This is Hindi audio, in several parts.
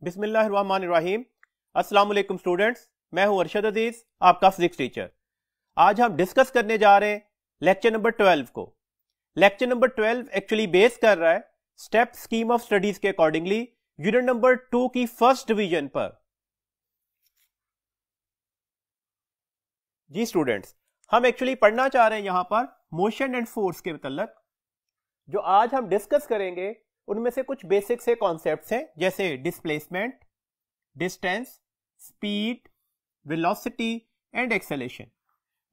बिस्मिल्लाहिर्रहमानिर्रहीम। अस्सलाम वालेकुम स्टूडेंट्स, मैं हूं अरशद अजीज, आपका फिजिक्स टीचर। आज हम डिस्कस करने जा रहे हैं लेक्चर नंबर 12 को। लेक्चर नंबर 12 एक्चुअली बेस कर रहा है स्टेप स्कीम ऑफ स्टडीज के अकॉर्डिंगली यूनिट नंबर 2 की फर्स्ट डिवीजन पर। जी स्टूडेंट्स, हम एक्चुअली पढ़ना चाह रहे हैं यहां पर मोशन एंड फोर्स के मतलब। जो आज हम डिस्कस करेंगे उनमें से कुछ बेसिक से कॉन्सेप्ट्स हैं, जैसे displacement, distance, speed, velocity and acceleration.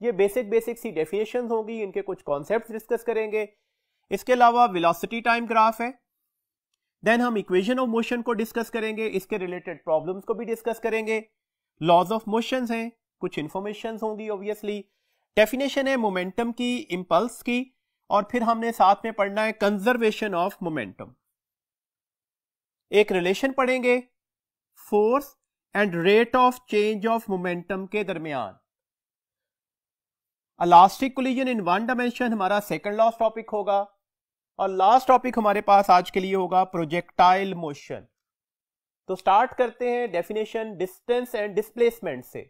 ये बेसिक सी डेफिनेशंस होंगी, इनके कुछ कॉन्सेप्ट्स डिस्कस करेंगे। इसके अलावा वेलोसिटी टाइम ग्राफ है। देन हम इक्वेशन ऑफ मोशन को डिस्कस करेंगे, इसके रिलेटेड प्रॉब्लम्स को भी डिस्कस करेंगे। लॉज ऑफ मोशंस हैं, कुछ इंफॉर्मेशन होंगी ऑब्वियसली। डेफिनेशन है मोमेंटम की, इंपल्स की, और फिर हमने साथ में पढ़ना है कंजर्वेशन ऑफ मोमेंटम। एक रिलेशन पढ़ेंगे force and rate of change of momentum के दरमियान। Elastic collision in one dimension हमारा सेकंड लास्ट टॉपिक होगा, और लास्ट टॉपिक हमारे पास आज के लिए होगा प्रोजेक्टाइल मोशन। तो स्टार्ट करते हैं डेफिनेशन डिस्टेंस एंड डिस्प्लेसमेंट से।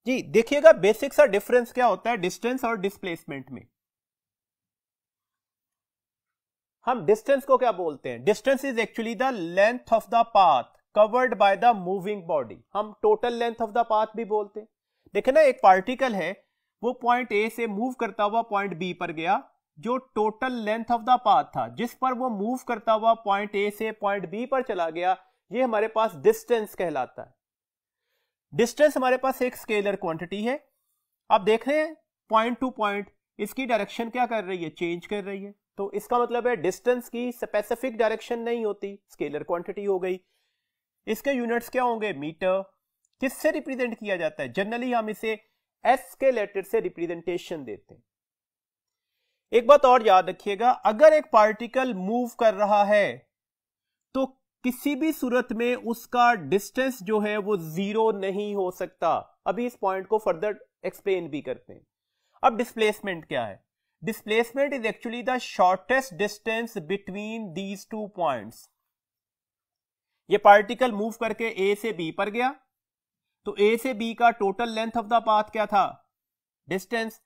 जी देखिएगा बेसिक सा डिफरेंस क्या होता है डिस्टेंस और डिस्प्लेसमेंट में। हम डिस्टेंस को क्या बोलते हैं? Distance is actually the length of the path covered by the moving body. हम total length of the path भी बोलते हैं। देखे ना, एक पार्टिकल है, वो पॉइंट ए से मूव करता हुआ पॉइंट बी पर गया। जो total length of the path था जिस पर वो मूव करता हुआ पॉइंट ए से पॉइंट बी पर चला गया, ये हमारे पास डिस्टेंस कहलाता है। डिस्टेंस हमारे पास एक स्केलर क्वांटिटी है। आप देख रहे हैं पॉइंट टू पॉइंट इसकी डायरेक्शन क्या कर रही है? चेंज कर रही है। तो इसका मतलब है डिस्टेंस की स्पेसिफिक डायरेक्शन नहीं होती, स्केलर क्वांटिटी हो गई। इसके यूनिट्स क्या होंगे? मीटर। किससे रिप्रेजेंट किया जाता है? जनरली हम इसे एस के लेटर से रिप्रेजेंटेशन देते हैं। एक बात और याद रखिएगा, अगर एक पार्टिकल मूव कर रहा है तो किसी भी सूरत में उसका डिस्टेंस जो है वो जीरो नहीं हो सकता। अभी इस पॉइंट को फर्दर एक्सप्लेन भी करते हैं। अब डिस्प्लेसमेंट क्या है? Displacement is actually the shortest distance between these two points. ये पार्टिकल मूव करके ए से बी पर गया, तो ए से बी का total length of the path क्या था? डिस्टेंस।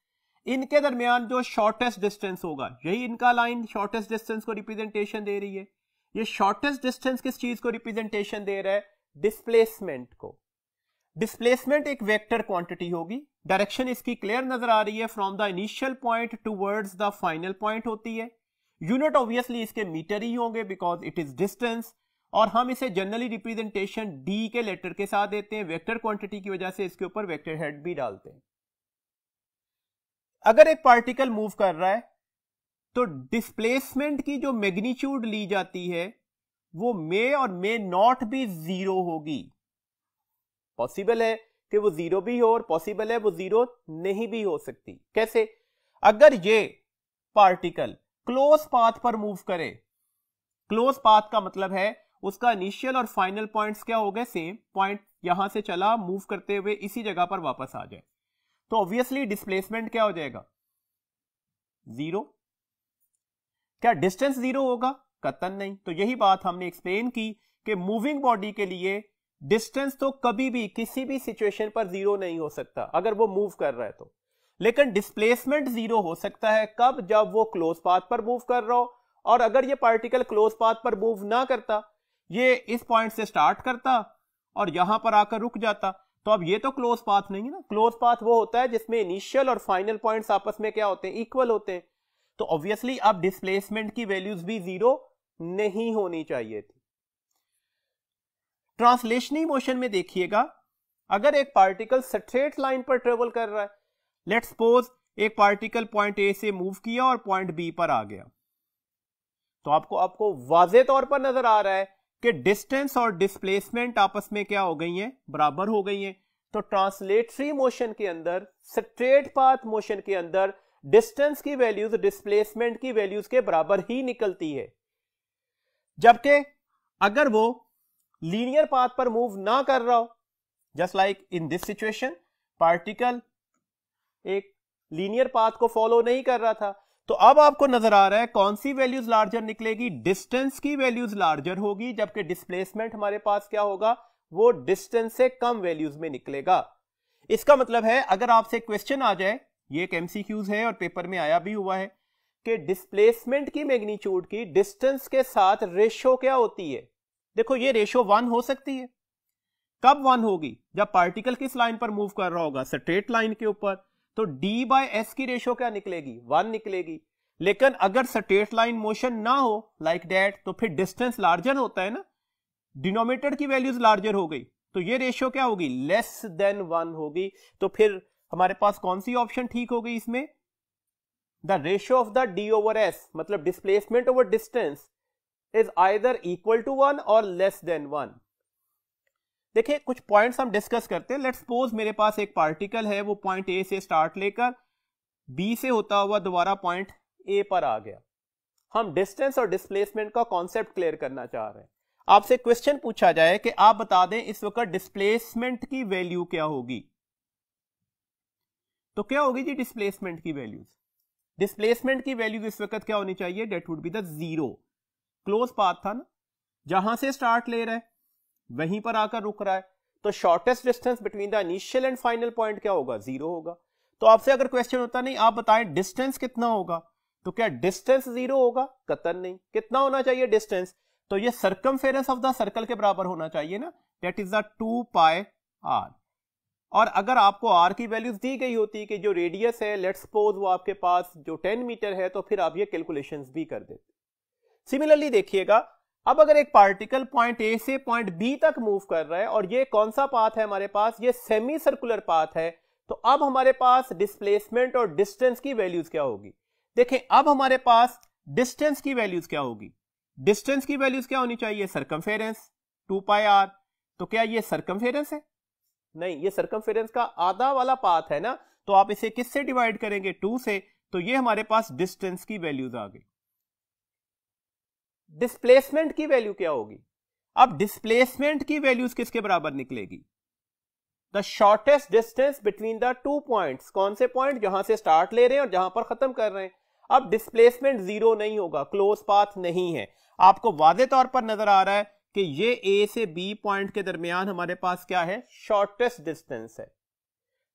इनके दरमियान जो शॉर्टेस्ट डिस्टेंस होगा, यही इनका लाइन शॉर्टेस्ट डिस्टेंस को रिप्रेजेंटेशन दे रही है। ये शॉर्टेस्ट डिस्टेंस किस चीज को रिप्रेजेंटेशन दे रहा है? डिस्प्लेसमेंट को। डिस्प्लेसमेंट एक वेक्टर क्वांटिटी होगी। डायरेक्शन इसकी क्लियर नजर आ रही है, from the initial point towards the final point होती है। यूनिट ऑब्वियसली इसके मीटर ही होंगे बिकॉज इट इज डिस्टेंस, और हम इसे जनरली रिप्रेजेंटेशन डी के लेटर के साथ देते हैं। वेक्टर क्वांटिटी की वजह से इसके ऊपर वेक्टर हेड भी डालते हैं। अगर एक पार्टिकल मूव कर रहा है तो डिस्प्लेसमेंट की जो मैग्नीट्यूड ली जाती है वो मे और मे नॉट भी जीरो होगी। पॉसिबल है कि वो जीरो भी हो, और पॉसिबल है वो जीरो नहीं भी हो सकती। कैसे? अगर ये पार्टिकल क्लोज पाथ पर मूव करे, क्लोज पाथ का मतलब है उसका इनिशियल और फाइनल पॉइंट्स क्या हो गए? Same point. यहां से चला मूव करते हुए इसी जगह पर वापस आ जाए, तो ऑब्वियसली डिस्प्लेसमेंट क्या हो जाएगा? जीरो। क्या डिस्टेंस जीरो होगा? कतई नहीं। तो यही बात हमने एक्सप्लेन की कि मूविंग बॉडी के लिए डिस्टेंस तो कभी भी किसी भी सिचुएशन पर जीरो नहीं हो सकता अगर वो मूव कर रहा है तो। लेकिन डिस्प्लेसमेंट जीरो हो सकता है कब? जब वो क्लोज पाथ पर मूव कर रहा हो। और अगर ये पार्टिकल क्लोज पाथ पर मूव ना करता, ये इस पॉइंट से स्टार्ट करता और यहां पर आकर रुक जाता, तो अब ये तो क्लोज पाथ नहीं है ना। क्लोज पाथ वो होता है जिसमें इनिशियल और फाइनल पॉइंट्स आपस में क्या होते हैं? इक्वल होते हैं। तो ऑब्वियसली अब डिस्प्लेसमेंट की वैल्यूज भी जीरो नहीं होनी चाहिए थी। ट्रांसलेशनल मोशन में देखिएगा, अगर एक पार्टिकल स्ट्रेट लाइन पर ट्रेवल कर रहा है, लेट्स सपोज एक पार्टिकल पॉइंट ए से मूव किया और पॉइंट बी पर आ गया, तो आपको वाज़े तौर पर नजर आ रहा है कि डिस्टेंस और डिस्प्लेसमेंट आपस में क्या हो गई हैं? बराबर हो गई हैं। तो ट्रांसलेटरी मोशन के अंदर, स्ट्रेट पाथ मोशन के अंदर डिस्टेंस की वैल्यूज डिस्प्लेसमेंट की वैल्यूज के बराबर ही निकलती है। जबकि अगर वो लीनियर पाथ पर मूव ना कर रहा हो, just like in this situation, particle एक लीनियर पाथ को फॉलो नहीं कर रहा था, तो अब आपको नजर आ रहा है कौन सी वैल्यूज लार्जर निकलेगी, डिस्टेंस की वैल्यूज लार्जर होगी, जबकि डिस्प्लेसमेंट हमारे पास क्या होगा, वो डिस्टेंस से कम वैल्यूज में निकलेगा। इसका मतलब है अगर आपसे क्वेश्चन आ जाए, ये एक एमसीक्यूज है और पेपर में आया भी हुआ है, कि डिस्प्लेसमेंट की मैग्नीट्यूड की डिस्टेंस के साथ रेशो क्या होती है। देखो ये रेशो 1 हो सकती है। कब 1 होगी, जब पार्टिकल किस लाइन पर मूव कर रहा होगा, स्ट्रेट लाइन के ऊपर, तो d/s की रेशो क्या निकलेगी, 1 निकलेगी। लेकिन अगर स्ट्रेट लाइन मोशन ना हो लाइक दैट, तो फिर डिस्टेंस लार्जर होता है ना, डिनोमिनेटर की वैल्यूज लार्जर हो गई, तो ये रेशो क्या होगी, लेस देन 1 होगी। तो फिर हमारे पास कौन सी ऑप्शन ठीक होगी इसमें, the ratio of the d/s, मतलब displacement over distance, is either equal to 1 और लेस देन 1। देखिए कुछ पॉइंट्स हम डिस्कस करते हैं। लेट्स सपोज मेरे पास एक पार्टिकल है, वो पॉइंट ए से स्टार्ट लेकर बी से होता हुआ दोबारा पॉइंट ए पर आ गया। हम डिस्टेंस और डिस्प्लेसमेंट का कॉन्सेप्ट क्लियर करना चाह रहे हैं। आपसे क्वेश्चन पूछा जाए कि आप बता दें इस वक्त डिस्प्लेसमेंट की वैल्यू क्या होगी, तो क्या होगी जी डिस्प्लेसमेंट की वैल्यूज। डिस्प्लेसमेंट की वैल्यू इस वक्त क्या होनी चाहिए, that would be the 0। Close path था ना, जहां से स्टार्ट ले रहा है वहीं पर आकर रुक रहा है, तो shortest distance between the initial and final point क्या होगा, 0 होगा। तो आपसे अगर क्वेश्चन होता नहीं आप बताएं डिस्टेंस कितना होगा, तो क्या डिस्टेंस 0 होगा, कतई नहीं। कितना होना चाहिए डिस्टेंस, तो ये सर्कमफेरेंस ऑफ द सर्कल के बराबर होना चाहिए ना, दैट इज द 2πr। और अगर आपको r की वैल्यूज दी गई होती कि जो रेडियस है लेट्स सपोज वो आपके पास जो 10 मीटर है, तो फिर आप ये कैलकुलेशंस भी कर देते। सिमिलरली देखिएगा, अब अगर एक पार्टिकल पॉइंट ए से पॉइंट बी तक मूव कर रहा है और ये कौन सा पाथ है हमारे पास, ये सेमी सर्कुलर पाथ है, तो अब हमारे पास डिस्प्लेसमेंट और डिस्टेंस की वैल्यूज क्या होगी। देखें अब हमारे पास डिस्टेंस की वैल्यूज क्या होगी, डिस्टेंस की वैल्यूज क्या होनी चाहिए, सर्कमफेरेंस 2πr। तो क्या ये सर्कमफेरेंस है, नहीं, ये सर्कमफेरेंस का आधा वाला पाथ है ना, तो आप इसे किससे डिवाइड करेंगे, 2 से, तो ये हमारे पास डिस्टेंस की वैल्यूज आ गई। डिस्प्लेसमेंट की वैल्यू क्या होगी, अब डिस्प्लेसमेंट की वैल्यूज किसके बराबर निकलेगी, the shortest distance between the 2 points. कौन से पॉइंट, जहां से स्टार्ट ले रहे हैं और जहां पर खत्म कर रहे हैं। अब डिस्प्लेसमेंट 0 नहीं होगा, क्लोज पाथ नहीं है। आपको वादे तौर पर नजर आ रहा है कि ये ए से बी पॉइंट के दरमियान हमारे पास क्या है, शॉर्टेस्ट डिस्टेंस है।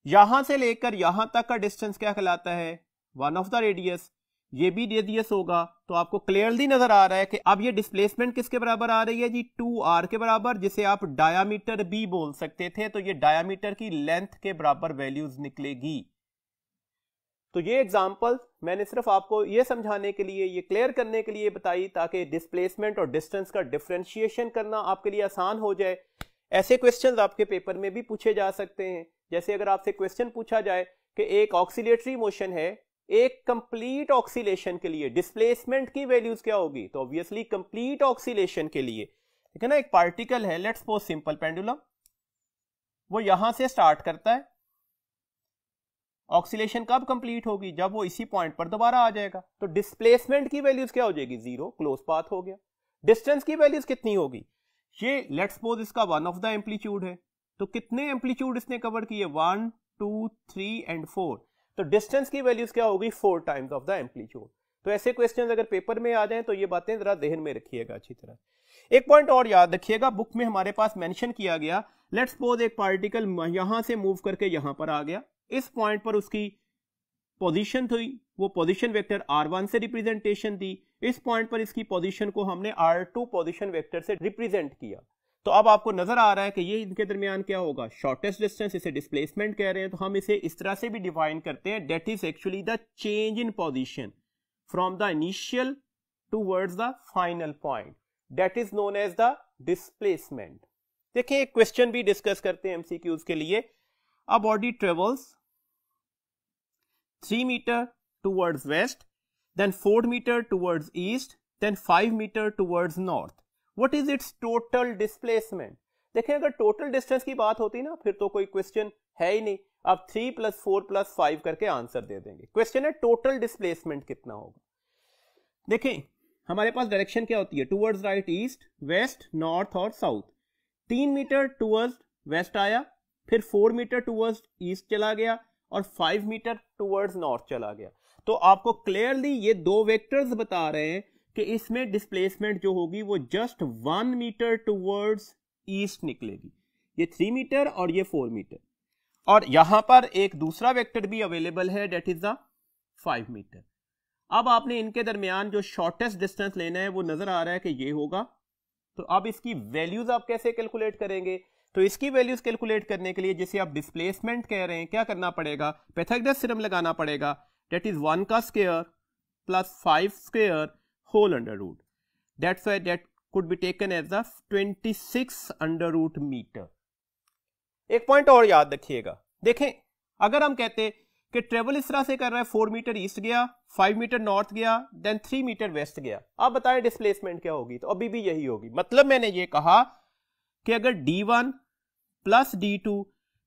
यहां से लेकर यहां तक का डिस्टेंस क्या कहलाता है, 1 ऑफ द रेडियस, ये भी रेडियस होगा। तो आपको क्लियरली नजर आ रहा है कि अब ये डिस्प्लेसमेंट किसके बराबर आ रही है जी, 2r के बराबर, जिसे आप डायामीटर भी बोल सकते थे। तो ये डायामीटर की लेंथ के बराबर वैल्यूज निकलेगी। तो ये एग्जांपल मैंने सिर्फ आपको ये समझाने के लिए, ये क्लियर करने के लिए बताई, ताकि डिस्प्लेसमेंट और डिस्टेंस का डिफरेंशिएशन करना आपके लिए आसान हो जाए। ऐसे क्वेश्चंस आपके पेपर में भी पूछे जा सकते हैं। जैसे अगर आपसे क्वेश्चन पूछा जाए कि एक ऑक्सीलेटरी मोशन है, एक कंप्लीट ऑक्सीलेशन के लिए डिस्प्लेसमेंट की वैल्यूज क्या होगी, तो ऑब्वियसली कंप्लीट ऑक्सीलेशन के लिए, ठीक है ना, एक पार्टिकल है, लेट्स सपोज सिंपल पेंडुलम, वो यहां से स्टार्ट करता है, ऑक्सीलेशन कब कंप्लीट होगी, जब वो इसी पॉइंट पर दोबारा आ जाएगा। तो डिस्प्लेसमेंट की वैल्यूज क्या हो जाएगी, 0, क्लोज पाथ हो गया। डिस्टेंस की वैल्यूज कितनी होगी, ये लेट्स सपोज इसका 1 ऑफ द एम्पलीट्यूड है, तो कितने एम्पलीट्यूड इसने कवर किए, 1 2 3 एंड 4। तो डिस्टेंस की वैल्यूज क्या होगी, 4 टाइम्स ऑफ द एम्पलीट्यूड। तो ऐसे क्वेश्चन अगर पेपर में आ जाएं तो ये बातें जरा ध्यान में रखिएगा अच्छी तरह। एक पॉइंट और याद रखिएगा, बुक में हमारे पास मेंशन किया गया, लेट्स सपोज एक पार्टिकल यहां से मूव करके यहां पर आ गया, इस पॉइंट पर उसकी पोजीशन थी, वो पोजीशन वेक्टर r1 से रिप्रेजेंटेशन दी, इस पॉइंट पर इसकी पोजीशन को हमने r2 पोजीशन वेक्टर से रिप्रेजेंट किया। तो अब आपको नजर आ रहा है कि ये इनके दरमियान क्या होगा, शॉर्टेस्ट डिस्टेंस, इसे डिस्प्लेसमेंट कह रहे हैं। तो हम इसे इस तरह से भी डिफाइन करते हैं, that is actually the change in position from the initial towards the final point, that is known as the displacement. देखिए एक क्वेश्चन भी डिस्कस करते हैं एमसीक्यूज के लिए। A body travels 3 meter towards west, then 4 meter towards east, then 5 meter towards north. What is its total displacement? देखें अगर टोटल डिस्टेंस की बात होती ना, फिर तो कोई क्वेश्चन है ही नहीं। आप 3 + 4 + 5 करके आंसर दे देंगे। क्वेश्चन है टोटल डिस्प्लेसमेंट कितना होगा। देखें हमारे पास डायरेक्शन क्या होती है, towards right, east, west, north और साउथ। 3 मीटर टूवर्ड्स वेस्ट आया, फिर 4 मीटर टूवर्ड्स ईस्ट चला गया और 5 मीटर टूवर्ड्स नॉर्थ चला गया। तो आपको क्लियरली ये दो वेक्टर्स बता रहे हैं कि इसमें डिस्प्लेसमेंट जो होगी वो जस्ट 1 मीटर टुवर्ड्स ईस्ट निकलेगी, ये 3 मीटर और ये 4 मीटर, और यहां पर एक दूसरा वेक्टर भी अवेलेबल है डेट इज द 5 मीटर। अब आपने इनके दरमियान जो शॉर्टेस्ट डिस्टेंस लेना है वो नजर आ रहा है कि ये होगा। तो अब इसकी वैल्यूज आप कैसे कैलकुलेट करेंगे? तो इसकी वैल्यूज कैलकुलेट करने के लिए जिसे आप डिस्प्लेसमेंट कह रहे हैं, क्या करना पड़ेगा? पाइथागोरस थ्योरम लगाना पड़ेगा, डेट इज 1 का square plus 5 square whole under root, that's why that could be taken as the 26 under root metre. एक पॉइंट और याद रखिएगा, देखें अगर हम कहते कि ट्रेवल इस तरह से कर रहा है, 4 मीटर ईस्ट गया, 5 मीटर नॉर्थ गया, देन 3 मीटर वेस्ट गया, आप बताएं डिस्प्लेसमेंट क्या होगी? तो अभी भी यही होगी। मतलब मैंने ये कहा कि अगर d1 plus d2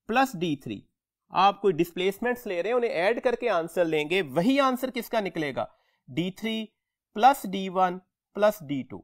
plus d3 आप कोई डिस्प्लेसमेंट्स ले रहे हैं, उन्हें ऐड करके आंसर लेंगे, वही आंसर किसका निकलेगा? d3 plus d1 plus d2।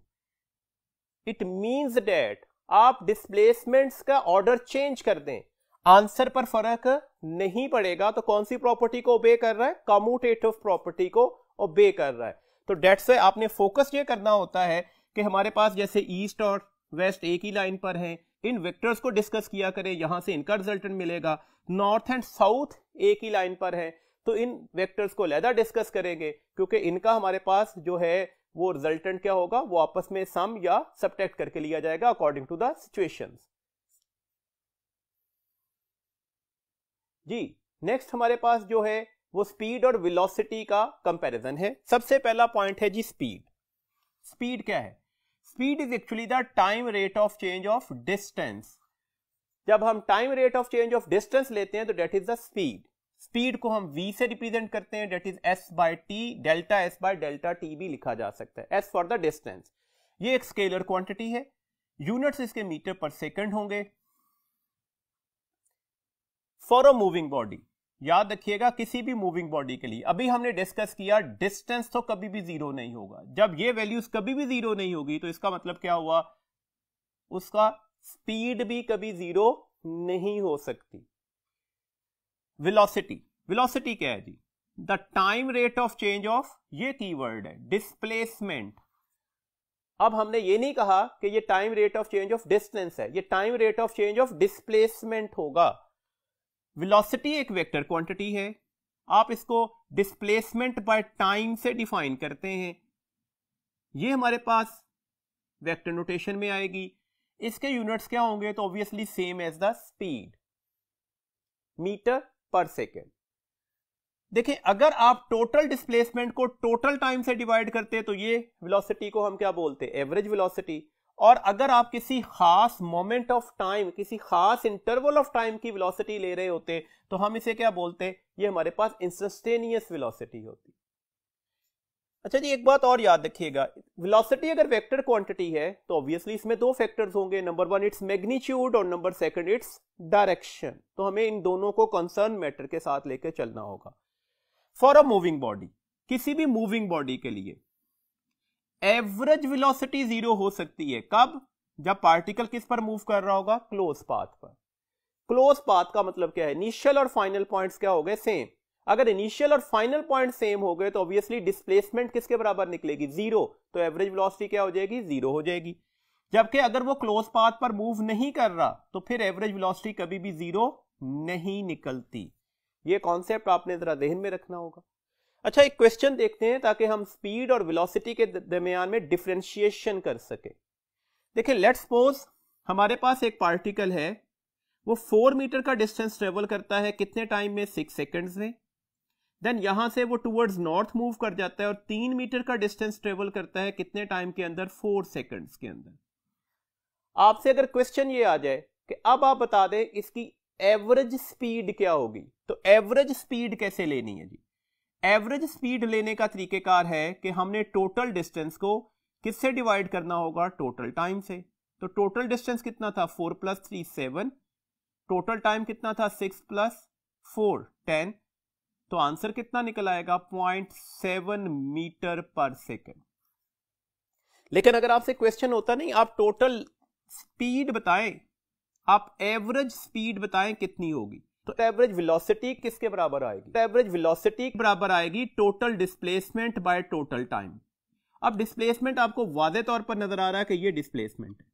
It means that आप डिस्प्लेसमेंट्स का ऑर्डर चेंज कर दें, आंसर पर फर्क नहीं पड़ेगा। तो कौन सी प्रॉपर्टी को ओबे कर रहा है? कम्यूटेटिव प्रॉपर्टी को ओबे कर रहा है। तो डेट्स व्हाई आपने फोकस ये करना होता है कि हमारे पास जैसे ईस्ट और वेस्ट एक ही लाइन पर हैं, इन वेक्टर्स को डिस्कस किया करें, यहां से इनका रिजल्टेंट मिलेगा। नॉर्थ एंड साउथ एक ही लाइन पर है, तो इन वेक्टर्स को अलग डिस्कस करेंगे, क्योंकि इनका हमारे पास जो है वो रिजल्टेंट क्या होगा, वो आपस में सम या सबट्रैक्ट करके लिया जाएगा अकॉर्डिंग टू द सिचुएशंस। जी नेक्स्ट हमारे पास जो है वो स्पीड और वेलोसिटी का कंपैरिजन है। सबसे पहला पॉइंट है जी स्पीड। स्पीड क्या है? Speed is actually the time rate of change of distance. जब हम time rate of change of distance लेते हैं तो that is the speed. Speed को हम v से रिप्रेजेंट करते हैं, that is s by T, delta s by delta T भी लिखा जा सकता है, s फॉर द डिस्टेंस। ये एक स्केलर क्वांटिटी है, यूनिट्स इसके मीटर पर सेकंड होंगे। फॉर अ मूविंग बॉडी, याद रखिएगा किसी भी मूविंग बॉडी के लिए, अभी हमने डिस्कस किया डिस्टेंस तो कभी भी जीरो नहीं होगा। जब ये वैल्यूज कभी भी जीरो नहीं होगी तो इसका मतलब क्या हुआ? उसका स्पीड भी कभी जीरो नहीं हो सकती। वेलोसिटी, वेलोसिटी क्या है जी? The time rate of change of, ये कीवर्ड है, डिस्प्लेसमेंट। अब हमने ये नहीं कहा कि ये time rate of change of distance है, ये time rate of change of displacement होगा। वेलोसिटी एक वेक्टर क्वांटिटी है, आप इसको डिस्प्लेसमेंट बाय टाइम से डिफाइन करते हैं। ये हमारे पास वेक्टर नोटेशन में आएगी। इसके यूनिट्स क्या होंगे? तो obviously same as the speed, metre per second. देखिए अगर आप टोटल डिस्प्लेसमेंट को टोटल टाइम से डिवाइड करते तो ये वेलोसिटी को हम क्या बोलते हैं? Average velocity. और अगर आप किसी खास मोमेंट ऑफ टाइम, किसी खास इंटरवल ऑफ टाइम की वेलोसिटी ले रहे होते तो हम इसे क्या बोलते? ये हमारे पास इंस्टेंटेनियस वेलोसिटी होती। अच्छा जी एक बात और याद रखिएगा, वेलोसिटी अगर वेक्टर क्वांटिटी है तो ऑब्वियसली इसमें दो फैक्टर्स होंगे, नंबर वन इट्स मैग्नीट्यूड और नंबर सेकंड इट्स डायरेक्शन। तो हमें इन दोनों को कंसर्न मैटर के साथ लेकर चलना होगा। फॉर अ मूविंग बॉडी, किसी भी मूविंग बॉडी के लिए एवरेज वेलोसिटी जीरो हो सकती है। कब? जब पार्टिकल किस पर मूव कर रहा होगा? क्लोज पाथ पर। क्लोज पाथ का मतलब क्या है? इनिशियल और फाइनल पॉइंट्स क्या हो गए? सेम। अगर इनिशियल और फाइनल पॉइंट सेम हो गए तो ऑब्वियसली डिस्प्लेसमेंट किसके बराबर निकलेगी? जीरो। तो एवरेज वेलोसिटी क्या हो जाएगी? जीरो हो जाएगी। जबकि अगर वो क्लोज पाथ पर मूव नहीं कर रहा तो फिर एवरेज वेलोसिटी कभी भी जीरो नहीं निकलती। ये कॉन्सेप्ट आपने जरा ध्यान में रखना होगा। अच्छा एक क्वेश्चन देखते हैं ताकि हम स्पीड और वेलोसिटी के दरमियान में डिफरेंशिएशन कर सके। देखिए लेट्स सपोज हमारे पास एक पार्टिकल है, वो 4 मीटर का डिस्टेंस ट्रेवल करता है कितने टाइम में? 6 सेकंड्स में। देन यहां से वो टुवर्ड्स नॉर्थ मूव कर जाता है और 3 मीटर का डिस्टेंस ट्रेवल करता है कितने टाइम के अंदर? 4 सेकंड्स के अंदर। आपसे अगर क्वेश्चन ये आ जाए कि अब आप बता दें इसकी एवरेज स्पीड क्या होगी, तो एवरेज स्पीड कैसे लेनी है जी? एवरेज स्पीड लेने का तरीकेकार है कि हमने टोटल डिस्टेंस को किससे डिवाइड करना होगा? टोटल टाइम से। तो टोटल डिस्टेंस कितना था? 4 + 3 7। टोटल टाइम कितना था? 6 + 4 10। तो आंसर कितना निकल आएगा? 0.7 मीटर पर सेकेंड। लेकिन अगर आपसे क्वेश्चन होता नहीं, आप टोटल स्पीड बताएं, आप एवरेज स्पीड बताएं कितनी होगी, तो एवरेज वेलोसिटी किसके बराबर आएगी? तो एवरेज वेलोसिटी बराबर आएगी total displacement by total time. अब डिस्प्लेसमेंट आपको वाज़ेह तौर पर नजर आ रहा है कि ये डिस्प्लेसमेंट है,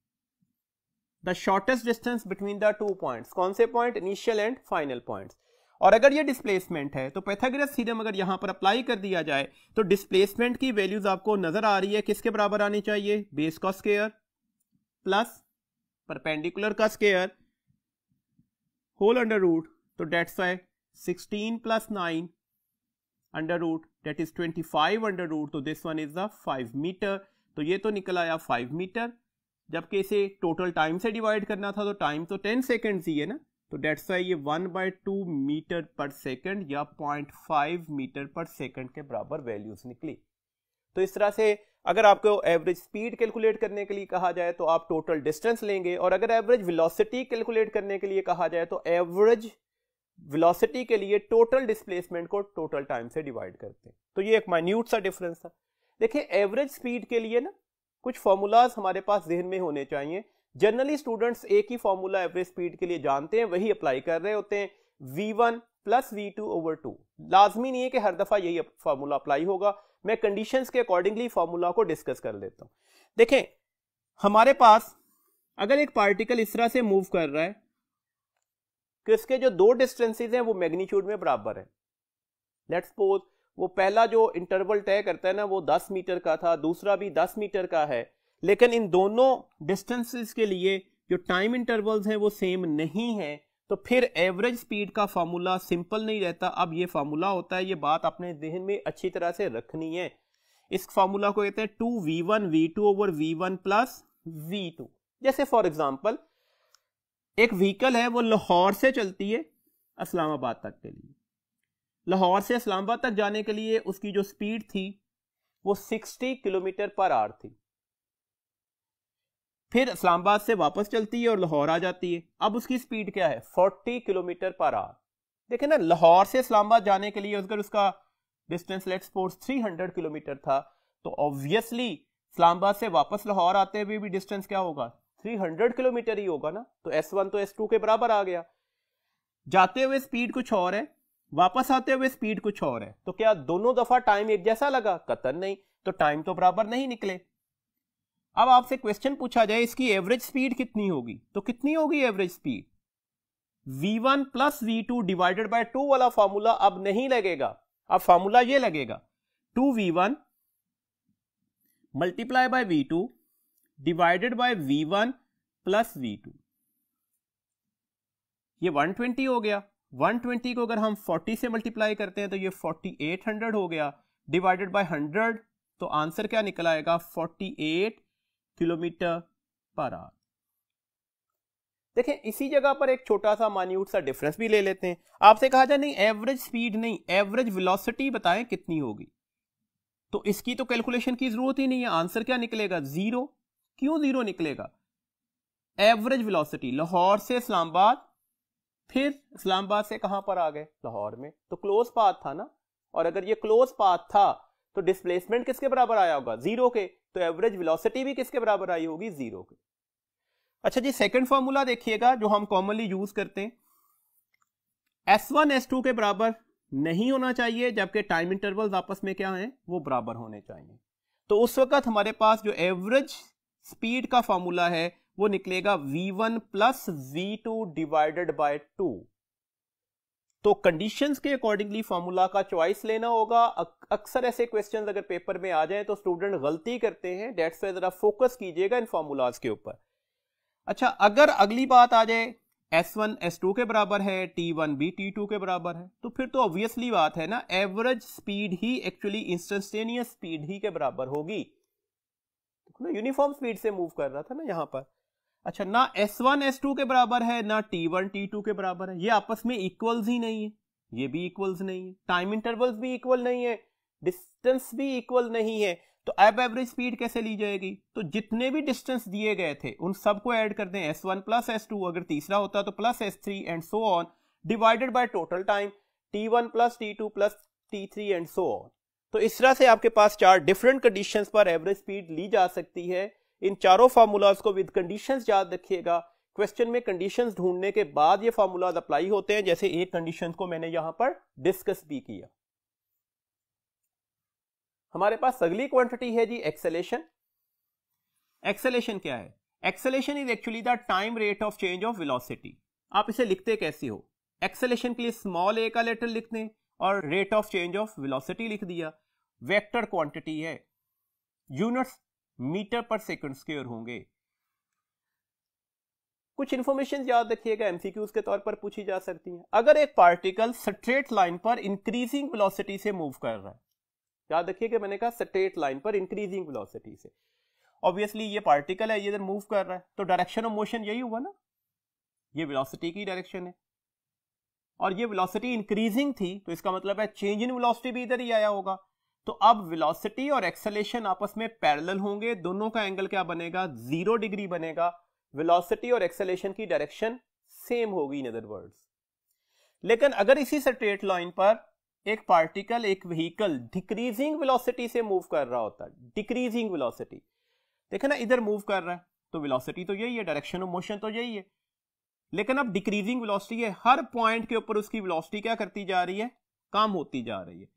the shortest distance between the two points. कौन से point? Initial and final points. और अगर ये डिस्प्लेसमेंट है तो पाइथागोरस थ्योरम अगर यहां पर अप्लाई कर दिया जाए तो डिस्प्लेसमेंट की वैल्यूज आपको नजर आ रही है किसके बराबर आनी चाहिए? बेस का स्क्वायर प्लस परपेंडिकुलर का स्क्वायर होल अंडर रूट, तो that's why 16 plus 9 under root that is 25 under root, तो this one is the 5 metre. तो ये तो निकल आया 5 मीटर, जबकि इसे टोटल टाइम से डिवाइड करना था तो टाइम तो 10 सेकेंड्स ही है ना, तो डेट्स वाई ये 1/2 मीटर पर सेकेंड या 0.5 मीटर पर सेकेंड के बराबर वैल्यूज निकली। तो इस तरह से अगर आपको एवरेज स्पीड कैलकुलेट करने के लिए कहा जाए तो आप टोटल डिस्टेंस लेंगे, और अगर एवरेज वेलोसिटी कैलकुलेट करने के लिए कहा जाए तो एवरेज वेलोसिटी के लिए टोटल डिस्प्लेसमेंट को टोटल टाइम से डिवाइड करते हैं। तो ये एक माइन्यूट सा डिफरेंस था। देखिए एवरेज स्पीड के लिए ना कुछ फॉर्मूलाज हमारे पास जहन में होने चाहिए। जनरली स्टूडेंट्स एक ही फॉर्मूला एवरेज स्पीड के लिए जानते हैं, वही अप्लाई कर रहे होते हैं, v1 प्लस v2/2। लाजमी नहीं है कि हर दफा यही फॉर्मूला अप्लाई होगा, मैं कंडीशंस के अकॉर्डिंगली फॉर्मूला को डिस्कस कर लेता हूं। देखें हमारे पास अगर एक पार्टिकल इस तरह से मूव कर रहा है कि उसके जो दो डिस्टेंसेस हैं वो मैग्नीट्यूड में बराबर है। लेट्स सपोज वो पहला जो इंटरवल तय करता है ना वो 10 मीटर का था, दूसरा भी 10 मीटर का है, लेकिन इन दोनों डिस्टेंसेस के लिए जो टाइम इंटरवल्स हैं वो सेम नहीं है, तो फिर एवरेज स्पीड का फार्मूला सिंपल नहीं रहता। अब ये फार्मूला होता है, ये बात अपने जहन में अच्छी तरह से रखनी है। इस फार्मूला को कहते हैं 2v1 v2/v1 प्लस v2। जैसे फॉर एग्जांपल एक व्हीकल है वो लाहौर से चलती है इस्लामाबाद तक के लिए, लाहौर से इस्लामाबाद तक जाने के लिए उसकी जो स्पीड थी वो 60 किलोमीटर पर आवर थी। फिर इस्लामाबाद से वापस चलती है और लाहौर आ जाती है, अब उसकी स्पीड क्या है? 40 किलोमीटर पर आवर। देखें ना, लाहौर से इस्लामाबाद जाने के लिए अगर उसका डिस्टेंस लेट्स सपोज 300 किलोमीटर था, तो ऑब्वियसली इस्लामाबाद से वापस लाहौर आते हुए भी डिस्टेंस क्या होगा? 300 किलोमीटर ही होगा ना। तो S1 तो S2 के बराबर आ गया। जाते हुए स्पीड कुछ और है, वापस आते हुए स्पीड कुछ और है, तो क्या दोनों दफा टाइम एक जैसा लगा? कतई नहीं, तो टाइम तो बराबर नहीं निकले। अब आपसे क्वेश्चन पूछा जाए इसकी एवरेज स्पीड कितनी होगी, तो कितनी होगी average speed? v1 plus v2 divided by 2 वाला फॉर्मूला अब नहीं लगेगा। अब फॉर्मूला ये लगेगा 2v1 multiply by v2 divided bye v1 plus v2। ये 120 हो गया। 120 को अगर हम 40 से मल्टीप्लाई करते हैं तो ये 4800 हो गया, डिवाइडेड बाय 100, तो आंसर क्या निकल आएगा? 48 किलोमीटर पर आवर। देखें इसी जगह पर एक छोटा सा मान्यूट सा डिफरेंस भी ले लेते हैं। आपसे कहा जाए नहीं एवरेज स्पीड नहीं, एवरेज वेलोसिटी बताएं कितनी होगी, तो इसकी तो कैलकुलेशन की जरूरत ही नहीं है। आंसर क्या निकलेगा? 0। क्यों 0 निकलेगा? एवरेज वेलोसिटी लाहौर से इस्लामाबाद, फिर इस्लामाबाद से कहां पर आ गए? लाहौर में, तो क्लोज पाथ था ना। और अगर ये क्लोज पाथ था तो डिस्प्लेसमेंट किसके बराबर आया होगा? 0 के। तो एवरेज वेलोसिटी भी किसके बराबर आई होगी? 0 के। अच्छा जी, सेकंड फॉर्मूला देखिएगा जो हम कॉमनली यूज करते हैं, S1 S2 के बराबर नहीं होना चाहिए, जबकि टाइम इंटरवल्स आपस में क्या हैं? वो बराबर होने चाहिए। तो उस वक्त हमारे पास जो एवरेज स्पीड का फॉर्मूला है वो निकलेगा v1 plus v2 divided by 2। तो कंडीशंस के अकॉर्डिंगली फॉर्मूला का चॉइस लेना होगा। अक्सर ऐसे क्वेश्चंस अगर पेपर में आ जाए तो स्टूडेंट गलती करते हैं, डेट्स वाई जरा फोकस कीजिएगा इन फॉर्मूलाज के ऊपर। अच्छा, अगर अगली बात आ जाए S1 S2 के बराबर है, T1 भी T2 के बराबर है, तो फिर तो ऑब्वियसली बात है ना, एवरेज स्पीड ही एक्चुअली इंस्टेंटेनियस स्पीड ही के बराबर होगी। यूनिफॉर्म स्पीड से मूव कर रहा था ना यहां पर। अच्छा, ना S1 S2 के बराबर है ना T1 T2 के बराबर है, ये आपस में इक्वल्स ही नहीं है, ये भी इक्वल्स नहीं है, टाइम इंटरवल्स भी इक्वल नहीं है, डिस्टेंस भी इक्वल नहीं है। तो अब एवरेज स्पीड कैसे ली जाएगी? तो जितने भी डिस्टेंस दिए गए थे उन सबको ऐड कर दें, S1 प्लस S2, अगर तीसरा होता तो plus S3 and so on, divided by total time, T1 plus T2 plus T3 and so on. तो इस तरह से आपके पास 4 डिफरेंट कंडीशंस पर एवरेज स्पीड ली जा सकती है। इन चारों फार्मूलाज को विद कंडीशंस याद रखिएगा क्वेश्चन में कंडीशंस ढूंढने के बाद ये फॉर्मूलाज अप्लाई होते हैं, जैसे एक कंडीशन को मैंने यहां पर डिस्कस भी किया। हमारे पास अगली क्वांटिटी है जी एक्सेलेरेशन। एक्सेलेरेशन क्या है? Acceleration is actually the time rate of change of velocity. आप इसे लिखते कैसे हो? एक्सेलेरेशन के लिए स्मॉल ए का लेटर लिखते हैं और rate of change of velocity लिख दिया। वेक्टर क्वांटिटी है, यूनिट्स मीटर पर सेकंड स्क्वायर होंगे। कुछ इंफॉर्मेशन याद रखिएगा, एमसीक्यूज के तौर पर पूछी जा सकती है। अगर एक पार्टिकल स्ट्रेट लाइन पर इंक्रीजिंग वेलोसिटी से मूव कर रहा है, याद रखिएगा मैंने कहा स्ट्रेट लाइन पर इंक्रीजिंग वेलोसिटी से, ऑब्वियसली ये पार्टिकल है, ये इधर मूव कर रहा है, तो डायरेक्शन ऑफ मोशन यही हुआ ना, ये वेलोसिटी की डायरेक्शन है और ये वेलोसिटी इंक्रीजिंग थी, तो इसका मतलब है चेंज इन वेलोसिटी भी इधर ही आया होगा। तो अब वेलोसिटी और एक्सेलेरेशन आपस में पैरेलल होंगे, दोनों का एंगल क्या बनेगा? 0 डिग्री बनेगा। वेलोसिटी और एक्सेलेरेशन की डायरेक्शन सेम होगी इन अदर वर्ड्स। लेकिन अगर इसी स्ट्रेट लाइन पर एक पार्टिकल, एक व्हीकल डिक्रीजिंग वेलोसिटी से मूव कर रहा होता है, डिक्रीजिंग वेलोसिटी, देखे ना इधर मूव कर रहा है, तो वेलोसिटी तो यही है, डायरेक्शन ऑफ मोशन तो यही है, लेकिन अब डिक्रीजिंग वेलोसिटी है, हर पॉइंट के ऊपर उसकी वेलोसिटी क्या करती जा रही है? कम होती जा रही है।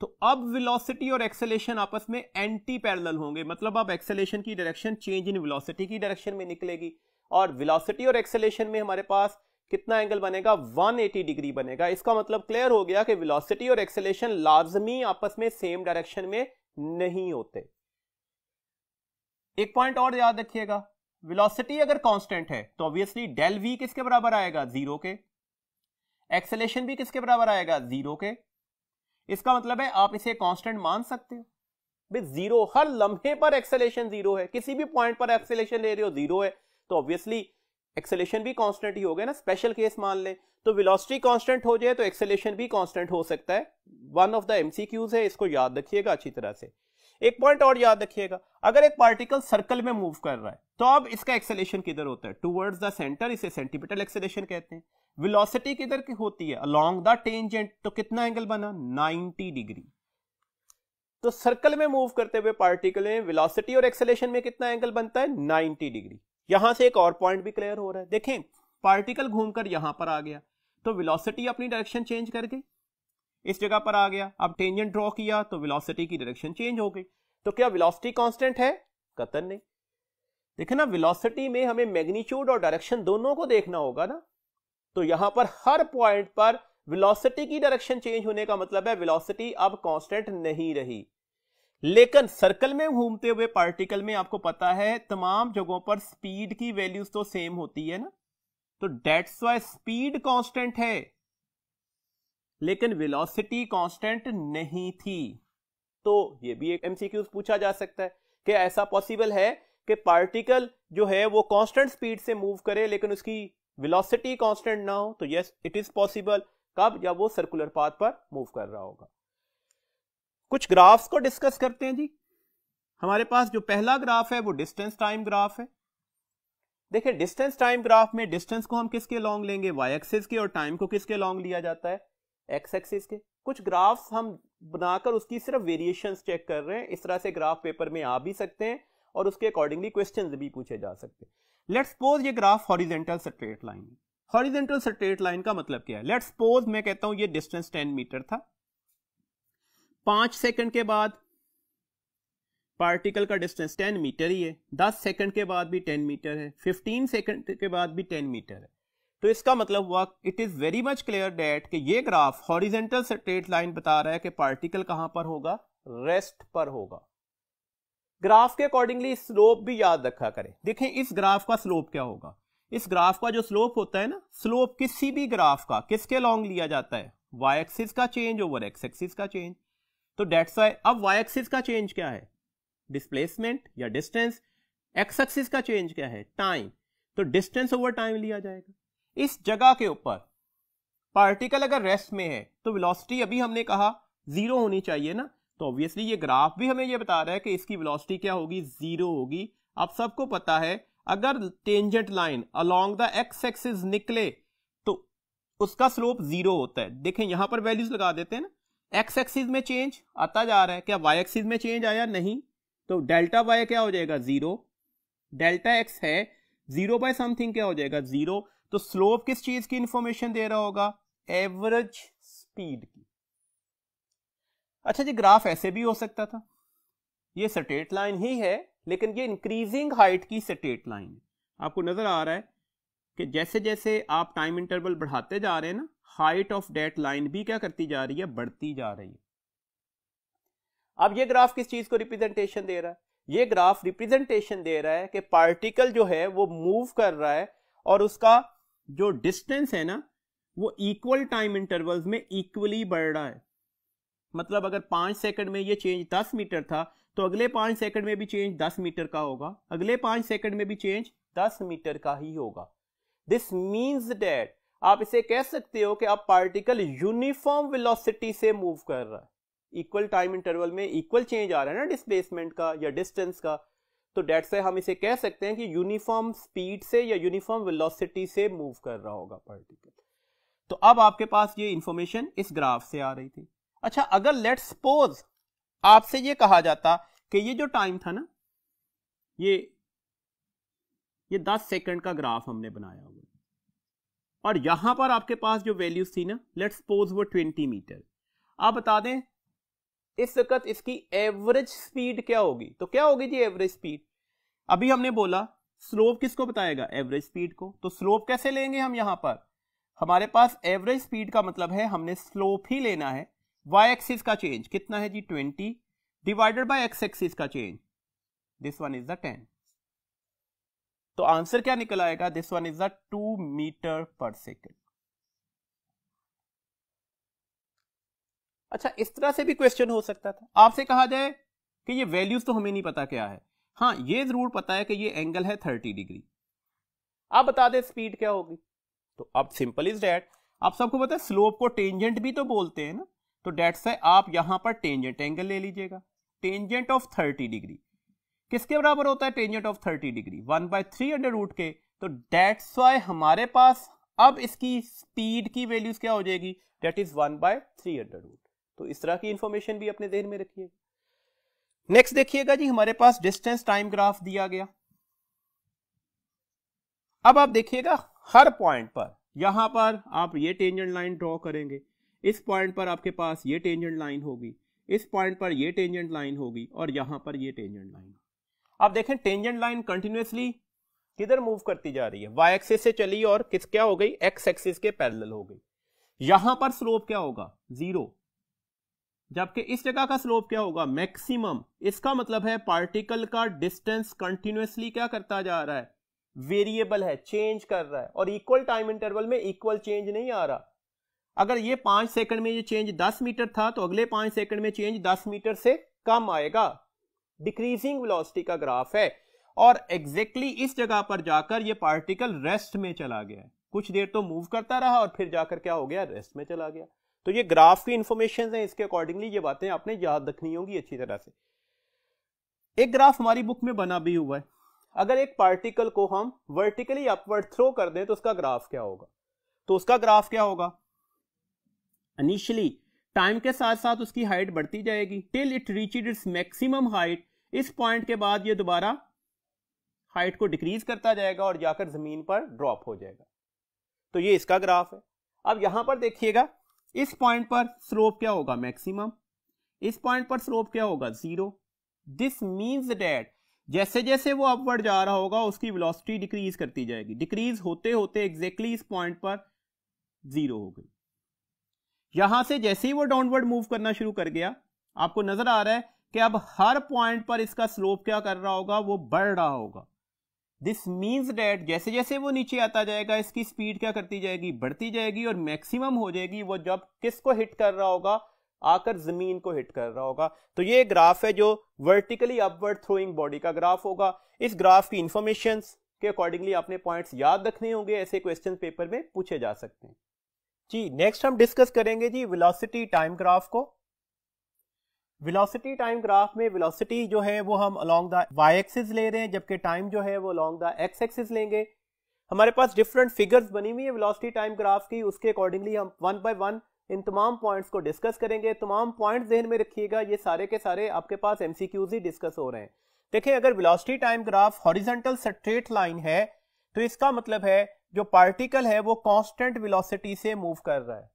तो अब वेलोसिटी और एक्सेलेरेशन आपस में एंटी पैरेलल होंगे, मतलब अब एक्सेलेरेशन की डायरेक्शन चेंज इन वेलोसिटी की डायरेक्शन में निकलेगी और वेलोसिटी और एक्सेलेरेशन में हमारे पास कितना एंगल बनेगा? 180 डिग्री बनेगा। इसका मतलब क्लियर हो गया कि वेलोसिटी और एक्सेलेरेशन लाजमी आपस में सेम डायरेक्शन में नहीं होते। एक पॉइंट और याद रखिएगा, वेलोसिटी अगर कांस्टेंट है तो ऑब्वियसली डेल वी किसके बराबर आएगा? 0 के। एक्सेलेरेशन भी किसके बराबर आएगा? 0 के। इसका मतलब है आप इसे कांस्टेंट मान सकते हो भाई, 0 हर लम्हे पर एक्सेलेरेशन 0 है, किसी भी पॉइंट पर एक्सेलेरेशन ले रहे हो 0 है, तो ऑब्वियसली एक्सेलेरेशन भी कांस्टेंट ही हो गया ना। स्पेशल केस मान ले तो वेलोसिटी कांस्टेंट हो जाए तो एक्सेलेरेशन भी कांस्टेंट हो सकता है। वन ऑफ द एमसीक्यूज है, इसको याद रखिएगा अच्छी तरह से। एक पॉइंट और याद रखिएगा, अगर एक पार्टिकल सर्कल में मूव कर रहा है तो अब इसका एक्सेलेरेशन किधर होता है? टुवर्ड्स द सेंटर, इसे सेंटीपिटल एक्सेलेरेशन कहते हैं। वेलोसिटी किधर की होती है? अलोंग द टेंजेंट, तो कितना एंगल बना? 90 डिग्री। तो सर्कल में मूव करते हुए पार्टिकल में वेलोसिटी और एक्सेलेरेशन में कितना एंगल बनता है? 90 डिग्री। यहां से एक और पॉइंट भी क्लियर हो रहा है, देखें पार्टिकल घूमकर यहां पर आ गया तो वेलोसिटी अपनी डायरेक्शन चेंज कर गई, इस जगह पर आ गया, अब टेंजेंट ड्रॉ किया तो वेलोसिटी की डायरेक्शन चेंज हो गई। तो क्या वेलोसिटी कांस्टेंट है? कतई नहीं। देखे ना, वेलोसिटी में हमें मैग्नीट्यूड और डायरेक्शन दोनों को देखना होगा ना, तो यहां पर हर पॉइंट पर वेलोसिटी की डायरेक्शन चेंज होने का मतलब है वेलोसिटी अब कांस्टेंट नहीं रही। लेकिन सर्कल में घूमते हुए पार्टिकल में आपको पता है तमाम जगहों पर स्पीड की वैल्यूज तो सेम होती है ना, तो दैट्स व्हाई स्पीड कांस्टेंट है लेकिन वेलोसिटी कांस्टेंट नहीं थी। तो ये भी एक एमसीक्यूज पूछा जा सकता है कि ऐसा पॉसिबल है कि पार्टिकल जो है वो कांस्टेंट स्पीड से मूव करे लेकिन उसकी वेलोसिटी कांस्टेंट ना हो? तो यस इट इज पॉसिबल। कब? जब वो सर्कुलर पाथ पर मूव कर रहा होगा। कुछ ग्राफ्स को डिस्कस करते हैं जी। हमारे पास जो पहला ग्राफ है वो डिस्टेंस टाइम ग्राफ है। देखिए डिस्टेंस टाइम ग्राफ में डिस्टेंस को हम किसके लॉन्ग लेंगे? वाई एक्सिस के, और टाइम को किसके लॉन्ग लिया जाता है? एक्स एक्सिस के। कुछ ग्राफ्स हम बनाकर उसकी सिर्फ वेरिएशंस चेक कर रहे हैं, इस तरह से ग्राफ पेपर में आ भी सकते हैं और उसके अकॉर्डिंगली क्वेश्चंस भी पूछे जा सकते हैं। लेट्स सपोज ये ग्राफ हॉरिजॉन्टल स्ट्रेट लाइन है। हॉरिजॉन्टल स्ट्रेट लाइन का मतलब क्या है? लेट्स सपोज मैं कहता हूं ये डिस्टेंस 10 मीटर था, 5 सेकंड के बाद पार्टिकल का डिस्टेंस 10 मीटर ही है, 10 सेकंड के बाद भी 10 मीटर है, 15 सेकंड के बाद भी 10 मीटर है। तो इसका मतलब हुआ it is very much clear that कि ये ग्राफ हॉरिजॉन्टल स्ट्रेट लाइन बता रहा है कि पार्टिकल कहां पर होगा? रेस्ट पर होगा। ग्राफ के अकॉर्डिंगली स्लोप भी याद रखा करें। देखें इस ग्राफ का स्लोप क्या होगा? इस ग्राफ का जो स्लोप होता है ना, स्लोप किसी भी ग्राफ का किसके लॉन्ग लिया जाता है? वाई एक्सिस का चेंज ओवर एक्स एक्सिस का चेंज। तो दैट्स व्हाई अब वाई एक्सिस का चेंज क्या है? डिस्प्लेसमेंट या डिस्टेंस। एक्स एक्सिस का चेंज क्या है? टाइम। तो डिस्टेंस ओवर टाइम लिया जाएगा। इस जगह के ऊपर पार्टिकल अगर रेस्ट में है तो वेलोसिटी अभी हमने कहा 0 होनी चाहिए ना, तो ऑब्वियसली ये ग्राफ भी हमें ये बता रहा है कि इसकी वेलोसिटी क्या होगी? 0 होगी। आप सबको पता है अगर tangent line along the x axis निकले तो उसका स्लोप 0 होता है। देखें यहां पर वैल्यूज लगा देते हैं ना, एक्स एक्सिस में चेंज आता जा रहा है, क्या वाई एक्सिस में चेंज आया? नहीं। तो डेल्टा वाई क्या हो जाएगा? 0। डेल्टा एक्स है जीरो बाय समथिंग क्या हो जाएगा, जीरो। तो स्लोप किस चीज की इंफॉर्मेशन दे रहा होगा, एवरेज स्पीड की। अच्छा जी, ग्राफ ऐसे भी हो सकता था, ये स्ट्रेट लाइन ही है लेकिन ये इंक्रीजिंग हाइट की स्ट्रेट लाइन है। आपको नजर आ रहा है कि जैसे जैसे आप टाइम इंटरवल बढ़ाते जा रहे हैं ना, हाइट ऑफ दैट लाइन भी क्या करती जा रही है, बढ़ती जा रही है। अब ये ग्राफ किस चीज को रिप्रेजेंटेशन दे रहा है, ये ग्राफ रिप्रेजेंटेशन दे रहा है कि पार्टिकल जो है वो मूव कर रहा है और उसका जो डिस्टेंस है ना वो इक्वल टाइम इंटरवल्स में इक्वली बढ़ रहा है। मतलब अगर 5 सेकंड में ये चेंज 10 मीटर था तो अगले 5 सेकंड में भी चेंज 10 मीटर का होगा, अगले 5 सेकंड में भी चेंज 10 मीटर का ही होगा। दिस मीन्स दैट आप इसे कह सकते हो कि अब पार्टिकल यूनिफॉर्म वेलोसिटी से मूव कर रहा है, इक्वल टाइम इंटरवल में इक्वल चेंज आ रहा है ना डिस्प्लेसमेंट का या डिस्टेंस का, तो दैट्स व्हाई हम इसे कह सकते हैं कि यूनिफॉर्म स्पीड से या यूनिफॉर्म वेलोसिटी से मूव कर रहा होगा पार्टिकल। तो अब आपके पास ये इंफॉर्मेशन इस ग्राफ से आ रही थी। अच्छा, अगर लेट्स सपोज आपसे ये कहा जाता कि ये जो टाइम था ना, ये 10 सेकंड का ग्राफ हमने बनाया हुआ और यहां पर आपके पास जो वैल्यूज थी ना, लेट्स सपोज वो 20 मीटर। आप बता दें इस वक्त इसकी एवरेज स्पीड क्या होगी, तो क्या होगी जी एवरेज स्पीड। अभी हमने बोला स्लोप किसको बताएगा, एवरेज स्पीड को। तो स्लोप कैसे लेंगे हम, यहां पर हमारे पास एवरेज स्पीड का मतलब है हमने स्लोप ही लेना है। वाई एक्सिस का चेंज कितना है जी 20 डिवाइडेड बाय एक्स एक्सिस का change, this one is the 10। तो आंसर क्या निकल आएगा, this one is the 2 metre per second. अच्छा, इस तरह से भी क्वेश्चन हो सकता था, आपसे कहा जाए कि ये वैल्यूज तो हमें नहीं पता क्या है, हाँ ये जरूर पता है कि ये एंगल है 30 डिग्री। आप बता दें स्पीड क्या होगी, तो अब सिंपल इज दैट, आप सबको पता है स्लोप को टेंजेंट भी तो बोलते हैं ना, तो डेट्स है आप यहां पर टेंजेंट एंगल ले लीजिएगा। टेंजेंट ऑफ 30 डिग्री किसके बराबर होता है, tangent of 30 degree 1/3 under root के। तो डेट्स वाई हमारे पास अब इसकी स्पीड की वैल्यूज क्या हो जाएगी, डेट इज 1/3 अंडर रूट। तो इस तरह की इंफॉर्मेशन भी अपने ध्यान में रखिएगा। नेक्स्ट देखिएगा जी, हमारे पास डिस्टेंस टाइम ग्राफ दिया गया। अब आप देखिएगा हर पॉइंट पर, यहां पर आप ये टेंजेंट लाइन ड्रॉ करेंगे, इस पॉइंट पर आपके पास ये टेंजेंट लाइन होगी, इस पॉइंट पर ये टेंजेंट लाइन होगी और यहां पर ये टेंजेंट लाइन। आप देखें टेंजेंट लाइन कंटिन्यूअसली किधर मूव करती जा रही है, वाई एक्सिस से चली और किस क्या हो गई, एक्स एक्सिस के पैरेलल हो गई। यहां पर स्लोप क्या होगा, 0, जबकि इस जगह का स्लोप क्या होगा, मैक्सिमम। इसका मतलब है पार्टिकल का डिस्टेंस कंटिन्यूअसली क्या करता जा रहा है, वेरिएबल है, चेंज कर रहा है और इक्वल टाइम इंटरवल में इक्वल चेंज नहीं आ रहा। अगर ये 5 सेकंड में ये चेंज 10 मीटर था तो अगले 5 सेकंड में चेंज 10 मीटर से कम आएगा। डिक्रीजिंग वेलोसिटी का ग्राफ है और एग्जैक्टली इस जगह पर जाकर ये पार्टिकल रेस्ट में चला गया है, कुछ देर तो मूव करता रहा और फिर जाकर क्या हो गया, रेस्ट में चला गया। तो ये ग्राफ की इंफॉर्मेशन है, इसके अकॉर्डिंगली ये बातें आपने याद रखनी होंगी अच्छी तरह से। एक ग्राफ हमारी बुक में बना भी हुआ है, अगर एक पार्टिकल को हम वर्टिकली अपवर्ड थ्रो कर दें तो उसका ग्राफ क्या होगा। तो उसका ग्राफ क्या होगा, इनिशियली टाइम के साथ साथ उसकी हाइट बढ़ती जाएगी till it reached its maximum height. इस पॉइंट के बाद ये दोबारा हाइट को डिक्रीज करता जाएगा और जाकर जमीन पर ड्रॉप हो जाएगा। तो ये इसका ग्राफ है। अब यहां पर देखिएगा, इस पॉइंट पर स्लोप क्या होगा, मैक्सिमम, इस पॉइंट पर स्लोप क्या होगा, 0। दिस मींस दैट जैसे जैसे वो अपवर्ड जा रहा होगा उसकी वेलोसिटी डिक्रीज करती जाएगी, डिक्रीज होते होते एग्जैक्टली इस पॉइंट पर 0 हो गई। यहां से जैसे ही वो डाउनवर्ड मूव करना शुरू कर गया, आपको नजर आ रहा है कि अब हर पॉइंट पर इसका स्लोप क्या कर रहा होगा, वो बढ़ रहा होगा। दिस मींस दैट जैसे जैसे वो नीचे आता जाएगा इसकी स्पीड क्या करती जाएगी, बढ़ती जाएगी और मैक्सिमम हो जाएगी वो जब किसको हिट कर रहा होगा, आकर जमीन को हिट कर रहा होगा। तो ये ग्राफ है जो वर्टिकली अपवर्ड थ्रोइंग बॉडी का ग्राफ होगा। इस ग्राफ की इंफॉर्मेशन के अकॉर्डिंगली आपने पॉइंट्स याद रखने होंगे, ऐसे क्वेश्चन पेपर में पूछे जा सकते हैं जी। नेक्स्ट हम डिस्कस करेंगे जी वेलोसिटी टाइम ग्राफ को। वेलोसिटी टाइम ग्राफ में वेलोसिटी जो है वो हम अलोंग द वाई एक्सिस ले रहे हैं, जबकि टाइम जो है वो अलोंग द एक्स एक्सिस लेंगे। हमारे पास डिफरेंट फिगर्स बनी हुई है वेलोसिटी टाइम ग्राफ की, उसके अकॉर्डिंगली हम वन बाय वन इन तमाम पॉइंट्स को डिस्कस करेंगे। तमाम पॉइंट्स ध्यान में रखिएगा, ये सारे के सारे आपके पास एमसीक्यूज ही डिस्कस हो रहे हैं। देखिए, अगर velocity time graph horizontal straight line है तो इसका मतलब है जो पार्टिकल है वो कांस्टेंट वेलोसिटी से मूव कर रहा है,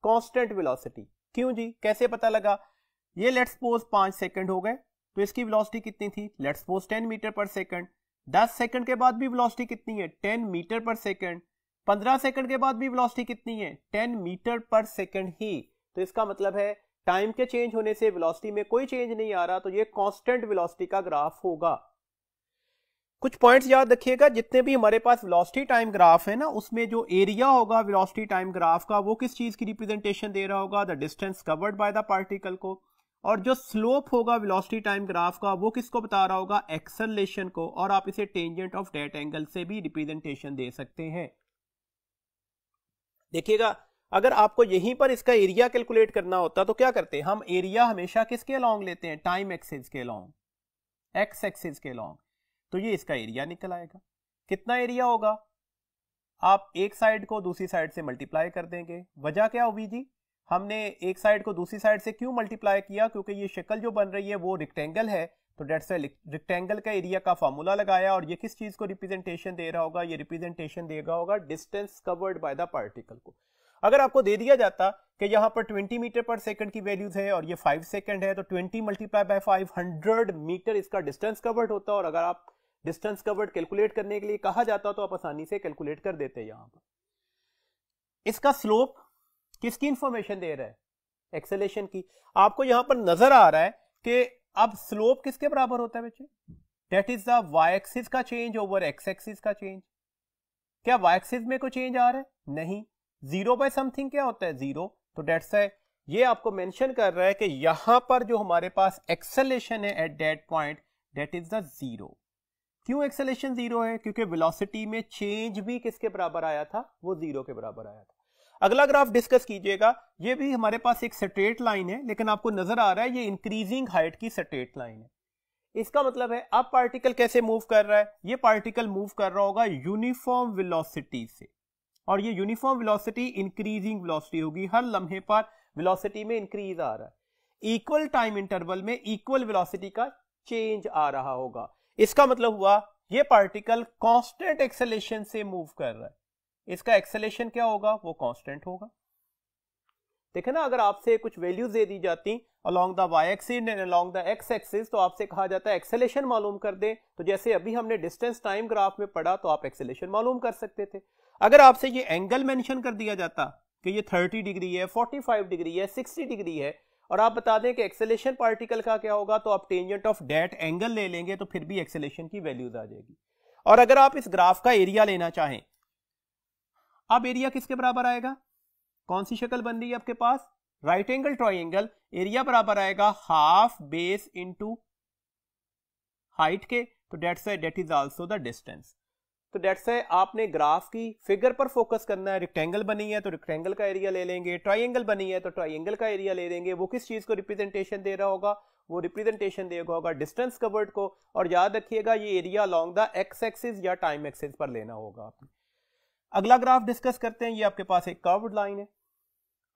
कांस्टेंट वेलोसिटी। क्यों जी, कैसे पता लगा? ये लेट्स सपोज 5 सेकंड हो गए, तो इसकी वेलोसिटी कितनी थी? लेट्स सपोज 10 मीटर पर सेकंड। 10 सेकंड के बाद भी वेलोसिटी कितनी है? 10 मीटर पर सेकंड। 15 सेकंड के बाद भी वेलोसिटी कितनी है? 10 मीटर पर सेकंड ही। तो इसका मतलब है टाइम के चेंज होने से वेलोसिटी में कोई चेंज नहीं आ रहा, तो ये कांस्टेंट वेलोसिटी का ग्राफ होगा। कुछ पॉइंट्स याद रखिएगा, जितने भी हमारे पास वेलोसिटी टाइम ग्राफ है ना, उसमें जो एरिया होगा वेलोसिटी टाइम ग्राफ का, वो किस चीज की रिप्रेजेंटेशन दे रहा होगा? The distance covered by the particle को। और जो स्लोप होगा वेलोसिटी टाइम ग्राफ का, वो किसको बता रहा होगा? एक्सेलरेशन को। और आप इसे टेंजेंट ऑफ दैट एंगल से भी रिप्रेजेंटेशन दे सकते हैं। देखिएगा, अगर आपको यहीं पर इसका एरिया कैलकुलेट करना होता तो क्या करते हैं? हम एरिया हमेशा किसके अलोंग लेते हैं? टाइम एक्सिस के अलोंग, एक्स एक्सिस के अलोंग। तो ये इसका एरिया निकल आएगा। कितना एरिया होगा? आप एक साइड को दूसरी साइड से मल्टीप्लाई कर देंगे। वजह क्या होगी जी? हमने एक साइड को दूसरी साइड से क्यों मल्टीप्लाई किया? क्योंकि ये शक्ल जो बन रही है वो रेक्टेंगल है, तो डेट्स रेक्टेंगल का एरिया का फॉर्मूला लगाया। और ये किस चीज को रिप्रेजेंटेशन दे रहा होगा? ये रिप्रेजेंटेशन देगा होगा distance covered by the particle को। अगर आपको दे दिया जाता कि यहाँ पर 20 मीटर पर सेकंड की वैल्यूज है और ये 5 सेकंड है, तो 20 मल्टीप्लाई बाय 500 मीटर इसका डिस्टेंस कवर्ड होता। और अगर आप डिस्टेंस कवर्ड कैलकुलेट करने के लिए कहा जाता तो आप आसानी से कैलकुलेट कर देते। यहां पर इसका स्लोप किसकी इंफॉर्मेशन दे रहा है? एक्सेलेरेशन की। आपको यहां पर नजर आ रहा है कि अब स्लोप किसके बराबर होता है बच्चे? That is the Y axis का चेंज ओवर एक्स एक्सिस का चेंज। क्या वाई एक्सिस में कोई चेंज आ रहा है? नहीं। 0 बाय समथिंग क्या होता है? 0। तो डेट्स है, ये आपको मेंशन कर रहा है कि यहां पर जो हमारे पास एक्सेलेरेशन है at that point, that is the 0। क्यों एक्सेलेरेशन 0 है? क्योंकि वेलोसिटी में चेंज भी किसके बराबर आया था? वो 0 के बराबर आया था। अगला ग्राफ डिस्कस कीजिएगा। ये भी हमारे पास एक स्ट्रेट लाइन है, लेकिन आपको नजर आ रहा है ये इंक्रीजिंग हाइट की स्ट्रेट लाइन है। इसका मतलब है अब पार्टिकल कैसे मूव कर रहा है? ये पार्टिकल मूव कर रहा होगा यूनिफॉर्म वेलोसिटी से, और ये यूनिफॉर्म वेलोसिटी इंक्रीजिंग वेलोसिटी होगी। हर लम्हे पर वेलोसिटी में इंक्रीज आ रहा है। इक्वल टाइम इंटरवल में इक्वल वेलोसिटी का चेंज आ रहा होगा। इसका मतलब हुआ ये पार्टिकल कांस्टेंट एक्सेलेरेशन से मूव कर रहा है। इसका एक्सेलेरेशन क्या होगा? वो कांस्टेंट होगा। देखे ना, अगर आपसे कुछ वैल्यूज दे दी जाती along the Y axis and along the x axis, तो आपसे कहा जाता है एक्सेलेरेशन मालूम कर दे। तो जैसे अभी हमने डिस्टेंस टाइम ग्राफ में पढ़ा, तो आप एक्सेलेरेशन मालूम कर सकते थे। अगर आपसे ये एंगल मेंशन कर दिया जाता कि ये 30 डिग्री है, 45 डिग्री है, 60 डिग्री है, और आप बता दें कि एक्सेलेरेशन पार्टिकल का क्या होगा, तो आप टेंजेंट ऑफ दैट एंगल ले लेंगे, तो फिर भी एक्सेलेरेशन की वैल्यूज आ जाएगी। और अगर आप इस ग्राफ का एरिया लेना चाहें, अब एरिया किसके बराबर आएगा? कौन सी शक्ल बन रही है आपके पास? Right angle triangle. एरिया बराबर आएगा हाफ बेस इनटू हाइट के, तो that is also the distance. तो डेट्स है, आपने ग्राफ की फिगर पर फोकस करना है। रेक्टेंगल बनी है तो रेक्टेंगल का एरिया ले लेंगे, ट्राइंगल बनी है तो ट्राइंगल का एरिया ले लेंगे। वो किस चीज को रिप्रेजेंटेशन दे रहा होगा? वो रिप्रेजेंटेशन देगा होगा डिस्टेंस कवर्ड को। और याद रखिएगा ये area along the x axis या टाइम एक्सिस पर लेना होगा आपने। अगला ग्राफ डिस्कस करते हैं। ये आपके पास एक कर्व्ड लाइन है।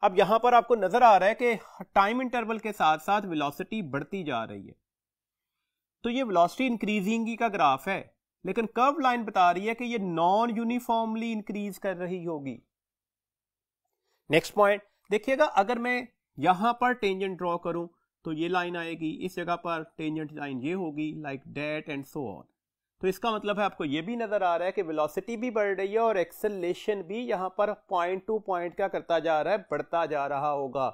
अब यहां पर आपको नजर आ रहा है कि टाइम इंटरवल के साथ साथ वेलोसिटी बढ़ती जा रही है। तो ये वेलोसिटी इंक्रीजिंग का ग्राफ है, लेकिन कर्व लाइन बता रही है कि ये नॉन यूनिफॉर्मली इंक्रीज कर रही होगी। नेक्स्ट पॉइंट देखिएगा, अगर मैं यहां पर टेंजेंट ड्रॉ करूं तो ये लाइन आएगी, इस जगह पर टेंजेंट लाइन ये होगी, like that and so on. तो इसका मतलब है आपको ये भी नजर आ रहा है कि वेलोसिटी भी बढ़ रही है और एक्सेलरेशन भी यहां पर पॉइंट टू पॉइंट क्या करता जा रहा है? बढ़ता जा रहा होगा।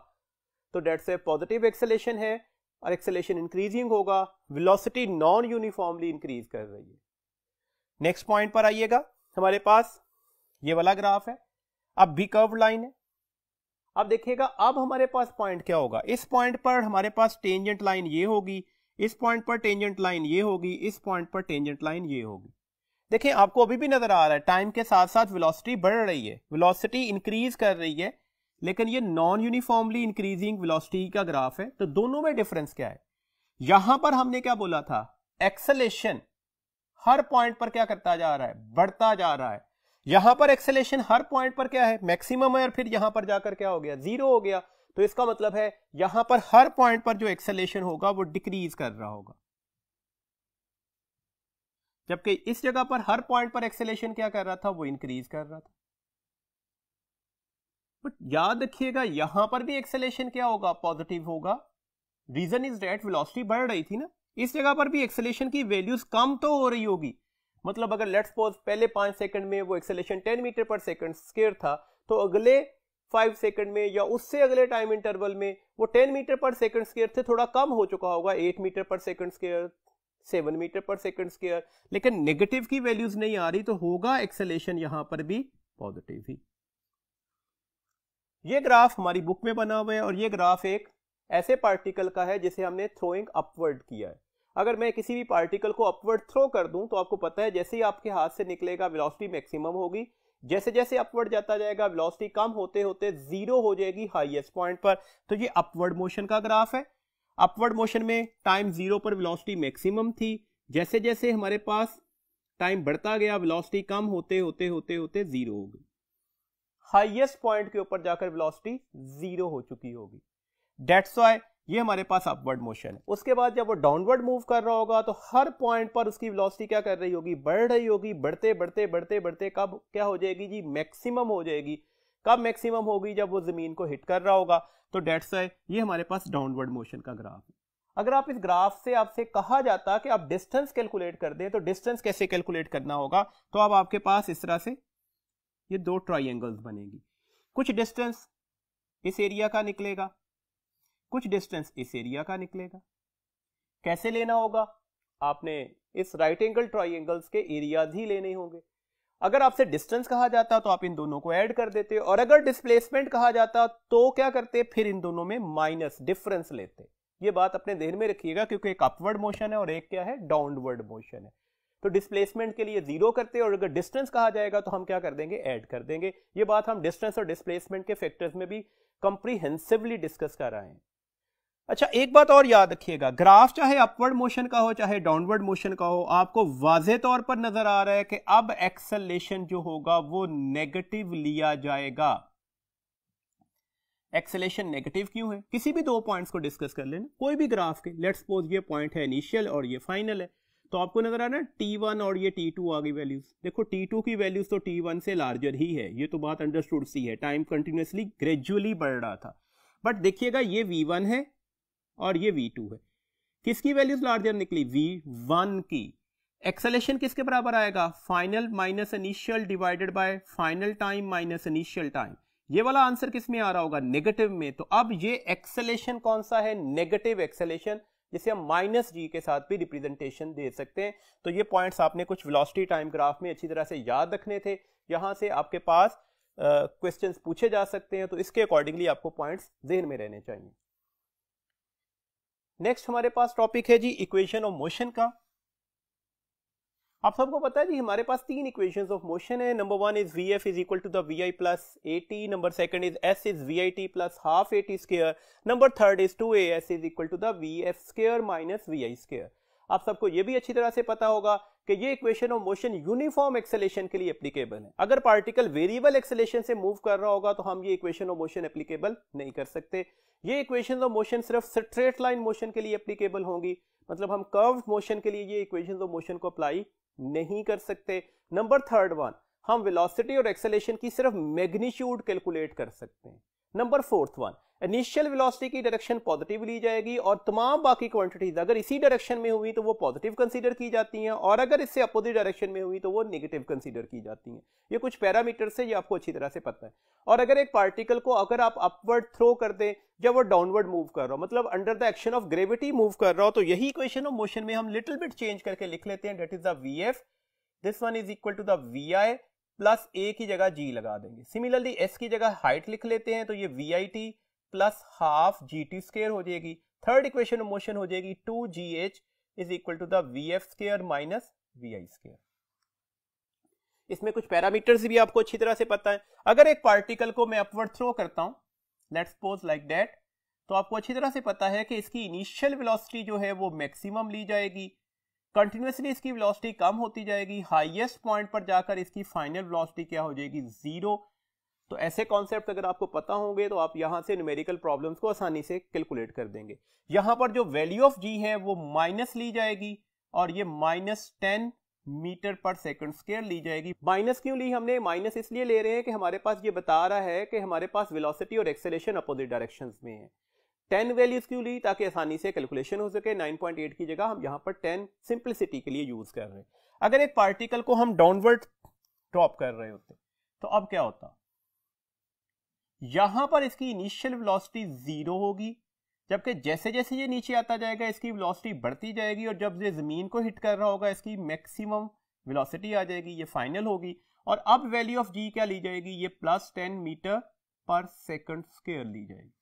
तो डेट्स ए पॉजिटिव एक्सेलरेशन है और एक्सेलरेशन इंक्रीजिंग होगा। वेलोसिटी नॉन यूनिफॉर्मली इंक्रीज कर रही है। नेक्स्ट पॉइंट पर आइएगा, हमारे पास ये वाला ग्राफ है, अब भी कर्व लाइन है। अब देखिएगा, अब हमारे पास पॉइंट क्या होगा? इस पॉइंट पर हमारे पास टेंजेंट लाइन ये होगी, इस पॉइंट पर टेंजेंट लाइन ये होगी, इस पॉइंट पर टेंजेंट लाइन ये होगी। देखिए आपको अभी भी नजर आ रहा है टाइम के साथ साथ वेलोसिटी बढ़ रही है, वेलोसिटी इंक्रीज कर रही है, लेकिन ये नॉन यूनिफॉर्मली इंक्रीजिंग वेलोसिटी का ग्राफ है। तो दोनों में डिफरेंस क्या है? यहां पर हमने क्या बोला था? एक्सेलेरेशन हर पॉइंट पर क्या करता जा रहा है? बढ़ता जा रहा है। यहां पर एक्सेलेरेशन हर पॉइंट पर क्या है? मैक्सिमम है, और फिर यहां पर जाकर क्या हो गया? 0 हो गया। तो इसका मतलब है यहां पर हर पॉइंट पर जो एक्सेलेरेशन होगा वो डिक्रीज कर रहा होगा। जबकि इस जगह पर हर पॉइंट पर एक्सेलेरेशन क्या कर रहा था, वो इंक्रीज कर रहा था। बट याद रखिएगा यहां पर भी एक्सेलेरेशन क्या होगा, पॉजिटिव होगा। रीजन इज दैट वेलोसिटी बढ़ रही थी ना, इस जगह पर भी एक्सेलेरेशन की वैल्यूज कम तो हो रही होगी। मतलब अगर लेट्स सपोज पहले 5 सेकंड में वो एक्सेलेरेशन 10 मीटर पर सेकंड स्क्वायर था, तो अगले 5 सेकंड में या उससे अगले टाइम इंटरवल में वो 10 मीटर पर सेकंड स्क्वायर से थोड़ा कम हो चुका होगा, 8 मीटर पर सेकंड स्क्वायर, 7 मीटर पर सेकंड स्क्वायर। लेकिन नेगेटिव की वैल्यूज नहीं आ रही, तो होगा एक्सेलेरेशन यहां पर भी पॉजिटिव ही। ये ग्राफ हमारी बुक में बना हुआ है और ये ग्राफ एक ऐसे पार्टिकल का है जिसे हमने थ्रोइंग अपवर्ड किया है। अगर मैं किसी भी पार्टिकल को अपवर्ड थ्रो कर दूं तो आपको पता है जैसे ही आपके हाथ से निकलेगा वेलोसिटी मैक्सिमम होगी, जैसे जैसे अपवर्ड जाता जाएगा वेलोसिटी कम होते होते जीरो हो जाएगी हाईएस्ट पॉइंट पर। तो ये अपवर्ड मोशन का ग्राफ है। अपवर्ड मोशन में टाइम जीरो पर वेलोसिटी मैक्सिमम थी, जैसे जैसे हमारे पास टाइम बढ़ता गया वेलोसिटी कम होते होते होते होते जीरो हो गई, हाईएस्ट पॉइंट के ऊपर जाकर वेलोसिटी जीरो हो चुकी होगी। दैट्स व्हाई ये हमारे पास अपवर्ड मोशन है। उसके बाद जब वो डाउनवर्ड मूव कर रहा होगा तो हर पॉइंट पर उसकी वेलोसिटी क्या कर रही होगी, बढ़ रही होगी। बढ़ते बढ़ते बढ़ते बढ़ते कब क्या हो जाएगी जी, मैक्सिमम हो जाएगी। कब मैक्सिमम होगी, जब वो जमीन को हिट कर रहा होगा। तो दैट्स व्हाई ये हमारे पास डाउनवर्ड मोशन का ग्राफ है। अगर आप इस ग्राफ से आपसे कहा जाता कि आप डिस्टेंस कैलकुलेट कर दें, तो डिस्टेंस कैसे कैलकुलेट करना होगा, तो अब आपके पास इस तरह से ये दो ट्राइंगल्स बनेगी। कुछ डिस्टेंस इस एरिया का निकलेगा, कुछ डिस्टेंस इस एरिया का निकलेगा। कैसे लेना होगा, आपने इस राइट एंगल ट्राइंगल्स के एरियाज ही लेने होंगे। अगर आपसे डिस्टेंस कहा जाता तो आप इन दोनों को ऐड कर देते, और अगर डिस्प्लेसमेंट कहा जाता तो क्या करते, फिर इन दोनों में माइनस डिफरेंस लेते। ये बात अपने ध्यान में रखिएगा, क्योंकि एक अपवर्ड मोशन है और एक क्या है, डाउनवर्ड मोशन है। तो डिस्प्लेसमेंट के लिए जीरो करते हैं, और अगर डिस्टेंस कहा जाएगा तो हम क्या कर देंगे, ऐड कर देंगे। ये बात हम डिस्टेंस और डिस्प्लेसमेंट के फैक्टर्स में भी कंप्रीहेंसिवली डिस्कस कर रहे हैं। अच्छा, एक बात और याद रखिएगा, ग्राफ चाहे अपवर्ड मोशन का हो चाहे डाउनवर्ड मोशन का हो, आपको वाज़ेह तौर पर नजर आ रहा है कि अब एक्सेलेरेशन जो होगा वो नेगेटिव लिया जाएगा। एक्सेलेरेशन नेगेटिव क्यों है, किसी भी दो पॉइंट्स को डिस्कस कर लेना, कोई भी ग्राफ के। लेट्स सपोज ये पॉइंट है इनिशियल और ये फाइनल है, तो आपको नजर आ रहा है T1 और ये T2 आ गई वैल्यूज। देखो T2 की वैल्यूज तो T1 से लार्जर ही है, ये तो बात अंडरस्टूड सी है। टाइम कंटिन्यूसली ग्रेजुअली बढ़ रहा था, बट देखिएगा ये V1 है और ये V2 है। किसकी वैल्यूज लार्जर निकली, V1 की। एक्सेलेरेशन किसके बराबर आएगा, final minus initial divided by final time minus initial time. ये वाला आंसर किस में आ रहा होगा, नेगेटिव में। तो अब ये एक्सेलेरेशन कौन सा है, नेगेटिव एक्सेलेरेशन, जिसे हम माइनस जी के साथ भी रिप्रेजेंटेशन दे सकते हैं। तो ये पॉइंट्स आपने कुछ वेलोसिटी टाइम ग्राफ में अच्छी तरह से याद रखने थे। यहां से आपके पास क्वेश्चंस पूछे जा सकते हैं, तो इसके अकॉर्डिंगली आपको पॉइंट्स ध्यान में रहने चाहिए। नेक्स्ट हमारे पास टॉपिक है जी इक्वेशन ऑफ मोशन का। आप सबको पता है जी हमारे पास तीन इक्वेशंस ऑफ मोशन है। Number one is Vf is equal to the Vi plus AT, number second is S is VIT plus half AT square, number third is 2AS is equal to the VF square minus VI square. आप सबको ये भी अच्छी तरह से पता होगा कि ये equation of motion uniform acceleration के लिए एप्लीकेबल है। अगर पार्टिकल वेरिएबल एक्सेलेरेशन से मूव कर रहा होगा तो हम ये इक्वेशन ऑफ मोशन एप्लीकेबल नहीं कर सकते। ये इक्वेशन ऑफ मोशन सिर्फ स्ट्रेट लाइन मोशन के लिए एप्लीकेबल होंगी, मतलब हम कर्व्ड मोशन के लिए ये इक्वेशन ऑफ मोशन को अप्लाई नहीं कर सकते। नंबर थर्ड वन, हम वेलोसिटी और एक्सेलेरेशन की सिर्फ मैग्नीट्यूड कैलकुलेट कर सकते हैं। Number fourth one, initial velocity की डायरेक्शन पॉजिटिव ली जाएगी और तमाम बाकी क्वांटिटीज अगर इसी डायरेक्शन में हुई तो वो पॉजिटिव कंसीडर की जाती हैं, और अगर इससे अपोजिट डायरेक्शन में हुई तो वो नेगेटिव कंसीडर की जाती हैं। ये कुछ पैरामीटर्स है, ये आपको अच्छी तरह से पता है। और अगर एक पार्टिकल को अगर आप अपवर्ड थ्रो कर दें जब वो डाउनवर्ड मूव कर रहा हो, मतलब under the action of gravity move कर रहा हो, तो यही इक्वेशन ऑफ मोशन में हम लिटिल बिट चेंज करके लिख लेते हैं, that is the Vf, this one is equal to the Vi plus A की जगह G लगा देंगे। सिमिलरली S की जगह हाइट लिख लेते हैं, तो ये VIT plus half GT square हो जाएगी। थर्ड इक्वेशन ऑफ मोशन हो जाएगी 2GH is equal to the VF square minus VI square. इसमें कुछ पैरामीटर्स भी आपको अच्छी तरह से पता है। अगर एक पार्टिकल को मैं अपवर्ड थ्रो करता हूं, लेट्स सपोज लाइक दैट, तो आपको अच्छी तरह से पता है कि इसकी इनिशियल वेलोसिटी जो है वो मैक्सिमम ली जाएगी, कंटिन्यूसली इसकी वेलोसिटी कम होती जाएगी, हाईएस्ट पॉइंट पर जाकर इसकी फाइनल वेलोसिटी क्या हो जाएगी, जीरो। तो ऐसे कॉन्सेप्ट अगर आपको पता होंगे तो आप यहां से न्यूमेरिकल प्रॉब्लम्स को आसानी से कैलकुलेट कर देंगे। यहां पर जो वैल्यू ऑफ G है वो माइनस ली जाएगी, और ये -10 मीटर पर सेकंड स्क्वायर ली जाएगी। माइनस क्यों ली हमने? माइनस इसलिए ले रहे हैं कि हमारे पास ये बता रहा है कि हमारे पास वेलोसिटी और एक्सेलरेशन अपोजिट डायरेक्शंस में है। 10 वैल्यूज क्यों ली? ताकि आसानी से कैलकुलेशन हो सके। 9.8 की जगह हम यहाँ पर 10 सिंपलिसिटी के लिए यूज कर रहे हैं। अगर एक पार्टिकल को हम डाउनवर्ड ड्रॉप कर रहे होते तो अब क्या होता? यहां पर इसकी इनिशियल वेलोसिटी 0 होगी, जबकि जैसे जैसे ये नीचे आता जाएगा इसकी वेलोसिटी बढ़ती जाएगी, और जब ये जमीन को हिट कर रहा होगा इसकी मैक्सिमम वेलोसिटी आ जाएगी, ये फाइनल होगी। और अब वैल्यू ऑफ जी क्या ली जाएगी? ये +10 मीटर पर सेकंड स्क्वायर ली जाएगी।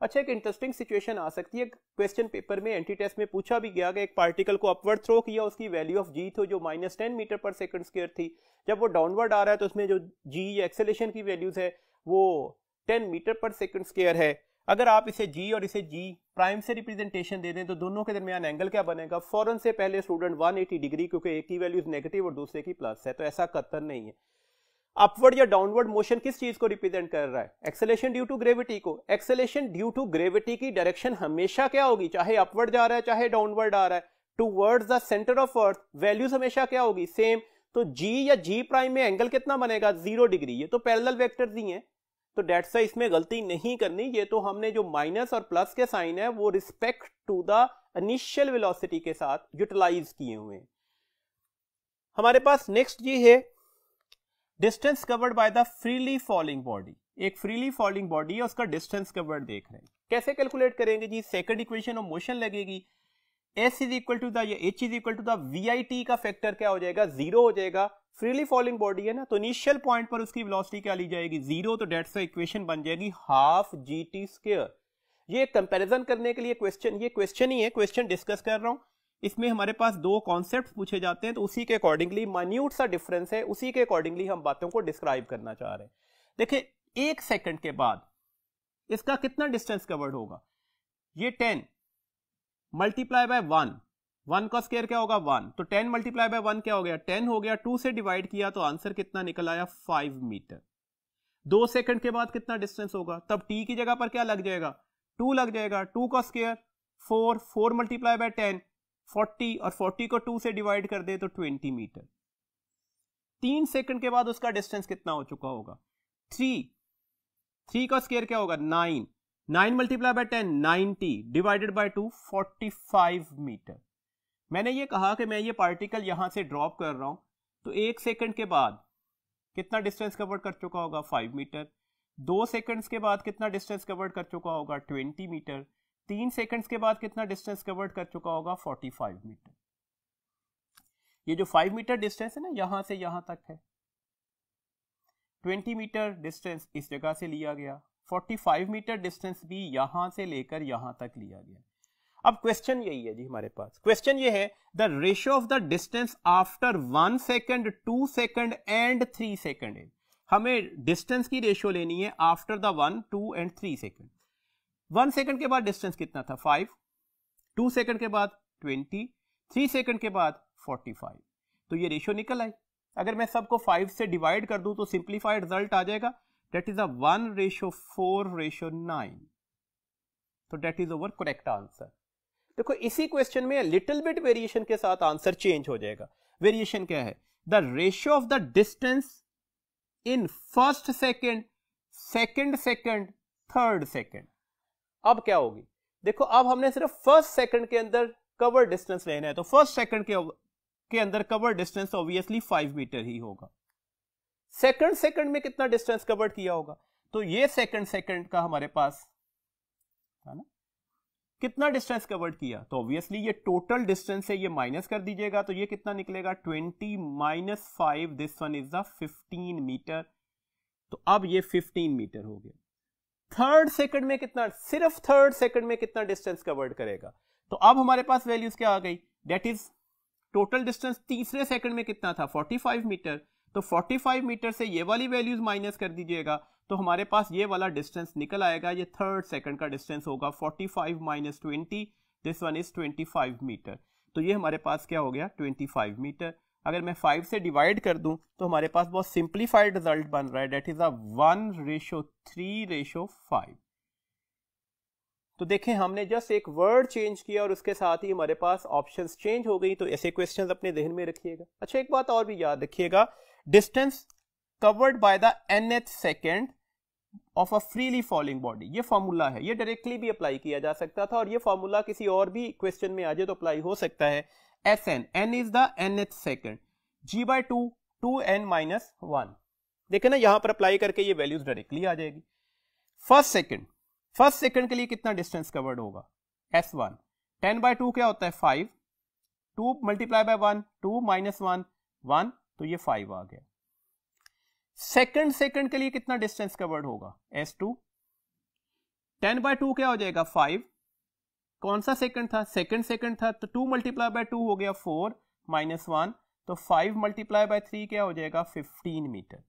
अच्छा, एक इंटरेस्टिंग सिचुएशन आ सकती है। क्वेश्चन पेपर में एंटी टेस्ट में पूछा भी गया कि एक पार्टिकल को अपवर्ड थ्रो किया, उसकी वैल्यू ऑफ जी थी जो -10 मीटर पर सेकंड स्क्वायर थी। जब वो डाउनवर्ड आ रहा है तो उसमें जो जी या एक्सेलरेशन की वैल्यूज है वो 10 मीटर पर सेकंड स्क्वायर है। अगर आप इसे जी और इसे जी प्राइम से रिप्रेजेंटेशन दे दें तो दोनों के दरमियान एंगल क्या बनेगा? फौरन से पहले स्टूडेंट 180 डिग्री, क्योंकि एक की वैल्यूज नेगेटिव और दूसरे की प्लस है, तो ऐसा कतई नहीं है। अपवर्ड या डाउनवर्ड मोशन किस चीज को रिप्रेजेंट कर रहा है? एक्सेलरेशन ड्यू टू ग्रेविटी को। एक्सेलरेशन ड्यू टू ग्रेविटी की डायरेक्शन हमेशा क्या होगी? चाहे अपवर्ड जा रहा है चाहे डाउनवर्ड आ रहा है, towards the centre of earth. Values हमेशा क्या होगी? सेम। तो जी या जी प्राइम में एंगल कितना बनेगा? 0 डिग्री। ये तो पैरेलल वेक्टर्स ही हैं, तो डेट्स वाई इसमें गलती नहीं करनी। ये तो हमने जो माइनस और प्लस के साइन है वो respect to the initial velocity के साथ यूटिलाइज किए हुए हैं। हमारे पास नेक्स्ट ये है distance covered by the freely falling body. एक फ्रीली फॉलिंग बॉडी है, उसका डिस्टेंस कवर्ड देख रहे हैं। कैसे कैलकुलेट करेंगे जी? सेकंड इक्वेशन ऑफ मोशन लगेगी। S is equal to the, या H is equal to the VIT का फैक्टर क्या हो जाएगा? 0 हो जाएगा। फ्रीली फॉलिंग बॉडी है ना, तो इनिशियल पॉइंट पर उसकी वेलोसिटी क्या ली जाएगी? 0। तो डेट्स इक्वेशन बन जाएगी ½ GT स्क्वायर। ये कंपैरिजन करने के लिए क्वेश्चन, ये क्वेश्चन ही है, क्वेश्चन डिस्कस कर रहा हूं। इसमें हमारे पास दो कॉन्सेप्ट पूछे जाते हैं, तो उसी के अकॉर्डिंगली माइन्यूट सा डिफरेंस है, उसी के अकॉर्डिंगली हम बातों को डिस्क्राइब करना चाह रहे हैं। देखिए, 1 सेकंड के बाद इसका कितना डिस्टेंस कवर्ड होगा? ये 10 मल्टीप्लाई बाय 1 का स्क्वायर क्या होगा? 1। तो 10 मल्टीप्लाई बाय 1 क्या हो गया? 10 हो गया। 2 से डिवाइड किया तो आंसर कितना निकल आया? 5 मीटर। 2 सेकंड के बाद कितना डिस्टेंस होगा? तब t की जगह पर क्या लग जाएगा? 2 लग जाएगा। 2 का स्क्वायर 4 मल्टीप्लाई बाय 10 40, और 40 को 2 से डिवाइड कर दे तो 20 मीटर। 3 सेकंड के बाद उसका डिस्टेंस कितना हो चुका होगा? 3 का स्क्वायर क्या होगा? 9 multiply by 10 90 divided by 2 45 metre. मैंने ये कहा कि मैं ये पार्टिकल यहां से ड्रॉप कर रहा हूं, तो 1 सेकंड के बाद कितना डिस्टेंस कवर कर चुका होगा? 5 मीटर। 2 सेकंड्स के बाद कितना डिस्टेंस कवर कर चुका होगा? 20 मीटर। 3 सेकंड्स के बाद कितना डिस्टेंस कवर कर चुका होगा? 45 मीटर। ये जो 5 मीटर डिस्टेंस है ना, यहां से यहां तक है। 20 मीटर डिस्टेंस इस जगह से लिया गया, 45 मीटर डिस्टेंस भी यहां से लेकर यहां तक लिया गया। अब क्वेश्चन यही है जी हमारे पास। क्वेश्चन ये है, the ratio of the distance after 1 second, 2 second and 3 second. हमें डिस्टेंस की रेशियो लेनी है after the 1, 2 and 3 second. 1 second के बाद डिस्टेंस कितना था? 5। 2 सेकंड के बाद 20, 3 सेकंड के बाद 45। तो ये रेशियो निकल आई। अगर मैं सबको 5 से डिवाइड कर दूं तो सिंप्लीफाइड रिजल्ट आ जाएगा, दैट इज 1:4:9। तो that is our correct answer. देखो, इसी क्वेश्चन में लिटिल बिट वेरिएशन के साथ आंसर चेंज हो जाएगा। वेरिएशन क्या है? The ratio of the distance in first second, second second, third second. अब क्या होगी? देखो, अब हमने सिर्फ फर्स्ट सेकंड के अंदर कवर डिस्टेंस लेना है, तो फर्स्ट सेकंड के अंदर कवर डिस्टेंस ऑब्वियसली 5 मीटर ही होगा। सेकंड सेकंड में कितना डिस्टेंस कवर किया होगा? तो ये सेकंड सेकंड का हमारे पास है ना, कितना डिस्टेंस कवर्ड किया? तो ऑब्वियसली ये टोटल डिस्टेंस है, ये माइनस कर दीजिएगा, तो ये कितना निकलेगा? 20 - 5, this one is the 15 metre. तो अब ये 15 मीटर हो गया। थर्ड सेकंड में कितना, सिर्फ थर्ड सेकंड में कितना डिस्टेंस कवर्ड करेगा? तो अब हमारे पास वैल्यूज क्या आ गई? दैट इज टोटल डिस्टेंस तीसरे सेकंड में कितना था? 45 मीटर। तो 45 मीटर से ये वाली वैल्यूज माइनस कर दीजिएगा, तो हमारे पास ये वाला डिस्टेंस निकल आएगा। ये थर्ड सेकंड का डिस्टेंस होगा 45 - 20, दिस वन इज 25 मीटर। तो ये हमारे पास क्या हो गया? 25 मीटर। अगर मैं 5 से डिवाइड कर दूं तो हमारे पास बहुत सिंप्लीफाइड रिजल्ट बन रहा है, दैट इज 1:3:5। तो देखें हमने जस्ट एक वर्ड चेंज किया और उसके साथ ही हमारे पास ऑप्शंस चेंज हो गई। तो ऐसे क्वेश्चंस अपने ध्यान में रखिएगा। अच्छा, एक बात और भी याद रखिएगा, distance covered by the nth second of a freely falling body, ये फॉर्मूला है, ये डायरेक्टली भी अप्लाई किया जा सकता था और ये फॉर्मूला किसी और भी क्वेश्चन में आ जाए तो अप्लाई हो सकता है। Sn, n is the nth second, g by 2, 2n minus 1। देखे ना, यहां पर अप्लाई करके ये वैल्यूज डायरेक्टली आ जाएगी। फर्स्ट सेकंड के लिए कितना डिस्टेंस कवर्ड होगा, S1, 10 by 2 क्या होता है 5, 2 मल्टीप्लाई बाय 1, 2 माइनस 1, 1, तो ये 5 आ गया। सेकंड के लिए कितना डिस्टेंस कवर्ड होगा, S2, 10 by 2 क्या हो जाएगा 5, कौन सा सेकंड था, सेकंड था, तो 2 मल्टीप्लाई बाय 2 हो गया 4 माइनस 1, तो 5 मल्टीप्लाई बाय 3 क्या हो जाएगा 15 मीटर।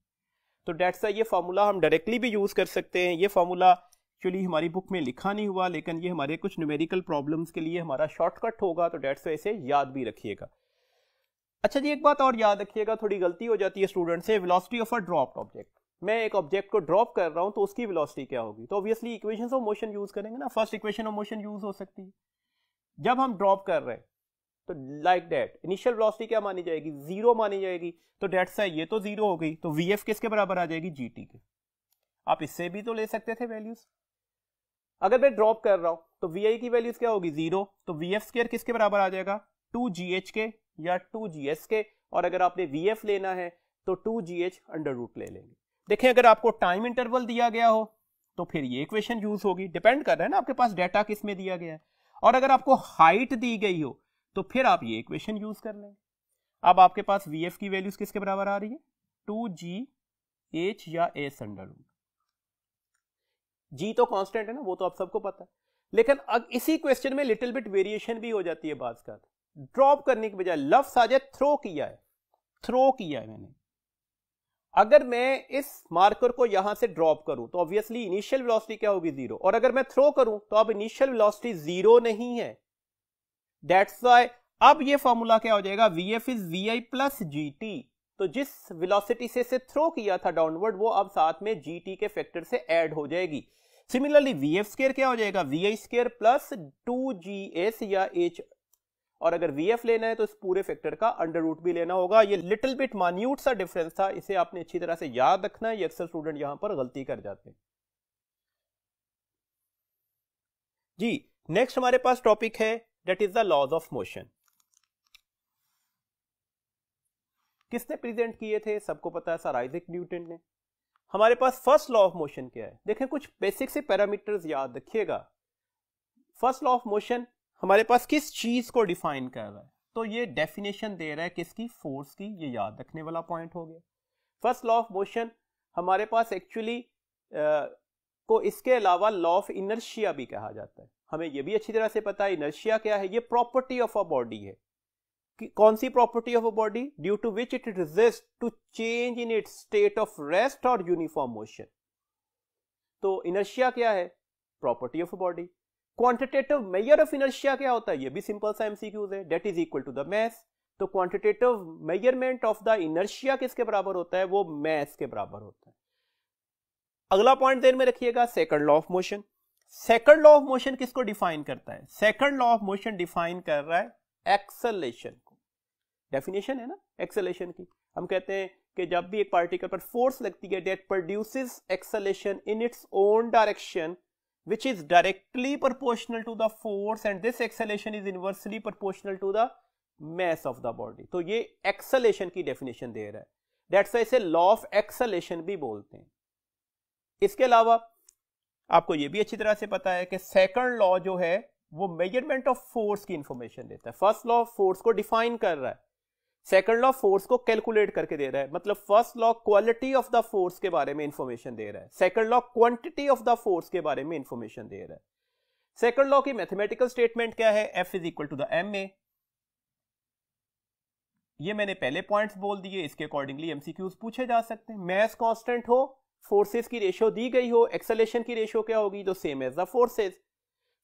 तो डेट्स ये फॉर्मूला हम डायरेक्टली भी यूज कर सकते हैं। ये फॉर्मूला एक्चुअली हमारी बुक में लिखा नहीं हुआ, लेकिन ये हमारे कुछ न्यूमेरिकल प्रॉब्लम्स के लिए हमारा शॉर्टकट होगा, तो डेट्स इसे याद भी रखिएगा। अच्छा जी, एक बात और याद रखिएगा, थोड़ी गलती हो जाती है स्टूडेंट से, velocity of a dropped object. मैं एक ऑब्जेक्ट को ड्रॉप कर रहा हूं तो उसकी वेलोसिटी क्या होगी, तो obviously equations of motion use करेंगे ना। First equation of motion use हो सकती है जब हम ड्रॉप कर रहे हैं, तो लाइक दैट इनिशियल वेलोसिटी क्या मानी जाएगी, 0 मानी जाएगी। तो डेट्स ये तो 0 हो गई, तो वीएफ किसके बराबर आ जाएगी, जीटी के। आप इससे भी तो ले सकते थे वैल्यूज। अगर मैं ड्रॉप कर रहा हूं तो वी की वैल्यूज क्या होगी 0, तो वी एफ स्क्वायर किसके बराबर आ जाएगा 2gh के या 2gs के, और अगर आपने वी एफ लेना है तो 2gh अंडर रूट ले लेंगे। देखें, अगर आपको टाइम इंटरवल दिया गया हो तो फिर ये इक्वेशन यूज होगी, डिपेंड कर रहा है ना आपके पास डाटा किस में दिया गया है। और अगर आपको हाइट दी गई हो तो फिर आप ये इक्वेशन यूज कर लेंगे। अब आपके पास वी एफ की वैल्यूज किसके बराबर आ रही है, 2gh या एस अंडर रूट। जी तो कांस्टेंट है ना, वो तो आप सबको पता है, लेकिन अब इसी क्वेश्चन में लिटिल बिट वेरिएशन भी हो जाती है बात का। ड्रॉप करने के बजाय लफ्ज आ जाए थ्रो किया है मैंने। अगर मैं इस मार्कर को यहां से ड्रॉप करूं तो ऑब्वियसली इनिशियल वेलोसिटी क्या होगी 0, और अगर मैं थ्रो करूं तो अब इनिशियल वेलोसिटी 0 नहीं है। दैट्स व्हाई अब ये फॉर्मूला क्या हो जाएगा, VF is V plus GT. तो जिस वेलोसिटी से इसे थ्रो किया था डाउनवर्ड, वो अब साथ में जीटी के फैक्टर से ऐड हो जाएगी। सिमिलरली वीएफ स्क्वायर क्या हो जाएगा, वी स्क्वायर प्लस 2gs या h, और अगर वीएफ लेना है तो इस पूरे फैक्टर का अंडर रूट भी लेना होगा। ये लिटिल बिट मान्यूट सा डिफरेंस था, इसे आपने अच्छी तरह से याद रखना है। ये अक्सर स्टूडेंट यहां पर गलती कर जाते हैं जी। नेक्स्ट हमारे पास टॉपिक है that is the laws of motion. किसने प्रेजेंट किए थे, सबको पता है, सर आइजैक न्यूटन ने। हमारे पास फर्स्ट लॉ ऑफ मोशन क्या है, देखें कुछ बेसिक से पैरामीटर्स याद रखिएगा। फर्स्ट लॉ ऑफ मोशन हमारे पास किस चीज को डिफाइन कर रहा है, तो ये डेफिनेशन दे रहा है किसकी, फोर्स की। ये याद रखने वाला पॉइंट हो गया। फर्स्ट लॉ ऑफ मोशन हमारे पास एक्चुअली को इसके अलावा लॉ ऑफ इनर्शिया भी कहा जाता है। हमें यह भी अच्छी तरह से पता है इनर्शिया क्या है, ये प्रॉपर्टी ऑफ अ बॉडी है। कौन सी property of a body, due to which it resist to change in its state of rest और यूनिफॉर्म मोशन। तो इनर्शिया क्या है, property of a body. Quantitative measure of inertia क्या होता है, ये भी सिंपल सा एमसीक्यूज है, that is equal to the mass. तो quantitative measurement of the inertia किसके बराबर होता है, वो मास के बराबर होता है। अगला पॉइंट ध्यान में रखिएगा, second law of motion. Second law of motion किसको डिफाइन करता है, second law of motion define कर रहा है एक्सेलरेशन को। डेफिनेशन है ना एक्सेलरेशन की, हम कहते हैं कि जब भी एक पार्टिकल पर फोर्स लगती है that produces acceleration in its own direction which is directly proportional to the force and this acceleration is inversely proportional to the mass of the body। तो ये acceleration की definition दे रहा है, that's why इसे law of acceleration भी बोलते हैं। इसके अलावा आपको ये भी अच्छी तरह से पता है कि second law जो है वो measurement of force की information देता है। first law force को define कर रहा है, सेकंड लॉ फोर्स को कैलकुलेट करके दे रहा है। मतलब first law quality of the force के बारे में इंफॉर्मेशन दे रहा है, second law quantity of the force के बारे में इंफॉर्मेशन दे रहा है। सेकंड लॉ की मैथमेटिकल स्टेटमेंट क्या है, F is equal to the ma। ये मैंने पहले पॉइंट्स बोल दिए, इसके अकॉर्डिंगली एमसीक्यूज पूछे जा सकते हैं। मास कांस्टेंट हो, फोर्सेस की रेशियो दी गई हो, एक्सेलरेशन की रेशियो क्या होगी, तो same as the forces.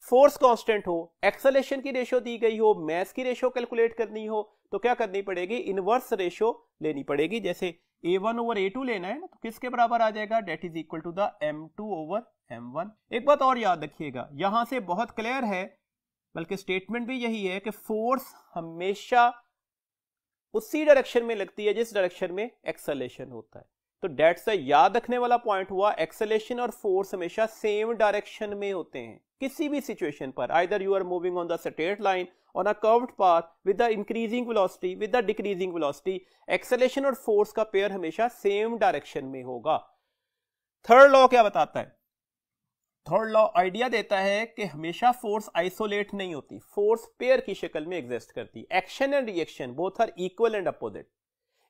Force constant हो, एक्सेलरेशन की रेशियो दी गई हो, मास की रेशियो कैलकुलेट करनी हो, तो क्या करनी पड़ेगी, इनवर्स रेशियो लेनी पड़ेगी। जैसे a1 ओवर a2 लेना है ना, तो किसके बराबर आ जाएगा, that is equal to the m2 over m1। एक बात और याद रखिएगा, यहां से बहुत क्लियर है, बल्कि स्टेटमेंट भी यही है कि फोर्स हमेशा उसी डायरेक्शन में लगती है जिस डायरेक्शन में एक्सेलेरेशन होता है। तो डेट्स याद रखने वाला पॉइंट हुआ, एक्सेलेरेशन और फोर्स हमेशा सेम डायरेक्शन में होते हैं किसी भी सिचुएशन पर। Either you are moving on the straight line, on a curved path, with the increasing velocity, with the decreasing velocity, acceleration और फोर्स का पेयर हमेशा सेम डायरेक्शन में होगा। थर्ड लॉ क्या बताता है? थर्ड लॉ आइडिया देता है कि हमेशा फोर्स आइसोलेट नहीं होती, फोर्स पेयर की शक्ल में एग्जिस्ट करती। Action and reaction both are equal and opposite.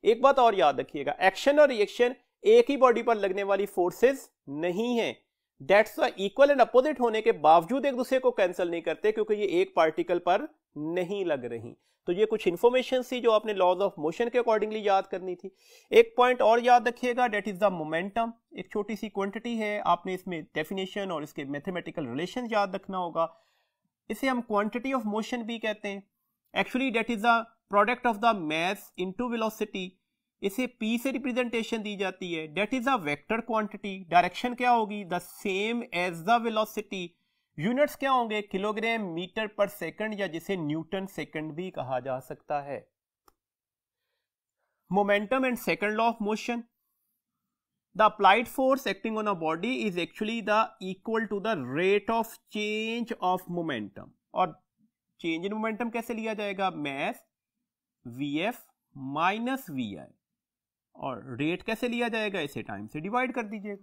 एक बात और याद रखिएगा, एक्शन और रिएक्शन एक ही बॉडी पर लगने वाली फोर्सेस नहीं है। That's why equal and opposite होने के बावजूद एक दूसरे को कैंसिल नहीं करते, क्योंकि ये एक पार्टिकल पर नहीं लग रही। तो ये कुछ इंफॉर्मेशन थी जो आपने लॉज ऑफ मोशन के अकॉर्डिंगली याद करनी थी। एक पॉइंट और याद रखिएगा, दैट इज द मोमेंटम। एक छोटी सी क्वांटिटी है, आपने इसमें डेफिनेशन और इसके मैथमेटिकल रिलेशन याद रखना होगा। इसे हम क्वांटिटी ऑफ मोशन भी कहते हैं। Actually that is the product of the mass into velocity. इसे p से रिप्रेजेंटेशन दी जाती है। That is a vector quantity. Direction क्या होगी? The same as the velocity. Units क्या होंगे? किलोग्राम मीटर पर सेकंड, या जिसे न्यूटन सेकंड भी कहा जा सकता है। Momentum and second law of motion. The applied force acting on a body is actually the equal to the rate of change of momentum. और चेंज इन मोमेंटम कैसे लिया जाएगा? Mass vf minus vi। और रेट कैसे लिया जाएगा? इसे टाइम से डिवाइड कर दीजिएगा।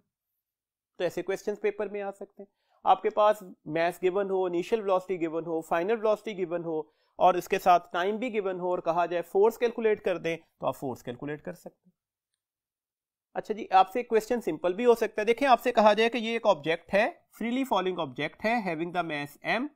तो ऐसे क्वेश्चंस पेपर में आ सकते हैं। आपके पास मैस गिवन हो, इनिशियल वेलोसिटी गिवन हो, फाइनल वेलोसिटी गिवन हो, और इसके साथ टाइम भी गिवन हो, और कहा जाए फोर्स कैलकुलेट कर दें, तो आप फोर्स कैलकुलेट कर सकते हैं। अच्छा जी, आपसे क्वेश्चन सिंपल भी हो सकता है। देखिए, आपसे कहा जाए कि ये एक ऑब्जेक्ट है, फ्रीली फॉलिंग ऑब्जेक्ट है, हैविंग द मास m।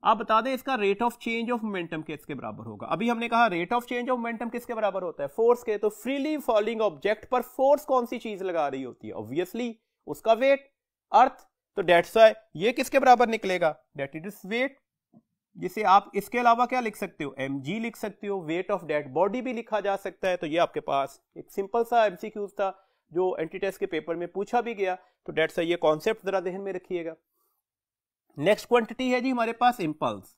आप बता दें इसका rate of change of momentum किसके बराबर होगा। अभी हमने कहा rate of change of momentum किसके बराबर होता है? फोर्स के। तो फ्रीली फॉलिंग ऑब्जेक्ट पर फोर्स कौन सी चीज लगा रही होती है? ऑब्वियसली उसका वेट, अर्थ। तो डेट्स व्हाई ये किसके बराबर निकलेगा? दैट इज वेट, जिसे आप इसके अलावा क्या लिख सकते हो? mg लिख सकते हो। वेट ऑफ डेड बॉडी भी लिखा जा सकता है। तो ये आपके पास एक सिंपल सा एमसीक्यूज था जो एंटी टेस्ट के पेपर में पूछा भी गया। तो डेट्स व्हाई ये कॉन्सेप्ट जरा ध्यान में रखिएगा। नेक्स्ट क्वांटिटी है जी हमारे पास इंपल्स।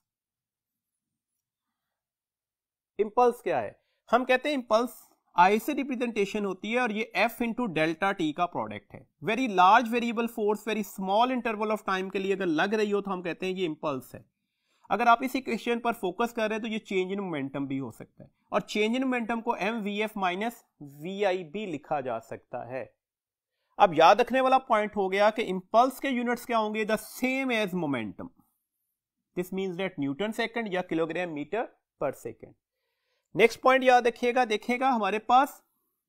इंपल्स क्या है? हम कहते हैं इंपल्स आई से रिप्रेजेंटेशन होती है, और ये f इंटू डेल्टा टी का प्रोडक्ट है। Very large variable force very small interval of time के लिए अगर लग रही हो तो हम कहते हैं ये इंपल्स है। अगर आप इस इक्वेशन पर फोकस कर रहे हैं तो ये चेंज इन मोमेंटम भी हो सकता है, और चेंज इन मोमेंटम को mvf माइनस vi भी लिखा जा सकता है। अब याद रखने वाला पॉइंट हो गया कि इंपल्स के यूनिट्स क्या होंगे? The same as momentum. This means that newton second या किलोग्राम मीटर पर सेकंड। नेक्स्ट पॉइंट याद रखिएगा, देखिएगा हमारे पास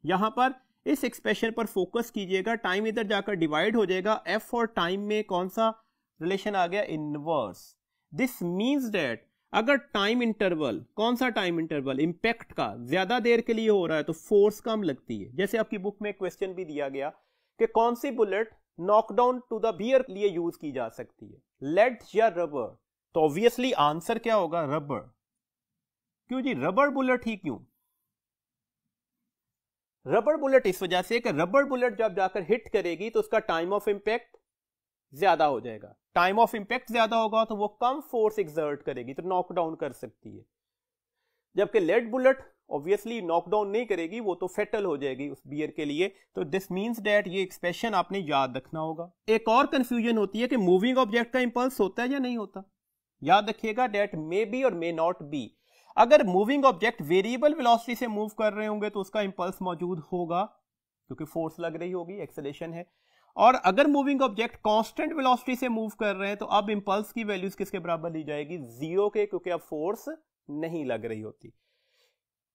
यहां पर इस एक्सप्रेशन पर फोकस कीजिएगा। टाइम इधर जाकर डिवाइड हो जाएगा। f और टाइम में कौन सा रिलेशन आ गया? इनवर्स। दिस मींस दैट अगर टाइम इंटरवल, कौन सा टाइम इंटरवल? इंपैक्ट का ज्यादा देर के लिए हो रहा है तो फोर्स कम लगती है। जैसे आपकी बुक में क्वेश्चन भी दिया गया कि कौन सी bullet knockdown to the bear लिए यूज की जा सकती है, लेड या रबर? तो ऑब्वियसली आंसर क्या होगा? रबर। क्यों जी रबर बुलेट ही क्यों? रबर बुलेट इस वजह से कि रबर बुलेट जब जाकर हिट करेगी तो उसका टाइम ऑफ इंपैक्ट ज्यादा हो जाएगा। टाइम ऑफ इंपैक्ट ज्यादा होगा तो वो कम फोर्स एक्सर्ट करेगी, तो नॉकडाउन कर सकती है। जबकि लेड बुलेट ऑब्वियसली नॉकडाउन नहीं करेगी, वो तो फेटल हो जाएगी उस बियर के लिए। तो दिस मींस दैट ये एक्सप्रेशन आपने याद रखना होगा। एक और कंफ्यूजन होती है कि मूविंग ऑब्जेक्ट का इंपल्स होता है या नहीं होता। याद रखिएगा दैट मे बी और मे नॉट बी। अगर मूविंग ऑब्जेक्ट वेरिएबल वेलोसिटी से मूव कर रहे होंगे तो उसका इंपल्स मौजूद होगा, क्योंकि फोर्स लग रही होगी, एक्सेलेरेशन है। और अगर मूविंग ऑब्जेक्ट कांस्टेंट वेलोसिटी से मूव कर रहे हैं तो अब इंपल्स की वैल्यूज किसके बराबर ली जाएगी? जीरो के, क्योंकि अब फोर्स नहीं लग रही होती।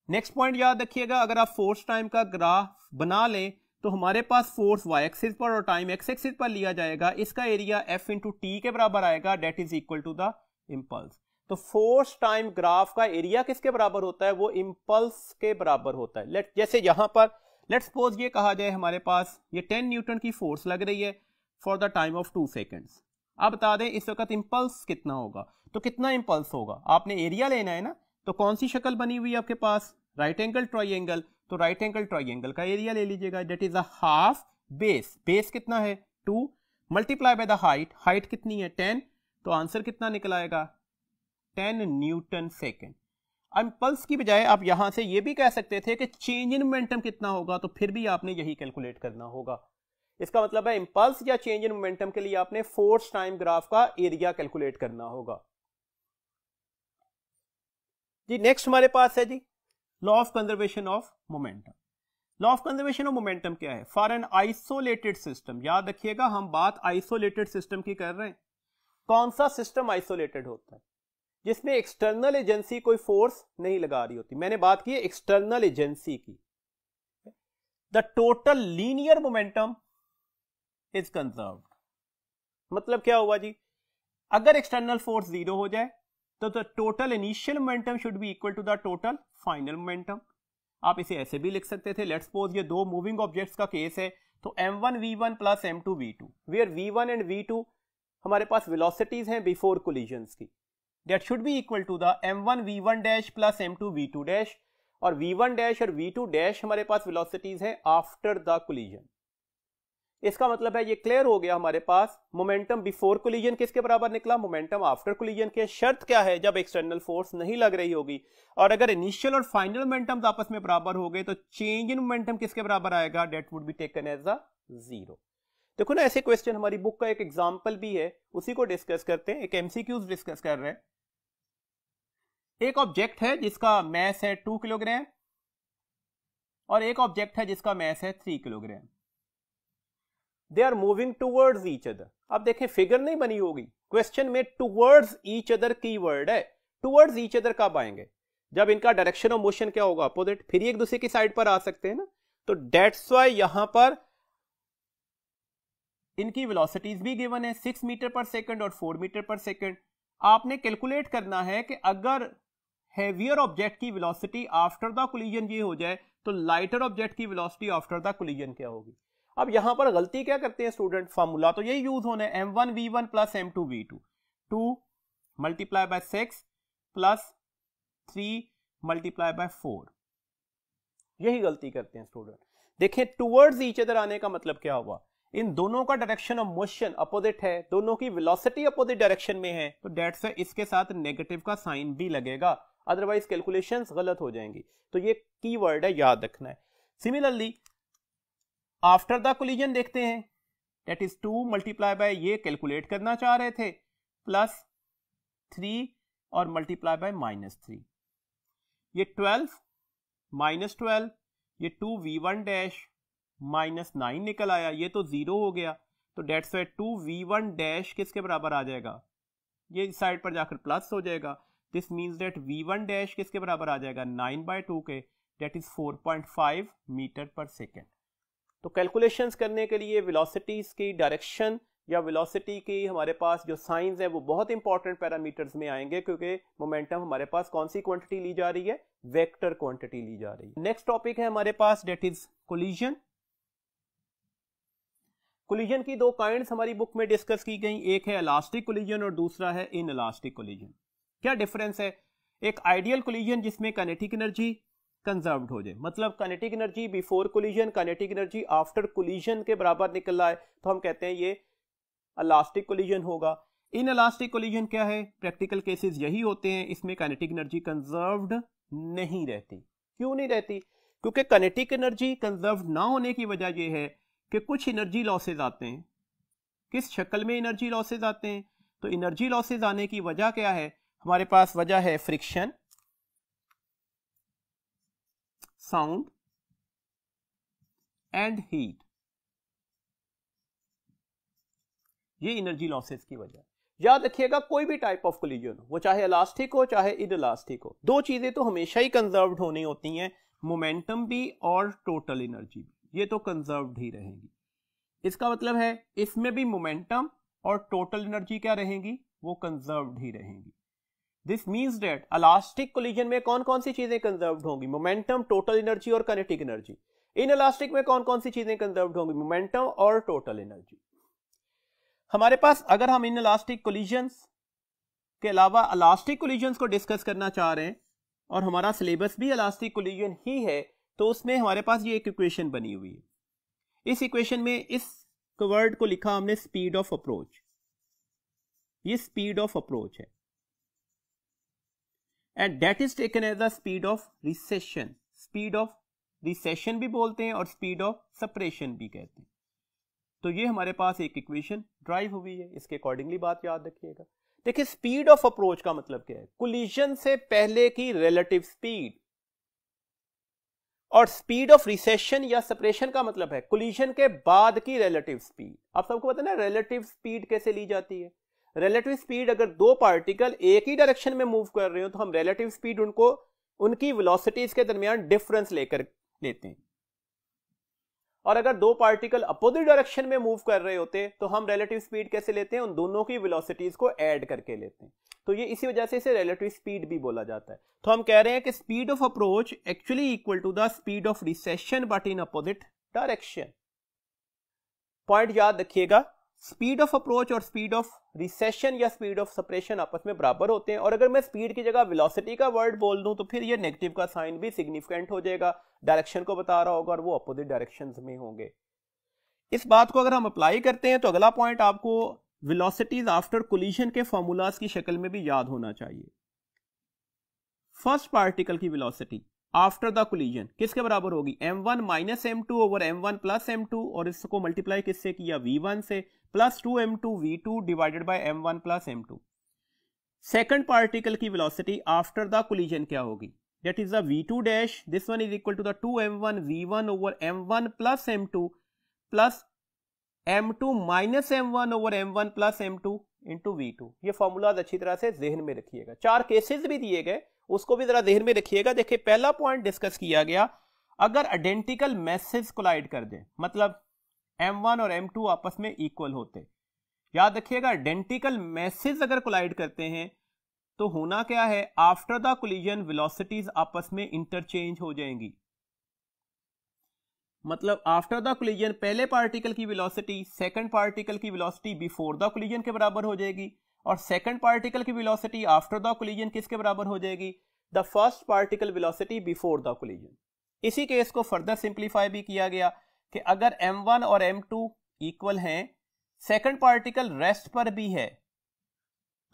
नेक्स्ट पॉइंट याद रखिएगा, अगर आप फोर्स टाइम का ग्राफ बना लें तो हमारे पास फोर्स y एक्सिस पर और टाइम x एक्सिस पर लिया जाएगा। इसका एरिया f इंटू टी के बराबर आएगा, that is equal to the impulse. तो फोर्स टाइम ग्राफ का एरिया किसके बराबर होता है? वो इंपल्स के बराबर होता है। जैसे यहां पर लेट्स सपोज ये कहा जाए हमारे पास ये 10 न्यूटन की फोर्स लग रही है for the time of 2 seconds. अब बता दें इस वक्त इंपल्स कितना होगा। तो कितना इंपल्स होगा? आपने एरिया लेना है ना। तो कौन सी शक्ल बनी हुई है आपके पास? Right angle triangle. तो राइट एंगल ट्राइंगल का एरिया ले लीजिएगा, that is a half base. Base कितना है? 2 multiply by the height, height कितनी है 10, तो आंसर कितना निकल आएगा 10 न्यूटन सेकेंड। इंपल्स की बजाय आप यहां से ये भी कह सकते थे कि चेंज इन मोमेंटम कितना होगा, तो फिर भी आपने यही कैलकुलेट करना होगा। इसका मतलब है इंपल्स या चेंज इन मोमेंटम के लिए आपने फोर्स टाइम ग्राफ का एरिया कैलकुलेट करना होगा। जी नेक्स्ट हमारे पास है जी law of conservation of momentum. Law of conservation of momentum क्या है? फॉर एन आइसोलेटेड सिस्टम, याद रखिएगा हम बात आइसोलेटेड सिस्टम की कर रहे हैं। कौन सा सिस्टम आइसोलेटेड होता है? जिसमें एक्सटर्नल एजेंसी कोई फोर्स नहीं लगा रही होती। मैंने बात की है एक्सटर्नल एजेंसी की। The total linear momentum is conserved. मतलब क्या हुआ जी? अगर एक्सटर्नल फोर्स 0 हो जाए तो the total initial momentum should be equal to the total final momentum. आप इसे ऐसे भी लिख सकते थे, लेट्स सपोज ये दो मूविंग ऑब्जेक्ट्स का केस है, तो m1 v1 plus m2 v2, where v1 and v2 हमारे पास वेलोसिटीज हैं बिफोर कोलिजन्स की, that should be equal to the m1 v1 dash plus m2 v2 dash, और v1 डैश और v2 डैश हमारे पास वेलोसिटीज हैं आफ्टर द कोलिजन। इसका मतलब है ये क्लियर हो गया हमारे पास मोमेंटम बिफोर कोलिजन किसके बराबर निकला, मोमेंटम आफ्टर कोलिजन के। शर्त क्या है? जब एक्सटर्नल फोर्स नहीं लग रही होगी, और अगर इनिशियल और फाइनल मोमेंटम आपस में बराबर हो गए तो चेंज इन मोमेंटम किसके बराबर आएगा? That would be taken as a 0। देखो ना, ऐसे क्वेश्चन हमारी बुक का एक एग्जाम्पल भी है, उसी को डिस्कस करते हैं। एक एमसीक्यूज डिस्कस कर रहे हैं। एक ऑब्जेक्ट है जिसका मैस है 2 किलोग्राम और एक ऑब्जेक्ट है जिसका मैस है 3 kilogram. They are moving towards each other. अब देखें फिगर नहीं बनी होगी, क्वेश्चन में टूवर्ड्स ईच अदर की वर्ड है। टूवर्ड्स ईच अदर कब आएंगे? जब इनका डायरेक्शन ऑफ मोशन क्या होगा? अपोजिट। फिर एक दूसरे की साइड पर आ सकते हैं ना, तो दैट्स व्हाई यहां पर इनकी वेलोसिटीज भी गिवन है 6 मीटर पर सेकंड और 4 मीटर पर सेकंड। आपने कैलकुलेट करना है कि अगर हेवियर ऑब्जेक्ट की वेलोसिटी आफ्टर द कोलिजन ये हो जाए तो लाइटर ऑब्जेक्ट की वेलोसिटी आफ्टर द कोलिजन क्या होगी। अब यहां पर गलती क्या करते हैं स्टूडेंट? फॉर्मूला तो यही यूज होना है, m1 v1 plus m2 v2, 2 multiply bye 6 plus 3 multiply by 4। यही गलती करते हैं स्टूडेंट। देखें टुवर्ड्स ईच अदर आने का मतलब क्या हुआ? इन दोनों का डायरेक्शन ऑफ मोशन अपोजिट है, दोनों की वेलोसिटी अपोजिट डायरेक्शन में है, तो दैट्स व्हाई इसके साथ नेगेटिव का साइन भी लगेगा, अदरवाइज कैलकुलेशंस गलत हो जाएंगी। तो ये कीवर्ड है, याद रखना है। सिमिलरली आफ्टर द कोलिजन देखते हैं, दैट इज 2 मल्टीप्लाई बाय, ये कैलकुलेट करना चाह रहे थे, प्लस 3 और मल्टीप्लाई बाय -3। ये 12 -12, ये 2v1 डैश -9 निकल आया, ये तो 0 हो गया, तो डेट्स वाई 2v1 डैश किसके बराबर आ जाएगा? ये इस साइड पर जाकर प्लस हो जाएगा। This means that v1 dash किसके बराबर आ जाएगा? 9/2 के, date is 4.5 metre per second. तो कैलकुलेशंस करने के लिए वेलोसिटीज की डायरेक्शन या वेलोसिटी की हमारे पास जो साइंस है वो बहुत इंपॉर्टेंट पैरामीटर्स में आएंगे, क्योंकि मोमेंटम हमारे पास कौन सी क्वांटिटी ली जा रही है? वेक्टर क्वांटिटी ली जा रही है। नेक्स्ट टॉपिक है हमारे पास, डेट इज कोलिजन। कोलिजन की दो काइंड्स हमारी बुक में डिस्कस की गई, एक है इलास्टिक कोलिजन और दूसरा है इनइलास्टिक कोलिजन। क्या डिफरेंस है? एक आइडियल कोलिजन जिसमें काइनेटिक एनर्जी कंजर्व्ड हो जाए, मतलब kinetic energy before collision, kinetic energy after collision के बराबर निकल रहा है, तो हम कहते हैं ये इलास्टिक कोलिजन होगा। इनइलास्टिक कोलिजन क्या है? प्रैक्टिकल केसेस यही होते हैं, इसमें काइनेटिक एनर्जी कंजर्व्ड नहीं रहती। क्यों नहीं रहती? क्योंकि काइनेटिक एनर्जी कंजर्व्ड ना होने की वजह यह है कि कुछ एनर्जी लॉसेज आते हैं। किस शक्ल में एनर्जी लॉसेज आते हैं? तो एनर्जी लॉसेज आने की वजह क्या है? हमारे पास वजह है फ्रिक्शन, साउंड एंड हीट। ये एनर्जी लॉसेज की वजह। याद रखिएगा कोई भी टाइप ऑफ कोलिजन हो, वो चाहे इलास्टिक हो चाहे इनइलास्टिक हो, दो चीजें तो हमेशा ही कंजर्व्ड होनी होती हैं, मोमेंटम भी और टोटल एनर्जी भी, ये तो कंजर्व्ड ही रहेंगी। इसका मतलब है इसमें भी मोमेंटम और टोटल एनर्जी क्या रहेंगी? वो कंजर्व्ड ही रहेंगी। This means that elastic collision में कौन कौन सी चीजें कंजर्व्ड होंगी? मोमेंटम, टोटल एनर्जी और काइनेटिक एनर्जी। इनइलास्टिक में कौन कौन सी चीजें कंजर्व्ड होंगी? मोमेंटम और टोटल एनर्जी। हमारे पास अगर हम इनइलास्टिक कोलिजन्स के अलावा इलास्टिक कोलिजन्स को डिस्कस करना चाह रहे हैं और हमारा सिलेबस भी इलास्टिक कोलिजन ही है, तो उसमें हमारे पास ये एक इक्वेशन बनी हुई है। इस इक्वेशन में इस वर्ड को लिखा हमने स्पीड ऑफ अप्रोच, ये स्पीड ऑफ अप्रोच है, and that is taken as the speed of recession. Speed of recession भी बोलते हैं और स्पीड ऑफ सेपरेशन भी कहते हैं। तो ये हमारे पास एक इक्वेशन ड्राइव हुई है, इसके अकॉर्डिंगली बात याद रखिएगा। देखिए स्पीड ऑफ अप्रोच का मतलब क्या है, कोलिजन से पहले की रिलेटिव स्पीड, और स्पीड ऑफ रिसेशन या सेपरेशन का मतलब है कोलिजन के बाद की रिलेटिव स्पीड। आप सबको पता है ना रिलेटिव स्पीड कैसे ली जाती है। रिलेटिव स्पीड, अगर दो पार्टिकल एक ही डायरेक्शन में मूव कर रहे हो तो हम रिलेटिव स्पीड उनको उनकी वेलोसिटीज के दरमियान डिफरेंस लेकर लेते हैं, और अगर दो पार्टिकल अपोजिट डायरेक्शन में मूव कर रहे होते तो हम रिलेटिव स्पीड कैसे लेते हैं, उन दोनों की वेलोसिटीज को ऐड करके लेते हैं। तो ये इसी वजह से इसे रिलेटिव स्पीड भी बोला जाता है। तो हम कह रहे हैं कि speed of approach actually equal to the speed of recession but in opposite direction. Point याद रखिएगा, स्पीड ऑफ अप्रोच और स्पीड ऑफ रिसेशन या स्पीड ऑफ सेपरेशन आपस में बराबर होते हैं, और अगर मैं स्पीड की जगह वेलोसिटी का वर्ड बोल दूं तो फिर ये नेगेटिव का साइन भी सिग्निफिकेंट हो जाएगा, डायरेक्शन को बता रहा होगा और वो अपोजिट डायरेक्शंस में होंगे। इस बात को अगर हम अप्लाई करते हैं तो अगला पॉइंट आपको वेलोसिटीज आफ्टर कोलिजन के फॉर्मूलाज की शक्ल में भी याद होना चाहिए। फर्स्ट पार्टिकल की वेलोसिटी आफ्टर द कोलिजन किसके बराबर होगी, m1 minus m2 over m1 plus m2, और इसको मल्टीप्लाई किससे किया, v1 से, plus 2m2 v2 divided by m1 plus m2। Second particle की वेलोसिटी आफ्टर द कोलिजन क्या होगी, that is the v2 dash, this one is equal to the 2m1 v1 over m1 plus m2 plus m2 minus m1 over m1 plus m2 into v2। ये फॉर्मूलाज अच्छी तरह से जहन में रखिएगा। चार केसेस भी दिए गए, उसको भी जरा जहन में रखिएगा। देखिए पहला पॉइंट डिस्कस किया गया, अगर आइडेंटिकल मैसेज कोलाइड कर दे, मतलब m1 और m2 आपस में इक्वल होते, याद रखिएगा आइडेंटिकल मैसेज अगर कोलाइड करते हैं तो होना क्या है, आफ्टर द कोलिजन वेलोसिटीज आपस में इंटरचेंज हो जाएंगी। मतलब आफ्टर द कोलिजन पहले पार्टिकल की वेलोसिटी सेकंड पार्टिकल की वेलोसिटी बिफोर द कोलिजन के बराबर हो जाएगी, और सेकंड पार्टिकल की वेलोसिटी आफ्टर द कोलिजन किसके बराबर हो जाएगी, the first particle velocity before the collision. इसी केस को फर्दर सिंप्लीफाई भी किया गया कि अगर m1 और m2 इक्वल हैं, सेकंड पार्टिकल रेस्ट पर भी है,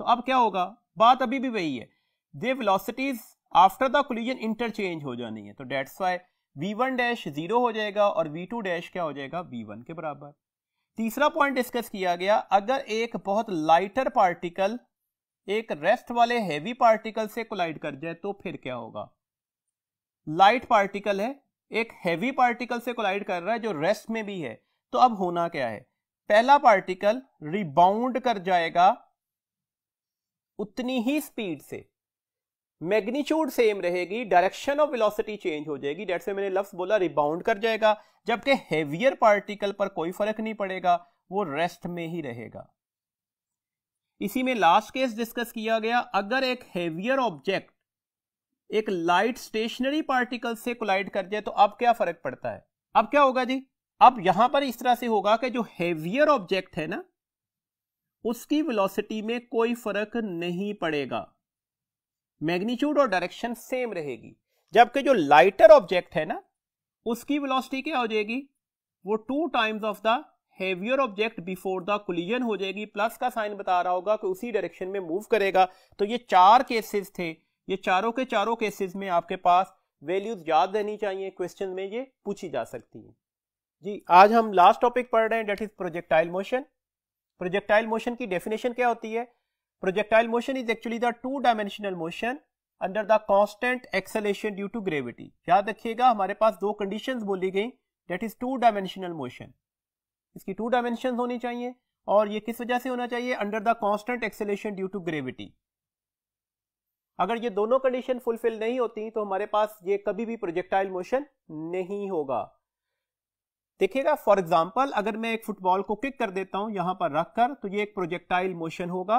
तो अब क्या होगा, बात अभी भी वही है, they velocities after the collision interchange हो जानी है। तो दैट्स व्हाई v1 डैश 0 हो जाएगा और v2 डैश क्या हो जाएगा, v1 के बराबर। तीसरा पॉइंट डिस्कस किया गया, अगर एक बहुत लाइटर पार्टिकल एक रेस्ट वाले हैवी पार्टिकल से कोलाइड कर जाए तो फिर क्या होगा। लाइट पार्टिकल है, एक हैवी पार्टिकल से कोलाइड कर रहा है जो रेस्ट में भी है, तो अब होना क्या है, पहला पार्टिकल रिबाउंड कर जाएगा उतनी ही स्पीड से, मैग्नीट्यूड सेम रहेगी, डायरेक्शन ऑफ वेलोसिटी चेंज हो जाएगी, दैट्स व्हाई मैंने लफ्ज बोला रिबाउंड कर जाएगा, जबकि हेवियर पार्टिकल पर कोई फर्क नहीं पड़ेगा, वो रेस्ट में ही रहेगा। इसी में लास्ट केस डिस्कस किया गया, अगर एक हेवियर ऑब्जेक्ट एक लाइट स्टेशनरी पार्टिकल से कोलाइड कर जाए तो अब क्या फर्क पड़ता है, अब क्या होगा जी, अब यहां पर इस तरह से होगा कि जो हेवियर ऑब्जेक्ट है ना उसकी वेलोसिटी में कोई फर्क नहीं पड़ेगा, मैग्नीट्यूड और डायरेक्शन सेम रहेगी, जबकि जो लाइटर ऑब्जेक्ट है ना उसकी वेलोसिटी क्या हो जाएगी, वो 2 times of the heavier object before the collision हो जाएगी, प्लस का साइन बता रहा होगा कि उसी डायरेक्शन में मूव करेगा। तो ये चार केसेस थे, ये चारों के चारों केसेस में आपके पास वैल्यूज याद रहनी चाहिए, क्वेश्चन में ये पूछी जा सकती है जी। आज हम लास्ट टॉपिक पढ़ रहे हैं, that is projectile motion. Projectile motion की डेफिनेशन क्या होती है, projectile motion is actually the 2 dimensional motion under the constant acceleration due to gravity. याद रखिएगा हमारे पास 2 कंडीशंस बोली गई, दैट इज 2 डायमेंशनल मोशन, इसकी 2 डायमेंशन होनी चाहिए, और ये किस वजह से होना चाहिए, under the constant acceleration due to gravity. अगर ये दोनों कंडीशन फुलफिल नहीं होती तो हमारे पास ये कभी भी प्रोजेक्टाइल मोशन नहीं होगा। देखिएगा फॉर एग्जांपल अगर मैं एक फुटबॉल को किक कर देता हूं यहां पर रखकर, तो ये एक प्रोजेक्टाइल मोशन होगा।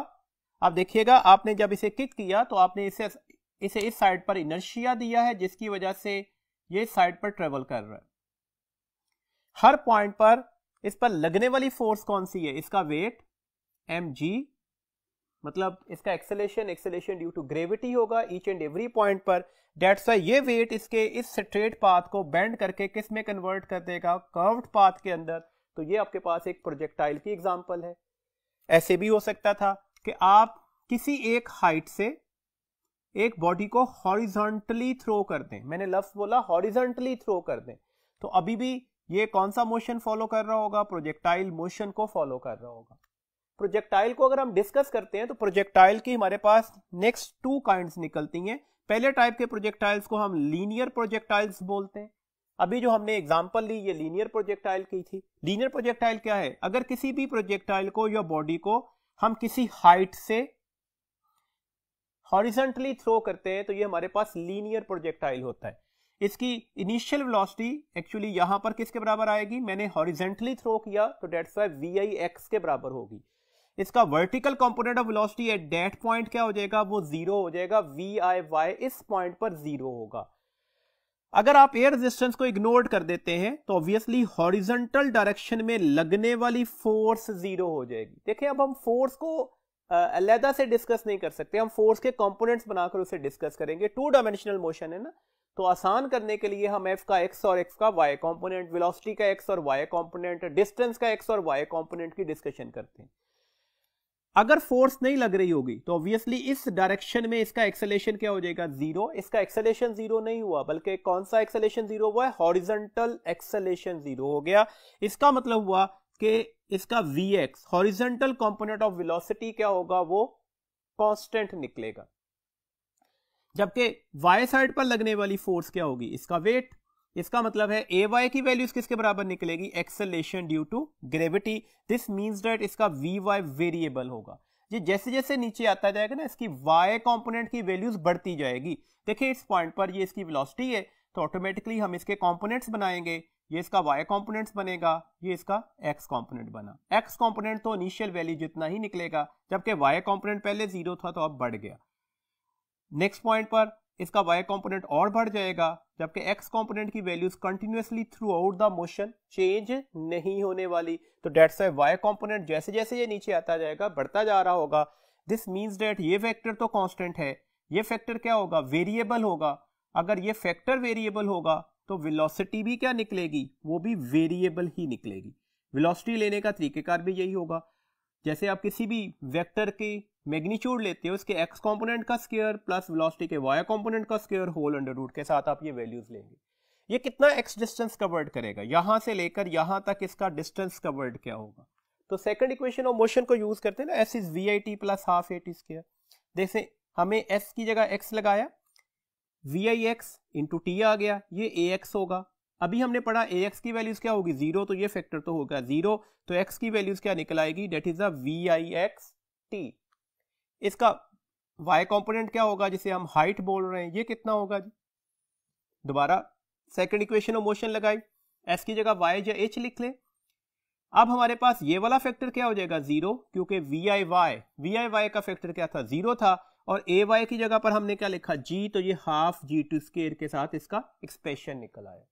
अब देखिएगा आपने जब इसे किक किया तो आपने इसे इस साइड पर इनर्शिया दिया है, जिसकी वजह से ये साइड पर ट्रेवल कर रहा है। हर पॉइंट पर इस पर लगने वाली फोर्स कौन सी है, इसका वेट mg, मतलब इसका एक्सेलरेशन ड्यू टू ग्रेविटी होगा ईच एंड एवरी पॉइंट पर। दैट्स व्हाई ये वेट इसके इस स्ट्रेट पाथ को बेंड करके किस में कन्वर्ट कर देगा, कर्व्ड पाथ के अंदर। तो ये आपके पास एक प्रोजेक्टाइल की एग्जांपल है। ऐसे भी हो सकता था कि आप किसी एक हाइट से एक बॉडी को हॉरिजॉन्टली थ्रो कर दें, मैंने लफ्ज बोला हॉरिजॉन्टली थ्रो कर दें, तो अभी भी ये कौन सा मोशन फॉलो कर रहा होगा, प्रोजेक्टाइल मोशन को फॉलो कर रहा होगा। प्रोजेक्टाइल को अगर हम डिस्कस करते हैं तो प्रोजेक्टाइल की हमारे पास नेक्स्ट टू काइंड्स निकलती हैं। पहले टाइप के प्रोजेक्टाइल्स को हम लीनियर प्रोजेक्टाइल्स बोलते हैं। अभी जो हमने एग्जांपल ली ये लीनियर प्रोजेक्टाइल की थी। लीनियर प्रोजेक्टाइल क्या है, अगर किसी भी प्रोजेक्टाइल को या बॉडी को हम किसी हाइट से हॉरिजॉन्टली थ्रो करते हैं तो ये हमारे पास लीनियर प्रोजेक्टाइल होता है। इसकी इनिशियल वेलोसिटी एक्चुअली यहां पर किसके बराबर आएगी, मैंने हॉरिजॉन्टली थ्रो किया तो दैट्स व्हाई VIX के बराबर होगी। इसका vertical component of velocity at that point क्या हो जाएगा, वो जीरो हो जाएगा, VIY इस पॉइंट पर जीरो होगा। अगर आप एयर रेजिस्टेंस को इग्नोर कर देते हैं तो ऑब्वियसली हॉरिजॉन्टल डायरेक्शन में लगने वाली फोर्स जीरो हो जाएगी। देखिए अब हम फोर्स को अलग से डिस्कस नहीं कर सकते, हम फोर्स के कंपोनेंट्स बनाकर उसे डिस्कस करेंगे। टू डायमेंशनल मोशन है ना, तो आसान करने के लिए हम F का X और X का Y कंपोनेंट, वेलोसिटी का X और Y कंपोनेंट, डिस्टेंस का X और Y कंपोनेंट की डिस्कशन करते हैं। अगर फोर्स नहीं लग रही होगी तो ऑब्वियसली इस डायरेक्शन में इसका एक्सेलेरेशन क्या हो जाएगा, जीरो। इसका एक्सेलेरेशन जीरो नहीं हुआ, बल्कि कौन सा एक्सेलेरेशन जीरो हुआ है, हॉरिजॉन्टल एक्सेलेरेशन जीरो हो गया। इसका मतलब हुआ कि इसका VX horizontal component of velocity क्या होगा, वो कांस्टेंट निकलेगा। जबकि Y साइड पर लगने वाली फोर्स क्या होगी, इसका वेट। इसका मतलब है AY की वैल्यूज किसके बराबर निकलेगी, acceleration due to gravity. This means that इसका VY वेरिएबल होगा। ये जैसे जैसे नीचे आता जाएगा ना, इसकी Y कंपोनेंट की वैल्यूज बढ़ती जाएगी। देखिए इस पॉइंट पर ये इसकी वेलोसिटी है तो ऑटोमेटिकली हम इसके कंपोनेंट्स बनाएंगे। ये इसका Y कंपोनेंट्स बनेगा, ये इसका X कंपोनेंट बना। X कंपोनेंट तो इनिशियल वैल्यू जितना ही निकलेगा, जबकि Y कंपोनेंट पहले जीरो था तो अब बढ़ गया। नेक्स्ट पॉइंट पर इसका Y कंपोनेंट और बढ़ जाएगा, जबकि X कंपोनेंट की values continuously through out the motion change नहीं होने वाली। तो दैट्स व्हाई Y कंपोनेंट जैसे जैसे ये नीचे आता जाएगा बढ़ता जा रहा होगा। दिस मींस दैट ये फैक्टर तो कांस्टेंट है, ये फैक्टर क्या होगा, वेरिएबल होगा। अगर ये फैक्टर वेरिएबल होगा तो वेलोसिटी भी क्या निकलेगी, वो भी वेरिएबल ही निकलेगी। वेलोसिटी लेने का तरीकेकार भी यही होगा। जैसे आप किसी भी वेक्टर की मैग्नीट्यूड लेते हो, उसके X कंपोनेंट का स्क्वायर प्लस वेलोसिटी के Y कंपोनेंट का स्क्वायर होल अंडर रूट के साथ आप ये वैल्यूज लेंगे। ये कितना X डिस्टेंस कवर्ड करेगा, यहां से लेकर यहां तक इसका डिस्टेंस कवर्ड क्या होगा। तो सेकंड इक्वेशन ऑफ मोशन को यूज करते हैं ना, S is VIT plus half AT square. जैसे हमें S की जगह X लगाया, VIX इंटू T आ गया, ये AX होगा। अभी हमने पढ़ा AX की वैल्यूज क्या होगी, जीरो, तो ये फैक्टर तो होगा जीरो, तो X की वैल्यूज क्या निकल आएगी, डेट इज द VIXT। इसका Y कंपोनेंट क्या होगा, जिसे हम हाइट बोल रहे हैं, ये कितना होगा जी। दोबारा सेकंड इक्वेशन ऑफ मोशन लगाई, S की जगह Y या H लिख ले। अब हमारे पास ये वाला फैक्टर क्या हो जाएगा, जीरो, क्योंकि VIY का फैक्टर क्या था, जीरो था, और AY की जगह पर हमने क्या लिखा, G, तो ये हाफ G2 स्क्वायर के साथ इसका एक्सप्रेशन निकल आया।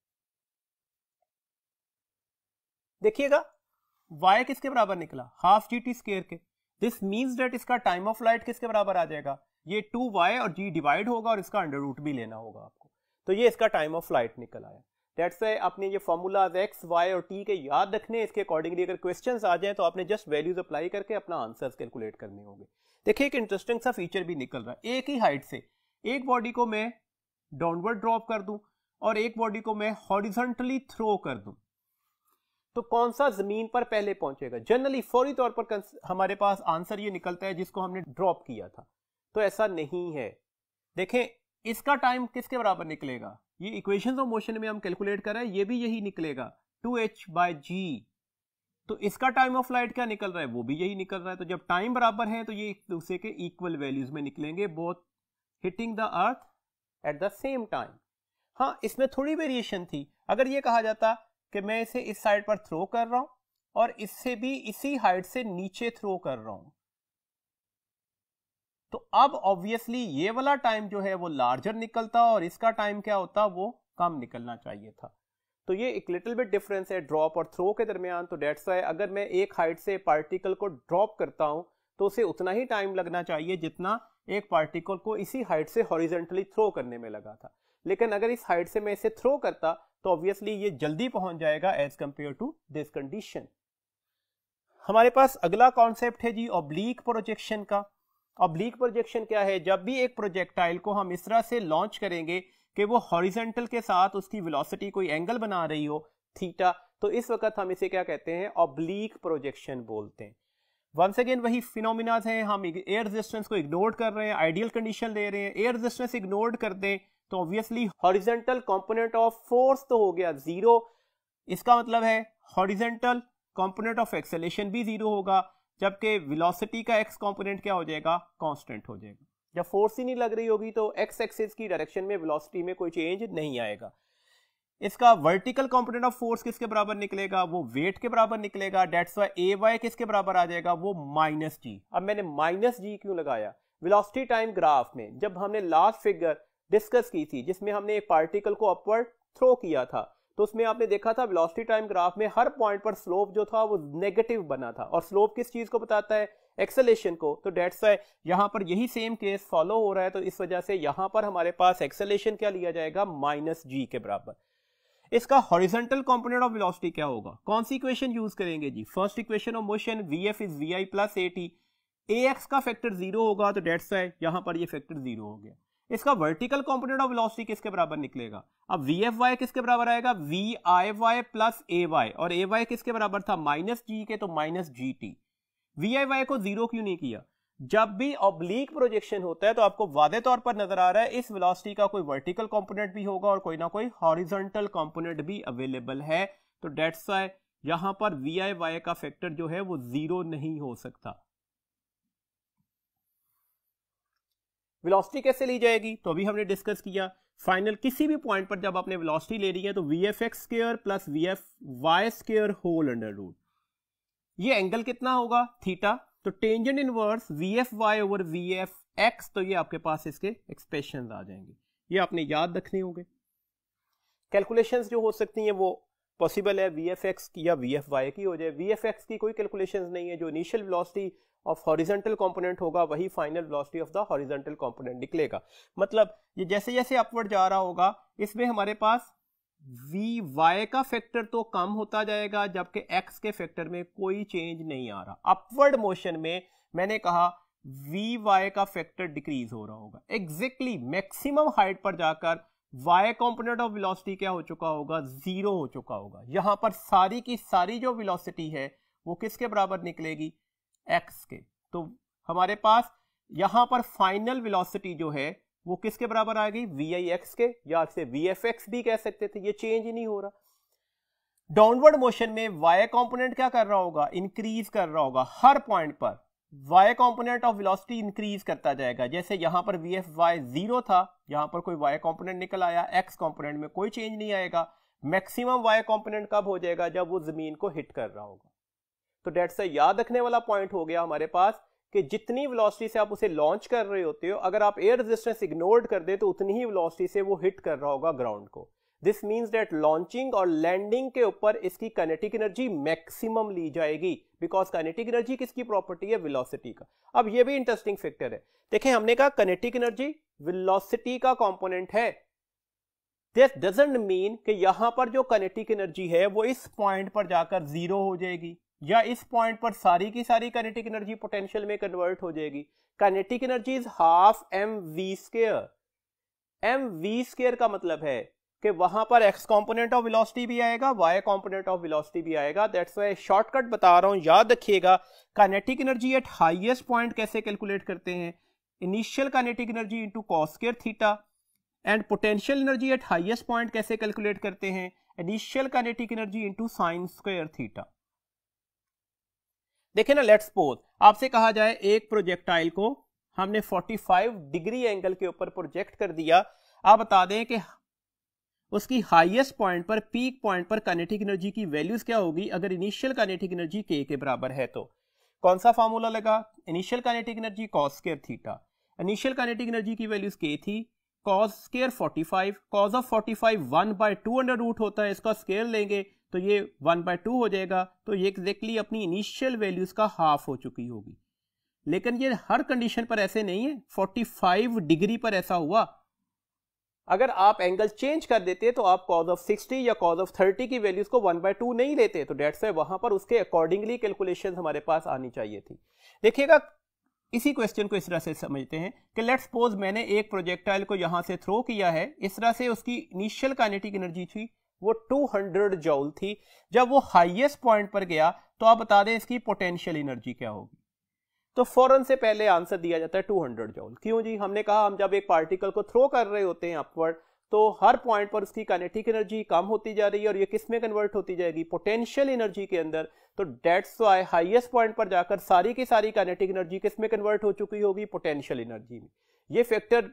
देखिएगा Y किसके बराबर निकला, हाफ GT स्क्वायर के। दिस मींस दैट इसका टाइम ऑफ फ्लाइट किसके बराबर आ जाएगा, ये 2Y और G डिवाइड होगा और इसका अंडर रूट भी लेना होगा आपको, तो ये इसका टाइम ऑफ फ्लाइट निकल आया। दैट्स व्हाई आपने ये फॉर्मूलाज X, Y और T के याद रखने, इसके अकॉर्डिंगली अगर क्वेश्चंस आ जाए तो आपने जस्ट वैल्यूज अप्लाई करके अपना आंसर्स कैलकुलेट करने होंगे। देखिए एक इंटरेस्टिंग सा फीचर भी निकल रहा है, एक ही हाइट से एक बॉडी को मैं डाउनवर्ड ड्रॉप कर दूं और एक बॉडी को मैं हॉरिजॉन्टली थ्रो कर दूं, तो कौन सा जमीन पर पहले पहुंचेगा। जनरली फौरी तौर पर हमारे पास आंसर ये निकलता है जिसको हमने ड्रॉप किया था, तो ऐसा नहीं है। देखें इसका टाइम किसके बराबर निकलेगा, ये इक्वेशंस ऑफ मोशन में हम कैलकुलेट कर रहे हैं, ये भी यही निकलेगा 2h/g। तो इसका टाइम ऑफ फ्लाइट क्या निकल रहा है, वो भी यही निकल रहा है। तो जब टाइम बराबर है तो ये एक दूसरे के इक्वल वैल्यूज में निकलेंगे, both hitting the earth at the same time. हाँ, इसमें थोड़ी वेरिएशन थी। अगर ये कहा जाता कि मैं इसे इस साइड पर थ्रो कर रहा हूं और इससे भी इसी हाइट से नीचे थ्रो कर रहा हूं, तो अब ऑब्वियसली ये वाला टाइम जो है वो लार्जर निकलता और इसका टाइम क्या होता, वो कम निकलना चाहिए था। तो ये एक लिटिल बिट डिफरेंस है ड्रॉप और थ्रो के दरमियान। तो डेट्स व्हाई अगर मैं एक हाइट से पार्टिकल को ड्रॉप करता हूं तो उसे उतना ही टाइम लगना चाहिए जितना एक पार्टिकल को इसी हाइट से हॉरिजॉन्टली थ्रो करने में लगा था। लेकिन अगर इस हाइट से मैं इसे थ्रो करता तो ऑब्वियसली ये जल्दी पहुंच जाएगा as compare to this condition. हमारे पास अगला कॉन्सेप्ट है जी ऑब्लीक प्रोजेक्शन का। ऑब्लीक प्रोजेक्शन क्या है? जब भी एक प्रोजेक्टाइल को हम इस तरह से लॉन्च करेंगे कि वो हॉरिजॉन्टल के साथ उसकी वेलोसिटी कोई एंगल बना रही हो थीटा, तो इस वक्त हम इसे क्या कहते हैं? ऑब्लीक प्रोजेक्शन बोलते हैं। वंस अगेन वही फिनोमिना हैं, हम एयर रेजिस्टेंस को इग्नोर कर रहे हैं, आइडियल कंडीशन ले रहे हैं, एयर रेजिस्टेंस इग्नोर कर दें तो obviously horizontal component of force तो हो गया जीरो। इसका मतलब है हॉरिजॉन्टल कंपोनेंट ऑफ एक्सेलेरेशन भी जीरो होगा, जबकि वेलोसिटी का एक्स कंपोनेंट क्या हो जाएगा? कांस्टेंट हो जाएगा। जब फोर्स ही नहीं लग रही होगी तो एक्स एक्सिस की डायरेक्शन में वेलोसिटी में कोई चेंज नहीं आएगा। इसका वर्टिकल कंपोनेंट ऑफ फोर्स किसके बराबर निकलेगा? वो वेट के बराबर निकलेगा। डेट्स वाई ए वाई किसके बराबर आ जाएगा? वो माइनस जी। अब मैंने माइनस जी क्यों लगाया? वेलोसिटी टाइम ग्राफ में जब हमने लास्ट फिगर डिस्कस की थी जिसमें हमने एक पार्टिकल को अपवर्ड थ्रो किया था, तो उसमें आपने देखा था वेलोसिटी टाइम ग्राफ में हर पॉइंट पर स्लोप जो था वो नेगेटिव बना था, और स्लोप किस चीज को बताता है? एक्सेलेरेशन को। तो डेट्स वाई यहां पर यही सेम केस फॉलो हो रहा है, तो इस वजह से यहां पर हमारे पास एक्सेलेरेशन क्या लिया जाएगा? माइनस जी के बराबर। इसका हॉरिजॉन्टल कंपोनेंट ऑफ वेलोसिटी क्या होगा? कौन सी इक्वेशन यूज करेंगे जी? First equation of motion, VF is V I plus A T. X का फैक्टर जीरो होगा तो डेट्स वाई यहां पर ये फैक्टर जीरो हो गया। इसका वर्टिकल कंपोनेंट ऑफ वेलोसिटी किसके बराबर निकलेगा? अब वी एफ वाई किसके बराबर आएगा? V I Y plus A Y, और ए वाई किसके बराबर था? माइनस जी के, तो minus G T. V I Y को जीरो क्यों नहीं किया? जब भी ऑब्लीक प्रोजेक्शन होता है तो आपको वादे तौर पर नजर आ रहा है इस वेलोसिटी का कोई वर्टिकल कंपोनेंट भी होगा और कोई ना कोई हॉरिजॉन्टल कंपोनेंट भी अवेलेबल है, तो डेट्स वाई यहां पर वी आई वाई का फैक्टर जो है वो जीरो नहीं हो सकता। वेलोसिटी कैसे ली जाएगी? तो अभी हमने डिस्कस किया। फाइनल किसी भी पॉइंट पर जब आपने वेलोसिटी ले रही है तो V F X square plus V F Y square whole under root, ये एंगल कितना होगा? थीटा। तो tangent inverse V F Y over V F X, तो ये आपके पास इसके एक्सप्रेशन आ जाएंगे, ये आपने याद रखने होंगे। कैलकुलेशंस जो हो सकती हैं वो पॉसिबल है वी एफ एक्स की या वी एफ वाई की हो जाए। वी एफ एक्स की कोई कैलकुलेशंस नहीं है, जो initial velocity of horizontal component होगा वही final velocity of the horizontal component निकलेगा। मतलब ये जैसे जैसे अपवर्ड जा रहा होगा इसमें हमारे पास वी वाई का फैक्टर तो कम होता जाएगा, जबकि एक्स के फैक्टर में कोई चेंज नहीं आ रहा। अपवर्ड मोशन में मैंने कहा वी वाई का फैक्टर डिक्रीज हो रहा होगा। एग्जैक्टली मैक्सिमम हाइट पर जाकर वाई कंपोनेंट ऑफ वेलोसिटी क्या हो चुका होगा? जीरो हो चुका होगा। यहां पर सारी की सारी जो वेलोसिटी है वो किसके बराबर निकलेगी? एक्स के। तो हमारे पास यहां पर फाइनल वेलोसिटी जो है वो किसके बराबर आ गई? वी आई एक्स के, या इसे वी एफ एक्स भी कह सकते थे। ये चेंज ही नहीं हो रहा। डाउनवर्ड मोशन में वाई कंपोनेंट क्या कर रहा होगा? इंक्रीज कर रहा होगा। हर पॉइंट पर Y component of velocity increase करता जाएगा। जैसे यहां पर वी एफ वाई जीरो था, यहां पर कोई वाई कंपोनेंट निकल आया, एक्स कंपोनेंट में कोई चेंज नहीं आएगा। मैक्सिमम वाई कंपोनेंट कब हो जाएगा? जब वो जमीन को हिट कर रहा होगा। तो डेट से याद रखने वाला पॉइंट हो गया हमारे पास कि जितनी वेलोसिटी से आप उसे लॉन्च कर रहे होते हो, अगर आप एयर रेजिस्टेंस इग्नोर कर दे तो उतनी ही वेलोसिटी से वो हिट कर रहा होगा ग्राउंड को। दिस मींस दैट लॉन्चिंग और लैंडिंग के ऊपर इसकी काइनेटिक एनर्जी मैक्सिमम ली जाएगी, बिकॉज काइनेटिक एनर्जी किसकी प्रॉपर्टी है? वेलोसिटी का। अब ये भी इंटरेस्टिंग फैक्टर है। देखें, हमने कहा काइनेटिक एनर्जी वेलोसिटी का कंपोनेंट है। दिस डजंट मीन कि यहां पर जो काइनेटिक एनर्जी है वो इस पॉइंट पर जाकर जीरो हो जाएगी, या इस पॉइंट पर सारी की सारी काइनेटिक एनर्जी पोटेंशियल में कन्वर्ट हो जाएगी। Kinetic energy is half M V square. M V square का मतलब है कि वहां पर एक्स कंपोनेंट ऑफ वेलोसिटी भी आएगा, वाई कंपोनेंट ऑफ वेलोसिटी भी आएगा। दैट्स व्हाई शॉर्टकट बता रहा हूं, याद रखिएगा। Kinetic energy at highest point कैसे कैलकुलेट करते हैं? Initial kinetic energy into cos square theta. And potential energy at highest point कैसे कैलकुलेट करते हैं? Initial kinetic energy into sine square theta. देखें ना, लेट्स सपोज आपसे कहा जाए एक प्रोजेक्टाइल को हमने 45 डिग्री एंगल के ऊपर प्रोजेक्ट कर दिया। आप बता दें कि उसकी हाईएस्ट पॉइंट पर, पीक पॉइंट पर काइनेटिक एनर्जी की वैल्यूज क्या होगी अगर इनिशियल काइनेटिक एनर्जी के बराबर है। तो कौन सा फार्मूला लगा? Initial kinetic energy cos square theta. Initial kinetic energy की वैल्यूज के थी cos square 45, cos of 45 1/2 under root होता है, इसका स्क्वायर लेंगे तो ये 1/2 हो जाएगा। तो ये एग्जैक्टली अपनी इनिशियल वैल्यूज का हाफ हो चुकी होगी। लेकिन ये हर कंडीशन पर ऐसे नहीं है, 45 डिग्री पर ऐसा हुआ। अगर आप एंगल चेंज कर देते तो आप cos ऑफ 60 या cos ऑफ 30 की वैल्यूज को 1/2 नहीं लेते, तो डेट्स वाई वहां पर उसके अकॉर्डिंगली कैलकुलेशन हमारे पास आनी चाहिए थी। देखिएगा इसी क्वेश्चन को इस तरह से समझते हैं कि लेट्स सपोज मैंने एक प्रोजेक्टाइल को यहां से थ्रो किया है, इस तरह से उसकी इनिशियल काइनेटिक एनर्जी थी वो 200 जूल थी। जब वो हाईएस्ट पॉइंट पर गया तो आप बता दें इसकी पोटेंशियल एनर्जी क्या होगी। तो फौरन से पहले आंसर दिया जाता है 200 जूल। क्यों जी? हमने कहा हम जब एक पार्टिकल को थ्रो कर रहे होते हैं अपवर्ड, तो हर पॉइंट पर उसकी काइनेटिक एनर्जी कम होती जा रही है और ये किस में कन्वर्ट होती जाएगी? पोटेंशियल एनर्जी के अंदर। तो डेट्स वाई हाईएस्ट पॉइंट पर जाकर सारी की सारी काइनेटिक एनर्जी किस में कन्वर्ट हो चुकी होगी? पोटेंशियल एनर्जी में। ये फैक्टर,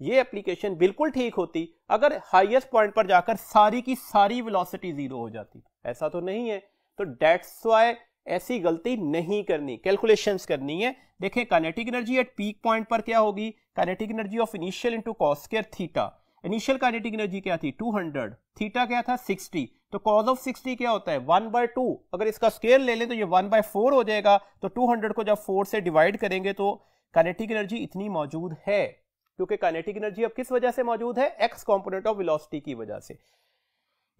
ये एप्लीकेशन बिल्कुल ठीक होती अगर हाईएस्ट पॉइंट पर जाकर सारी की सारी वेलोसिटी जीरो हो जाती। ऐसा तो नहीं है, तो डेट्स वाई ऐसी गलती नहीं करनी, कैलकुलेशंस करनी है। देखें kinetic energy at peak point पर क्या होगी? Kinetic energy of initial into cos square theta. Initial kinetic energy क्या थी? 200, थीटा क्या था? 60। तो कॉस ऑफ 60 क्या होता है? 1/2। अगर इसका स्क्वायर ले लें तो ये 1/4 हो जाएगा। तो 200 को जब 4 से डिवाइड करेंगे तो काइनेटिक एनर्जी इतनी मौजूद है, क्योंकि काइनेटिक एनर्जी अब किस वजह से मौजूद है? एक्स कंपोनेंट ऑफ वेलोसिटी की वजह से।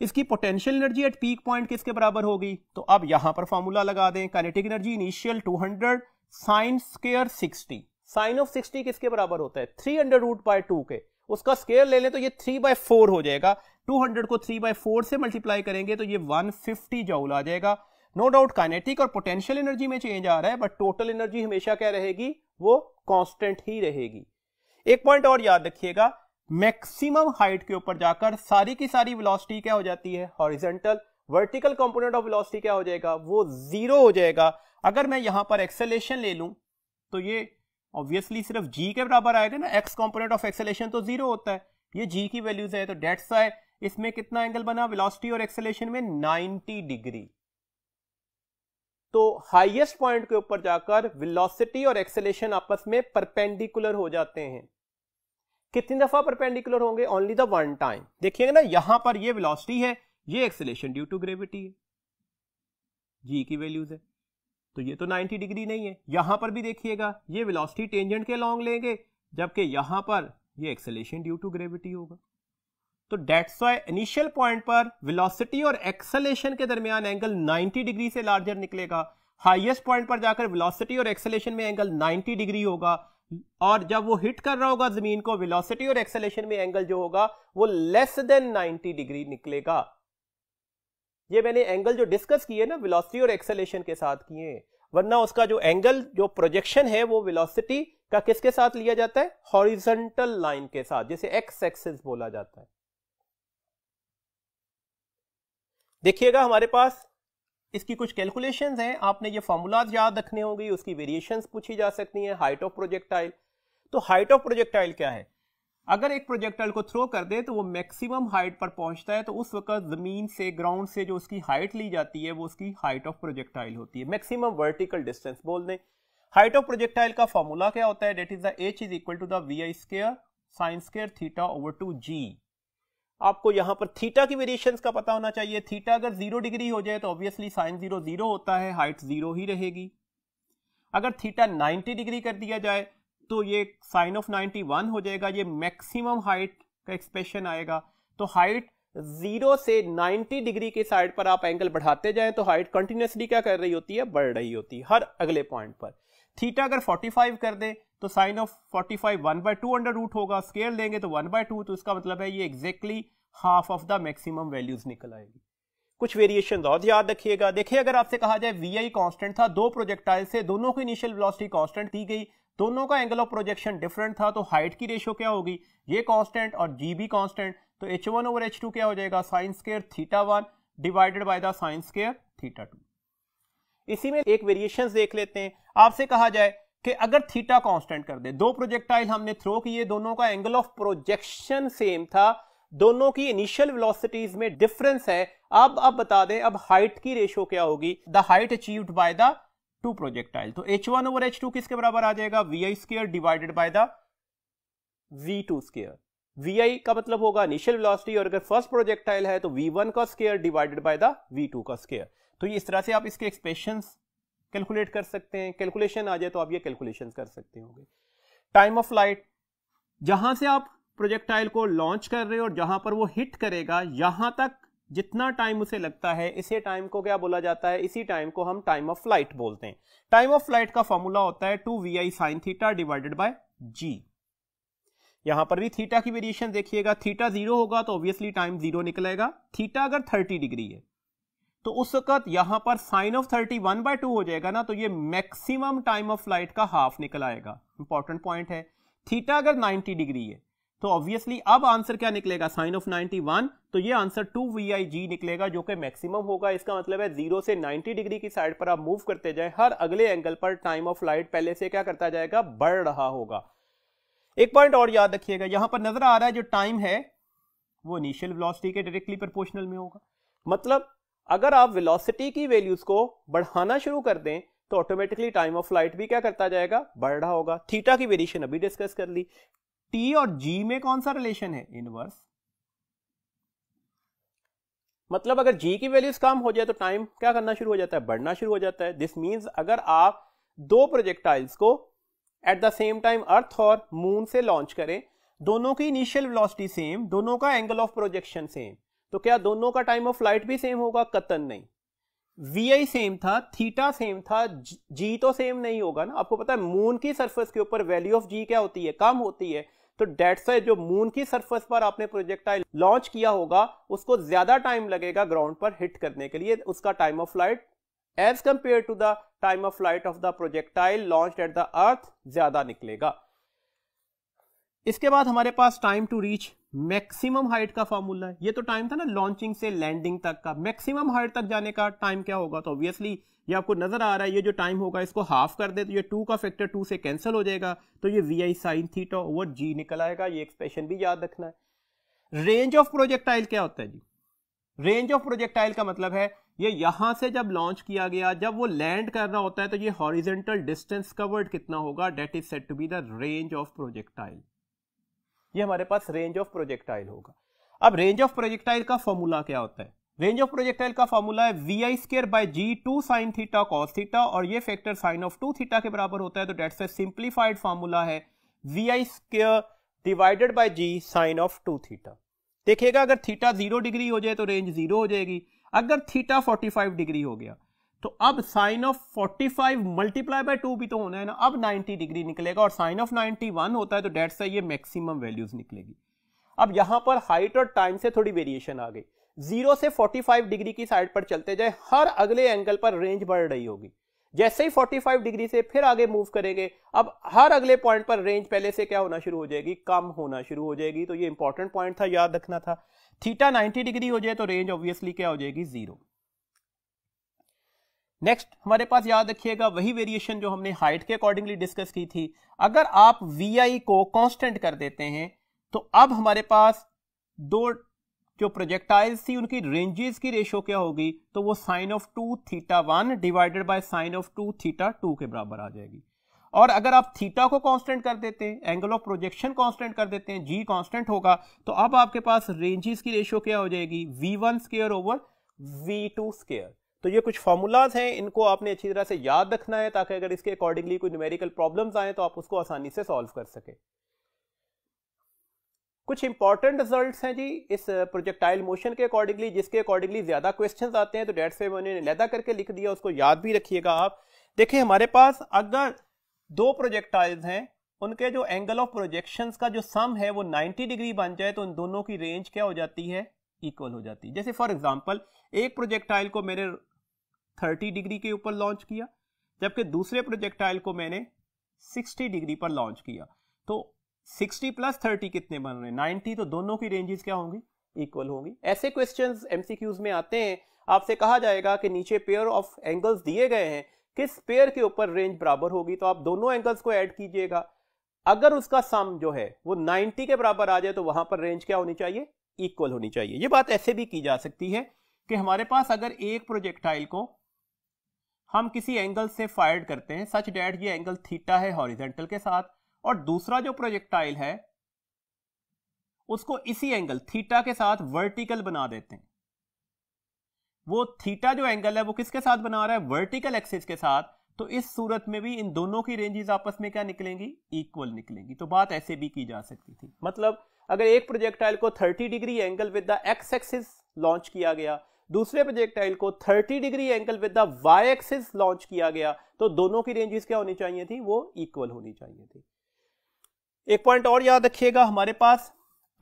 इसकी potential energy at peak point किसके बराबर होगी? तो अब यहां पर फॉर्मूला लगा दें, kinetic energy initial 200 sine square 60। Sine of 60 किसके बराबर होता है? 300√2 के। उसका स्क्वायर ले लें तो ये 3/4 हो जाएगा। 200 को 3/4 से मल्टीप्लाई करेंगे तो ये 150 जूल आ जाएगा। नो डाउट काइनेटिक और पोटेंशियल एनर्जी में चेंज आ रहा है, बट टोटल एनर्जी हमेशा क्या रहेगी? वो कांस्टेंट ही रहेगी। एक पॉइंट और याद रखिएगा, मैक्सिमम हाइट के ऊपर जाकर सारी की सारी वेलोसिटी क्या हो जाती है? Horizontal. Vertical component of velocity क्या हो जाएगा? वो जीरो हो जाएगा। अगर मैं यहां पर एक्सेलेरेशन ले लूं तो ये ऑब्वियसली सिर्फ g के बराबर आएगा ना, x कंपोनेंट ऑफ एक्सेलेरेशन तो जीरो होता है, ये g की वैल्यूज है। तो डेट्स वाई इसमें कितना एंगल बना वेलोसिटी और एक्सेलेरेशन में? 90 डिग्री। तो हाईएस्ट पॉइंट के ऊपर जाकर वेलोसिटी और एक्सेलेरेशन आपस में परपेंडिकुलर हो जाते हैं। कितनी दफा परपेंडिकुलर होंगे? Only the one time. देखिएगा ना, यहां पर ये वेलोसिटी है, ये एक्सेलेरेशन ड्यू टू ग्रेविटी है, जी की वैल्यूज है, तो ये तो 90 डिग्री नहीं है। यहां पर भी देखिएगा ये वेलोसिटी टेंजेंट के अलोंग लेंगे, जबकि यहां पर ये एक्सेलेरेशन ड्यू टू ग्रेविटी होगा। तो डेट्स वाई इनिशियल पॉइंट पर वेलोसिटी और एक्सेलेरेशन के दरमियान एंगल 90 डिग्री से लार्जर निकलेगा। हाईएस्ट पॉइंट पर जाकर वेलोसिटी और एक्सेलेरेशन में एंगल 90 डिग्री होगा, और जब वो हिट कर रहा होगा जमीन को, वेलोसिटी और एक्सेलेरेशन में एंगल जो होगा वो लेस देन 90 डिग्री निकलेगा। ये मैंने एंगल जो डिस्कस किए ना वेलोसिटी और एक्सेलेरेशन के साथ किए, वरना उसका जो एंगल जो प्रोजेक्शन है वो वेलोसिटी का किसके साथ लिया जाता है? हॉरिजॉन्टल लाइन के साथ, जिसे एक्स एक्सिस बोला जाता है। देखिएगा हमारे पास इसकी कुछ कैलकुलेशंस हैं, आपने ये फॉर्मूलाज याद रखने होंगे, उसकी वेरिएशंस पूछी जा सकती हैं। हाइट ऑफ प्रोजेक्टाइल, तो हाइट ऑफ प्रोजेक्टाइल क्या है? अगर एक प्रोजेक्टाइल को थ्रो कर दे तो वो मैक्सिमम हाइट पर पहुंचता है, तो उस वक्त जमीन से, ग्राउंड से जो उसकी हाइट ली जाती है वो उसकी हाइट ऑफ प्रोजेक्टाइल होती है। मैक्सिमम वर्टिकल डिस्टेंस बोल दें। हाइट ऑफ प्रोजेक्टाइल का फॉर्मूला क्या होता है? That is the h is equal to the vi square sine square theta over 2g। आपको यहां पर थीटा की वेरिएशंस का पता होना चाहिए। थीटा अगर 0 डिग्री हो जाए तो ऑब्वियसली साइन 0 0 होता है, हाइट 0 ही रहेगी। अगर थीटा 90 डिग्री कर दिया जाए तो ये साइन ऑफ 90 1 हो जाएगा, ये मैक्सिमम हाइट का एक्सप्रेशन आएगा। तो हाइट 0 से 90 डिग्री के साइड पर आप एंगल बढ़ाते जाएं तो हाइट कंटिन्यूसली क्या कर रही होती है? बढ़ रही होती है हर अगले पॉइंट पर। थीटा अगर 45 कर दे तो साइन ऑफ 45 1/2 अंडर रूट होगा, स्केयर लेंगे तो 1/2, तो इसका मतलब है ये exactly half of the maximum values निकल आएगी। कुछ वेरिएशन और याद रखिएगा। देखिए अगर आपसे कहा जाए वी कांस्टेंट था, दो प्रोजेक्टाइल से, दोनों की इनिशियल वेलोसिटी कांस्टेंट दी गई, दोनों का एंगल ऑफ प्रोजेक्शन डिफरेंट था, तो हाइट की रेशियो क्या होगी? ये कांस्टेंट और जी भी कांस्टेंट, तो h1 ओवर h2 क्या हो जाएगा? Sign square theta 1 divided by the sign square theta 2। इसी में एक वेरिएशन देख लेते हैं। आपसे कहा जाए कि अगर थीटा कांस्टेंट कर दे, दो प्रोजेक्टाइल हमने थ्रो किए, दोनों का एंगल ऑफ प्रोजेक्शन सेम था, दोनों की इनिशियल वेलोसिटीज में डिफरेंस है, अब बता दें अब हाइट की रेशियो क्या होगी? The height achieved by the two projectile. तो h1 ओवर h2 किसके बराबर आ जाएगा? vi square divided by the v2 square. vi का मतलब होगा इनिशियल वेलोसिटी, और अगर फर्स्ट प्रोजेक्टाइल है तो v1 का square divided by the v2 का स्क्वायर। तो ये इस तरह से आप इसके एक्सप्रेशंस कैलकुलेट कर सकते हैं। कैलकुलेशन आ जाए तो आप ये कैलकुलेशन कर सकते होंगे। टाइम ऑफ फ्लाइट, जहां से आप प्रोजेक्टाइल को लॉन्च कर रहे हो और जहां पर वो हिट करेगा यहां तक जितना टाइम उसे लगता है, इसे टाइम को क्या बोला जाता है? इसी टाइम को हम टाइम ऑफ फ्लाइट बोलते हैं। टाइम ऑफ फ्लाइट का फॉर्मूला होता है 2vi sin theta divided by g। यहां पर भी थीटा की वेरिएशन देखिएगा, थीटा 0 होगा तो ऑब्वियसली टाइम 0 निकलेगा। थीटा अगर 30 डिग्री है तो उस वक्त यहां पर साइन ऑफ 30 1/2 हो जाएगा ना, तो ये मैक्सिमम टाइम ऑफ फ्लाइट का हाफ निकल आएगा। इंपॉर्टेंट पॉइंट है। थीटा अगर 90 डिग्री है तो ऑब्वियसली अब आंसर क्या निकलेगा? साइन ऑफ 91, तो ये आंसर 2vig निकलेगा जो कि मैक्सिमम होगा। इसका मतलब है 0 से 90 डिग्री की साइड पर आप मूव करते जाए, हर अगले एंगल पर टाइम ऑफ फ्लाइट पहले से क्या करता जाएगा? बढ़ रहा होगा। एक पॉइंट और याद रखिएगा, यहां पर नजर आ रहा है जो टाइम है वो इनिशियल वेलोसिटी के डायरेक्टली प्रोपोर्शनल में होगा। मतलब अगर आप वेलोसिटी की वैल्यूज को बढ़ाना शुरू कर दें तो ऑटोमेटिकली टाइम ऑफ फ्लाइट भी क्या करता जाएगा? बढ़ रहा होगा। थीटा की वेरिएशन अभी डिस्कस कर ली। टी और जी में कौन सा रिलेशन है? इनवर्स। मतलब अगर जी की वैल्यूज कम हो जाए तो टाइम क्या करना शुरू हो जाता है? बढ़ना शुरू हो जाता है। दिस मींस अगर आप दो प्रोजेक्टाइल्स को एट द सेम टाइम अर्थ और मून से लॉन्च करें, दोनों की इनिशियल वेलोसिटी सेम, दोनों का एंगल ऑफ प्रोजेक्शन सेम, तो क्या दोनों का टाइम ऑफ फ्लाइट भी सेम होगा? कतन नहीं। vi सेम था, थीटा सेम था, जी तो सेम नहीं होगा ना। आपको पता है मून की सरफेस के ऊपर वैल्यू ऑफ जी क्या होती है? कम होती है। तो डेट्स है जो मून की सरफेस पर आपने प्रोजेक्टाइल लॉन्च किया होगा उसको ज्यादा टाइम लगेगा ग्राउंड पर हिट करने के लिए। उसका time of flight as compare to the time of flight of the projectile launched at the earth ज्यादा निकलेगा। इसके बाद हमारे पास time to reach maximum height का फॉर्मूला है। ये तो टाइम था ना लॉन्चिंग से लैंडिंग तक का, मैक्सिमम हाइट तक जाने का टाइम क्या होगा? तो ऑब्वियसली ये आपको नजर आ रहा है, ये जो टाइम होगा इसको हाफ कर दे तो ये 2 का फैक्टर 2 से कैंसिल हो जाएगा, तो ये vi sin theta over g निकल आएगा। ये एक्सप्रेशन भी याद रखना है। रेंज ऑफ प्रोजेक्टाइल क्या होता है जी? रेंज ऑफ प्रोजेक्टाइल का मतलब है ये यहां से जब लॉन्च किया गया, जब वो लैंड कर रहा होता है तो ये हॉरिजॉन्टल डिस्टेंस कवर्ड कितना होगा? That is said to be the range of projectile. ये हमारे पास रेंज ऑफ प्रोजेक्टाइल होगा। अब रेंज ऑफ प्रोजेक्टाइल का फॉर्मूला क्या होता है? रेंज ऑफ प्रोजेक्टाइल का फॉर्मूला है vi square by g 2 sin theta cos theta, और ये फैक्टर साइन ऑफ 2 थीटा के बराबर होता है, तो दैट्स अ सिंप्लीफाइड फॉर्मूला है vi square divided by g sin of 2 theta. देखिएगा अगर थीटा 0 डिग्री हो जाए तो रेंज 0 हो जाएगी, अगर थीटा 45 डिग्री हो गया तो अब साइन ऑफ 45 मल्टीप्लाई बाय 2 भी तो होना है ना, अब 90 डिग्री निकलेगा, और साइन ऑफ 91 होता है तो डेट्स ये मैक्सिमम वैल्यूज निकलेगी। अब यहां पर हाइट और टाइम से थोड़ी वेरिएशन आ गई। 0 से 45 डिग्री की साइड पर चलते जाए, हर अगले एंगल पर रेंज बढ़ रही होगी। जैसे ही 45 डिग्री से फिर आगे मूव करेंगे, अब हर अगले पॉइंट पर रेंज पहले से क्या होना शुरू हो जाएगी? कम होना शुरू हो जाएगी। तो ये इंपॉर्टेंट पॉइंट था, याद रखना था। थीटा 90 डिग्री हो जाए तो रेंज ऑब्वियसली क्या हो जाएगी? 0। नेक्स्ट हमारे पास याद रखिएगा वही वेरिएशन जो हमने हाइट के अकॉर्डिंगली डिस्कस की थी। अगर आप vi को कांस्टेंट कर देते हैं तो अब हमारे पास दो जो प्रोजेक्टाइल्स थी उनकी रेंजेस की रेशो क्या होगी? तो वो sine of 2 theta 1 divided by sine of 2 theta 2 के बराबर आ जाएगी। और अगर आप थीटा को कांस्टेंट कर देते हैं, एंगल ऑफ प्रोजेक्शन कांस्टेंट कर देते हैं, g कांस्टेंट होगा, तो अब आपके पास रेंजेस की रेशो क्या हो जाएगी? v1 square over v2 square. तो ये कुछ फॉर्मूलाज हैं, इनको आपने अच्छी तरह से याद रखना है ताकि अगर इसके अकॉर्डिंगली कोई न्यूमेरिकल प्रॉब्लम्स आए तो आप उसको आसानी से सॉल्व कर सके। कुछ इंपॉर्टेंट रिजल्ट्स हैं जी इस प्रोजेक्टाइल मोशन के अकॉर्डिंगली, जिसके अकॉर्डिंगली ज्यादा क्वेश्चंस आते हैं, तो डेट्स पे मैंने अलहदा करके लिख दिया, उसको याद भी रखिएगा आप। देखिए हमारे पास अगर दो प्रोजेक्टाइल्स हैं, उनके जो एंगल ऑफ प्रोजेक्शंस का जो सम है वो 90 डिग्री बन जाए तो उन दोनों की रेंज क्या हो जाती है? इक्वल हो जाती है। जैसे फॉर एग्जांपल एक प्रोजेक्टाइल को मैंने 30 डिग्री के ऊपर लॉन्च किया, जबकि दूसरे प्रोजेक्टाइल को मैंने 60 डिग्री पर लॉन्च किया, तो 60 प्लस 30 कितने बन रहे हैं? 90। तो दोनों की रेंजेस क्या होंगी? इक्वल होंगी। ऐसे क्वेश्चंस एमसीक्यूज में आते हैं, आपसे कहा जाएगा कि नीचे पेयर ऑफ एंगल्स दिए गए हैं, किस पेयर के ऊपर रेंज बराबर होगी, तो आप दोनों एंगल्स को ऐड कीजिएगा। अगर उसका सम जो है वो 90 के बराबर आ जाए तो वहां पर रेंज क्या होनी चाहिए? इक्वल होनी चाहिए। ये बात ऐसे भी की जा सकती है कि हमारे पास अगर एक प्रोजेक्टाइल को हम किसी एंगल से फायर्ड करते हैं सच डैट ये एंगल थीटा है हॉरिजॉन्टल के साथ, और दूसरा जो प्रोजेक्टाइल है उसको इसी एंगल थीटा के साथ वर्टिकल बना देते हैं। वो थीटा जो एंगल है वो किसके साथ बना रहा है? वर्टिकल एक्सिस के साथ। तो इस सूरत में भी इन दोनों की रेंजेस आपस में क्या निकलेंगी, इक्वल निकलेंगी। तो बात ऐसे भी की जा सकती थी, मतलब अगर एक प्रोजेक्टाइल को 30 degree angle with the x axis launch किया गया, दूसरे प्रोजेक्टाइल को 30 degree angle with the Y axis launch किया गया, तो दोनों की रेंजेस क्या होनी चाहिए थी, वो इक्वल होनी चाहिए थी। एक पॉइंट और याद रखिएगा, हमारे पास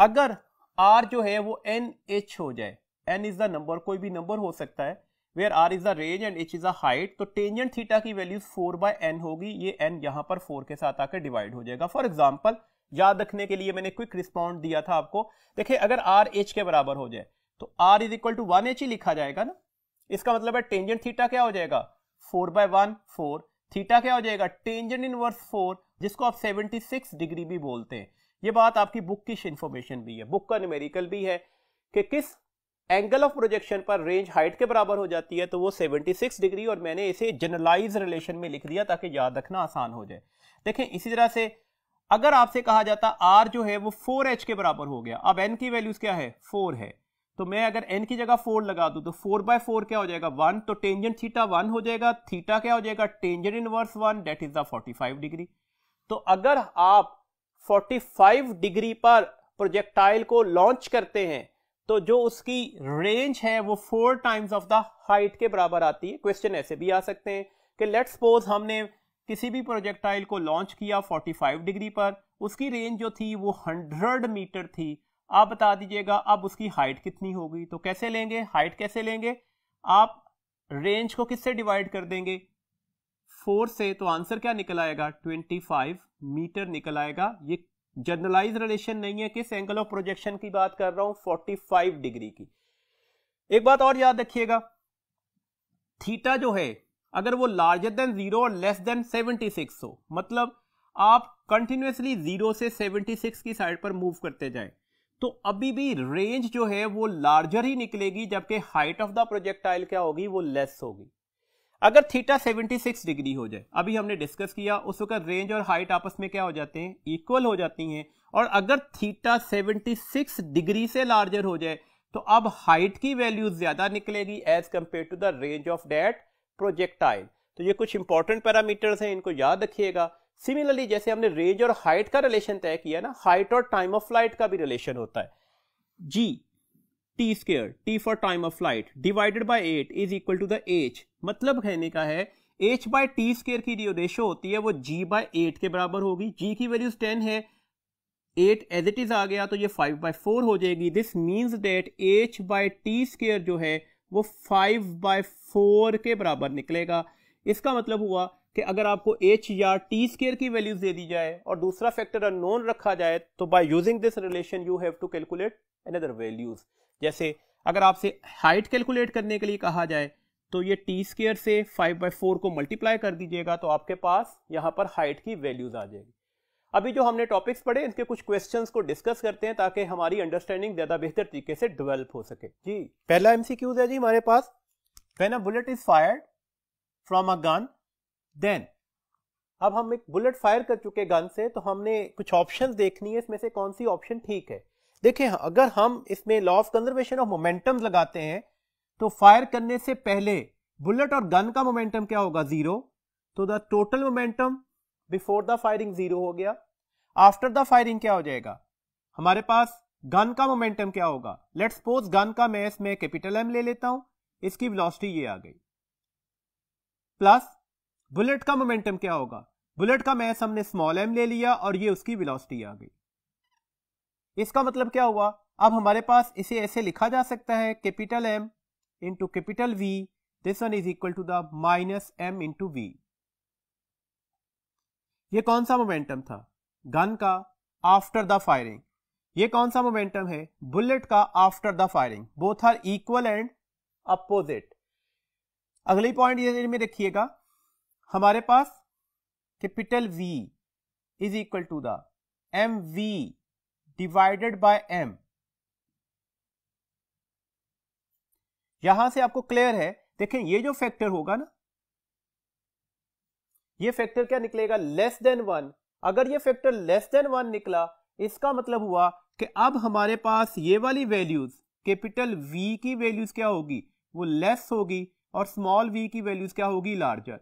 अगर r जो है वो NH हो जाए, n इज द नंबर, कोई भी नंबर हो सकता है, where r is the range and h is the height, तो टेंजेंट थीटा की वैल्यू 4/n होगी। ये n यहां पर 4 के साथ आकर डिवाइड हो जाएगा। फॉर एग्जांपल याद रखने के लिए मैंने क्विक रिस्पॉन्ड दिया था आपको, देखिए अगर r h के बराबर हो जाए तो r is equal to 1h ही लिखा जाएगा ना। इसका मतलब है टेंजेंट थीटा क्या हो जाएगा, 4/1 4, थीटा क्या हो जाएगा, टेंजेंट इनवर्स 4, जिसको आप 76 डिग्री भी बोलते हैं। ये बात आपकी बुक की इंफॉर्मेशन भी है, बुक का न्यूमेरिकल भी है कि किस एंगल ऑफ प्रोजेक्शन पर रेंज हाइट के बराबर हो जाती है, तो वो 76 डिग्री, और मैंने इसे जनरलाइज रिलेशन में लिख दिया ताकि याद रखना आसान हो जाए। देखें इसी तरह से अगर आपसे कहा जाता r जो है वो 4h के बराबर हो गया, अब n की वैल्यूज क्या है, 4 है, तो मैं अगर n की जगह 4 लगा दूं तो 4/4 क्या हो जाएगा, 1, तो टेंजेंट थीटा 1 हो जाएगा, थीटा क्या हो जाएगा, tangent inverse 1, that is the 45 degree. तो अगर आप 45 डिग्री पर प्रोजेक्टाइल को लॉन्च करते हैं तो जो उसकी रेंज है वो 4 टाइम्स ऑफ द हाइट के बराबर आती है। क्वेश्चन ऐसे भी आ सकते हैं कि लेट्स सपोज हमने किसी भी प्रोजेक्टाइल को लॉन्च किया 45 डिग्री पर, उसकी रेंज जो थी वो 100 मीटर थी। आप बता दीजिएगा अब उसकी हाइट कितनी होगी, तो कैसे लेंगे, हाइट कैसे लेंगे, आप रेंज को किससे डिवाइड कर देंगे, 4 से, तो आंसर क्या निकल आएगा, 25 मीटर निकल आएगा। ये जनरलाइज रिलेशन नहीं है, किस एंगल ऑफ प्रोजेक्शन की बात कर रहा हूं, 45 डिग्री की। एक बात और याद रखिएगा, थीटा जो है अगर वो लार्जर देन 0 और लेस देन 76 हो, मतलब आप कंटिन्यूअसली 0 से 76 की साइड पर मूव करते जाए, तो अभी भी रेंज जो है वो लार्जर ही निकलेगी, जबकि हाइट ऑफ द प्रोजेक्टाइल क्या होगी, वो लेस होगी। अगर थीटा 76 डिग्री हो जाए, अभी हमने डिस्कस किया, उस वक्त रेंज और हाइट आपस में क्या हो जाते हैं, इक्वल हो जाती हैं। और अगर थीटा 76 डिग्री से लार्जर हो जाए तो अब हाइट की वैल्यू ज्यादा निकलेगी as compare to the range of that projectile. तो ये कुछ इंपॉर्टेंट पैरामीटर्स हैं, इनको याद रखिएगा। सिमिलरली जैसे हमने रेंज और हाइट का रिलेशन तय किया ना, हाइट और टाइम ऑफ फ्लाइट का भी रिलेशन होता है। G T square, T for time of flight, divided by 8 is equal to the H. मतलब कहने का है h बाय टी स्क्वायर की जो रेशो होती है वो g बाय 8 के बराबर होगी। g की वैल्यूज 10 है, 8 एज इट इज आ गया तो ये 5/4 हो जाएगी। दिस मींस दैट h बाय टी स्क्वायर जो है वो 5/4 के बराबर निकलेगा। इसका मतलब हुआ कि अगर आपको h या टी स्क्वायर की वैल्यूज दे दी जाए और दूसरा फैक्टर अननोन रखा जाए, तो by using this relation you have to calculate another values. जैसे अगर आपसे हाइट कैलकुलेट करने के लिए कहा जाए तो ये टी स्क्वायर से 5/4 को मल्टीप्लाई कर दीजिएगा, तो आपके पास यहां पर हाइट की वैल्यूज आ जाएगी। अभी जो हमने टॉपिक्स पढ़े इनके कुछ क्वेश्चंस को डिस्कस करते हैं ताकि हमारी अंडरस्टैंडिंग ज्यादा बेहतर तरीके से डेवलप हो सके। जी पहला एमसीक्यू है जी हमारे पास, when a bullet is fired from a gun then. अब हम एक बुलेट फायर कर चुके गन से, तो हमने कुछ ऑप्शंस देखनी है, इसमें से कौन सी ऑप्शन ठीक है। देखिए अगर हम इसमें law of conservation of momentum लगाते हैं तो फायर करने से पहले बुलेट और गन का मोमेंटम क्या होगा, 0, तो the total momentum before the firing 0 हो गया। आफ्टर द फायरिंग क्या हो जाएगा, हमारे पास गन का मोमेंटम क्या होगा, लेट्स सपोज गन का मैस मैं कैपिटल M ले लेता हूं, इसकी वेलोसिटी ये आ गई, प्लस बुलेट का मोमेंटम क्या होगा, बुलेट का मैस हमने स्मॉल m ले लिया और ये उसकी वेलोसिटी आ गई। इसका मतलब क्या हुआ, अब हमारे पास इसे ऐसे लिखा जा सकता है capital M into capital V, this one is equal to the minus M into V। ये कौन सा मोमेंटम था, गन का आफ्टर द फायरिंग। ये कौन सा मोमेंटम है, बुलेट का after the firing. Both are equal and opposite. अगली पॉइंट ये में देखिएगा, हमारे पास capital V is equal to the MV divided by M। यहां से आपको क्लियर है, देखें ये जो फैक्टर होगा ना, ये फैक्टर क्या निकलेगा, लेस देन 1। अगर ये फैक्टर लेस देन 1 निकला, इसका मतलब हुआ कि अब हमारे पास ये वाली वैल्यूज कैपिटल V की वैल्यूज क्या होगी, वो लेस होगी और स्मॉल v की वैल्यूज क्या होगी, लार्जर।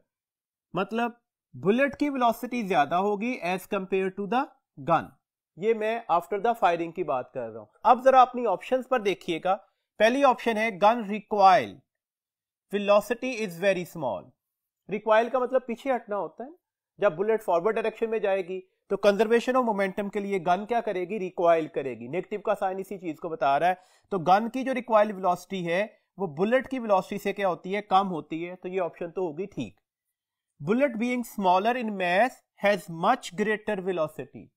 मतलब बुलेट की वेलोसिटी ज्यादा होगी as compare to the gun. ये मैं आफ्टर द फायरिंग की बात कर रहा हूं। अब जरा अपनी ऑप्शंस पर देखिएगा। पहली ऑप्शन है gun recoil velocity is very small. Recoil का मतलब पीछे हटना होता है। जब बुलेट फॉरवर्ड डायरेक्शन में जाएगी तो कंजर्वेशन ऑफ मोमेंटम के लिए गन क्या करेगी, रिक्वाइल करेगी। नेगेटिव का साइन इसी चीज को बता रहा है। तो गन की जो रिक्वाइल वेलोसिटी है वो बुलेट की वेलोसिटी से क्या होती है, कम होती है। तो ये ऑप्शन तो होगी ठीक। Bullet being smaller in mass has much greater velocity.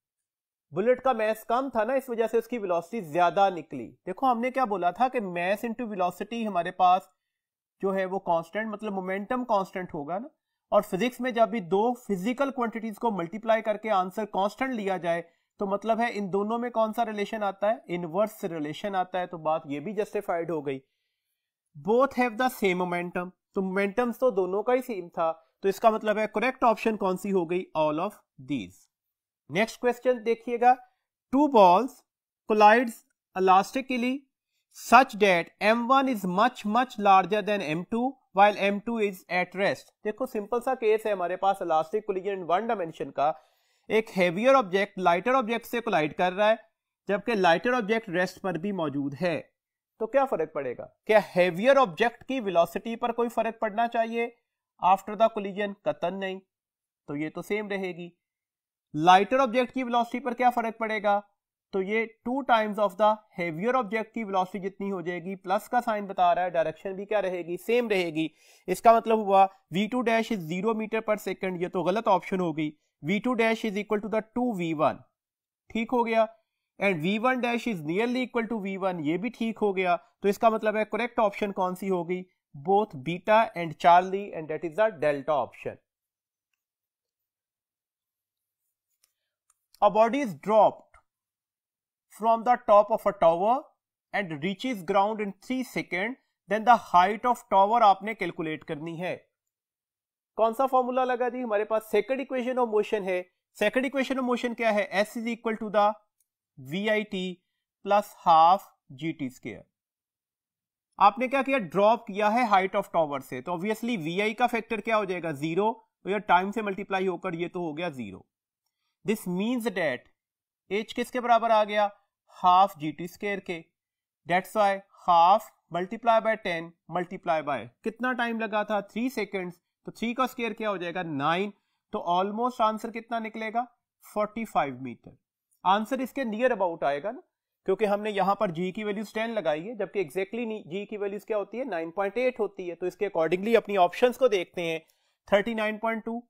Bullet का मैस कम था ना, इस वजह से उसकी वेलोसिटी ज्यादा निकली। देखो हमने क्या बोला था कि मैस इनटू वेलोसिटी हमारे पास जो है वो कांस्टेंट, मतलब मोमेंटम कांस्टेंट होगा ना। और फिजिक्स में जब भी दो फिजिकल क्वांटिटीज को मल्टीप्लाई करके आंसर कांस्टेंट लिया जाए तो मतलब है इन दोनों में कौन सा रिलेशन आता है, इनवर्स रिलेशन आता है। तो बात ये भी जस्टिफाइड हो गई। Both have the same momentum, तो मोमेंटम तो दोनों का ही सेम था। तो इसका मतलब है करेक्ट ऑप्शन कौन सी हो गई, all of these. Next question देखिएगा। Two balls collides elastically such that m1 is much larger than m2 while m2 is at rest। देखो सिंपल सा केस है हमारे पास elastic collision in one dimension का। एक हेवियर ऑब्जेक्ट लाइटर ऑब्जेक्ट से कोलाइड कर रहा है जबकि लाइटर ऑब्जेक्ट रेस्ट पर भी मौजूद है। तो क्या फर्क पड़ेगा, क्या हेवियर ऑब्जेक्ट की वेलोसिटी पर कोई फर्क पड़ना चाहिए आफ्टर द कोलिजन? कतन नहीं, तो ये तो सेम रहेगी। लाइटर ऑब्जेक्ट की वेलोसिटी पर क्या फर्क पड़ेगा, तो ये 2 times of the heavier object की वेलोसिटी जितनी हो जाएगी। प्लस का साइन बता रहा है, डायरेक्शन भी क्या रहेगी, सेम रहेगी। इसका मतलब हुआ v2 डैश इज 0 मीटर पर सेकंड, ये तो गलत ऑप्शन होगी। v2 dash is equal to the 2v1, ठीक हो गया। And v1 dash is nearly equal to v1, ये भी ठीक हो गया। तो इसका मतलब है करेक्ट ऑप्शन कौन सी होगी, both beta and Charlie, and that is the delta option. A body is dropped from the top of a tower and reaches ground in 3 seconds, then the height of tower आपने कैलकुलेट करनी है। कौन सा फॉर्मूला लगा दी, हमारे पास सेकंड इक्वेशन ऑफ मोशन है। सेकंड इक्वेशन ऑफ मोशन क्या है, s is equal to the VIT plus half GT square. आपने क्या किया, ड्रॉप किया है हाइट ऑफ टावर से, तो ऑब्वियसली VI का फैक्टर क्या हो जाएगा, 0, तो ये टाइम से मल्टीप्लाई होकर ये तो हो गया 0। दिस मीन्स डेट h किसके बराबर आ गया, हाफ GT स्क्वायर के। That's why half multiply by 10 multiply by कितना टाइम लगा था, 3 सेकेंड्स। तो 3 का स्क्वायर क्या हो जाएगा, 9। तो ऑलमोस्ट आंसर कितना निकलेगा, 45 मीटर। आंसर इसके नियर अबाउट आएगा ना, क्योंकि हमने यहां पर g की वैल्यूज 10 लगाई है, जबकि एग्जैक्टली g की वैल्यूज क्या होती है, 9.8 होती है। तो इसके अकॉर्डिंगली अपनी ऑप्शंस को देखते हैं। 39.2,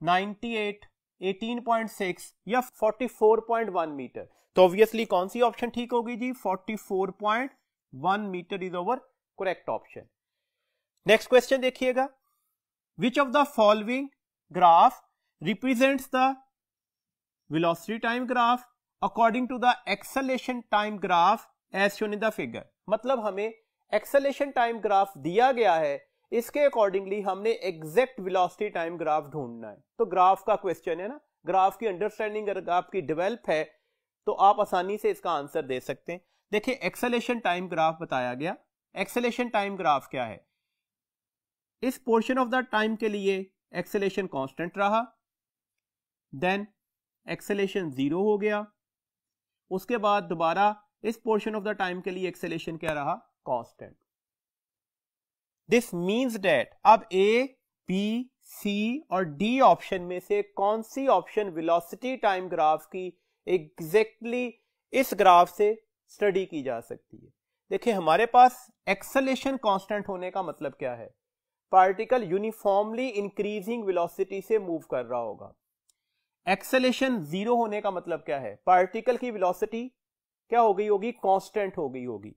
98, 18.6 या 44.1 मीटर। तो ऑब्वियसली कौन सी ऑप्शन ठीक होगी जी, 44.1 metre is our correct option. Next question देखिएगा। Which of the following graph represents the velocity time graph according to the acceleration time graph as shown in the figure. मतलब हमें एक्सेलेरेशन टाइम ग्राफ दिया गया है, इसके अकॉर्डिंगली हमने एग्जैक्ट वेलोसिटी टाइम ग्राफ ढूंढना है। तो ग्राफ का क्वेश्चन है ना, ग्राफ की अंडरस्टैंडिंग अगर आपकी डेवलप है तो आप आसानी से इसका आंसर दे सकते हैं। देखिए एक्सेलेरेशन टाइम ग्राफ बताया गया। एक्सेलेरेशन टाइम ग्राफ क्या है, इस पोर्शन ऑफ द टाइम के लिए एक्सेलेरेशन कांस्टेंट रहा, देन एक्सेलेरेशन 0 हो गया, उसके बाद दोबारा इस पोर्शन ऑफ द टाइम के लिए एक्सेलेरेशन क्या रहा, कांस्टेंट। दिस मीन्स डेट अब A, B, C और D ऑप्शन में से कौन सी ऑप्शन वेलोसिटी टाइम ग्राफ की एग्जैक्टली इस ग्राफ से स्टडी की जा सकती है। देखिए हमारे पास एक्सेलेरेशन कांस्टेंट होने का मतलब क्या है, पार्टिकल यूनिफॉर्मली इंक्रीजिंग वेलोसिटी से मूव कर रहा होगा। एक्सेलेरेशन 0 होने का मतलब क्या है, पार्टिकल की वेलोसिटी क्या हो गई होगी, कांस्टेंट हो गई होगी।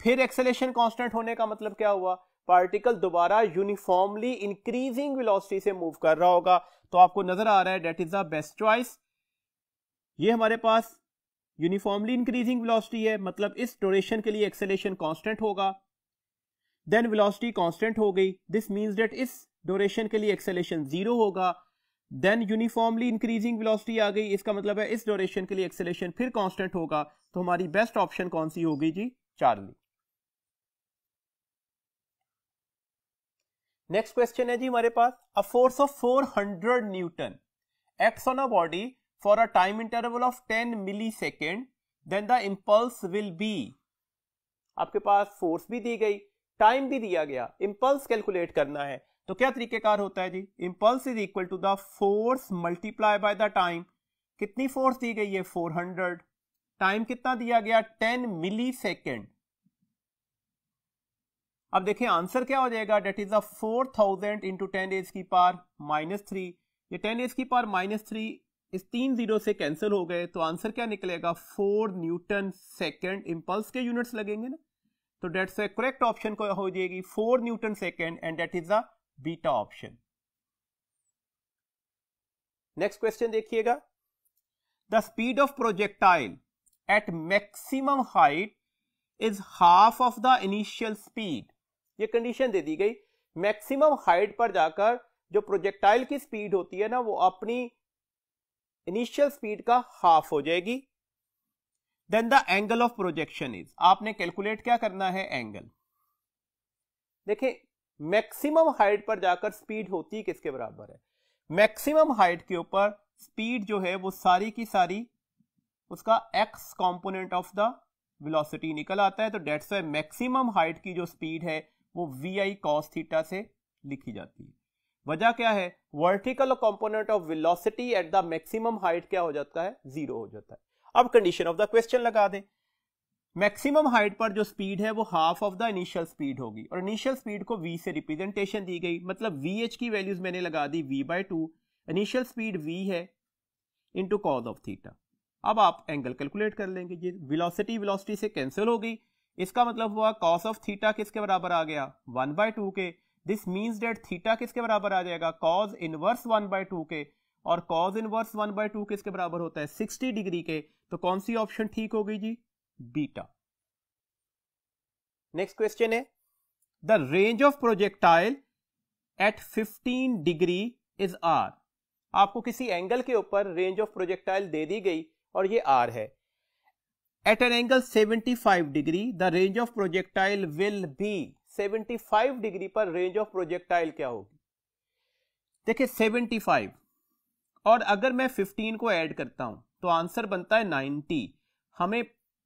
फिर एक्सेलेरेशन कांस्टेंट होने का मतलब क्या हुआ, पार्टिकल दोबारा यूनिफॉर्मली इंक्रीजिंग वेलोसिटी से मूव कर रहा होगा। तो आपको नजर आ रहा है that is the best choice. ये हमारे पास यूनिफॉर्मली इंक्रीजिंग वेलोसिटी है, मतलब इस ड्यूरेशन के लिए एक्सेलेरेशन कांस्टेंट होगा। देन वेलोसिटी कांस्टेंट हो गई, दिस मींस दैट इस ड्यूरेशन के लिए एक्सेलेरेशन 0 होगा। देन यूनिफॉर्मली इंक्रीजिंग वेलोसिटी आ गई, इसका मतलब है इस ड्यूरेशन के लिए एक्सेलेरेशन फिर कांस्टेंट होगा। तो हमारी बेस्ट ऑप्शन कौन सी होगी जी, चार्ली। नेक्स्ट क्वेश्चन है जी हमारे पास, a force of 400 newton acts on a body for a time interval of 10 millisecond, then the impulse will be. आपके पास फोर्स भी दी गई, टाइम भी दिया गया, इम्पल्स कैलकुलेट करना है, तो क्या तरीकेकार होता है जी, impulse is equal to the force multiply by the time. कितनी फोर्स दी गई है 400, टाइम कितना दिया गया 10 मिली सेकेंड। अब देखिए आंसर क्या हो जाएगा, that is a 4000 into 10 raise की पावर -3। ये 10 रेज की पावर -3 इस 3 जीरो से कैंसिल हो गए, तो आंसर क्या निकलेगा 4 न्यूटन सेकेंड। इंपल्स के यूनिट्स लगेंगे ना, तो डेट्स ए करेक्ट ऑप्शन को हो जाएगी 4 newton second and that is a beta option. Next question देखिएगा, the speed of projectile at maximum height is half of the initial speed. ये कंडीशन दे दी गई, मैक्सिमम हाइट पर जाकर जो प्रोजेक्टाइल की स्पीड होती है ना वो अपनी इनिशियल स्पीड का हाफ हो जाएगी। Then the angle of projection is, आपने कैलकुलेट क्या करना है एंगल। देखिए मैक्सिमम हाइट पर जाकर स्पीड होती किसके बराबर है, मैक्सिमम हाइट के ऊपर स्पीड जो है वो सारी की सारी उसका x component of the velocity निकल आता है, तो डेट्स व्हाई मैक्सिमम हाइट की जो स्पीड है वो vi cos थीटा से लिखी जाती है। वजह क्या है, vertical component of velocity at the maximum height क्या हो जाता है, 0 हो जाता है। अब कंडीशन ऑफ द क्वेश्चन लगा दें, मैक्सिमम हाइट पर जो स्पीड है वो half of the initial speed होगी, और इनिशियल स्पीड को v से रिप्रेजेंटेशन दी गई, मतलब vh की वैल्यूज मैंने लगा दी v/2, इनिशियल स्पीड v है इंटू कॉस ऑफ थीटा। अब आप एंगल कैलकुलेट कर लेंगे, ये वेलोसिटी से कैंसिल हो गई, इसका मतलब हुआ कॉस ऑफ थीटा किसके बराबर आ गया 1/2 के। दिस मींस दैट थीटा किसके बराबर आ जाएगा कॉस इनवर्स 1/2 के, और कॉस इनवर्स 1/2 किसके बराबर होता है 60 डिग्री के, तो कौन सी ऑप्शन ठीक हो गई जी, बीटा। नेक्स्ट क्वेश्चन है, the range of projectile at 15 degree is R. आपको किसी एंगल के ऊपर रेंज ऑफ प्रोजेक्टाइल दे दी गई और ये आर है। At an angle 75 degree the range of projectile will be. 75 degree पर रेंज ऑफ प्रोजेक्टाइल क्या होगी, देखिए 75 और अगर मैं 15 को ऐड करता हूं तो आंसर बनता है 90। हमें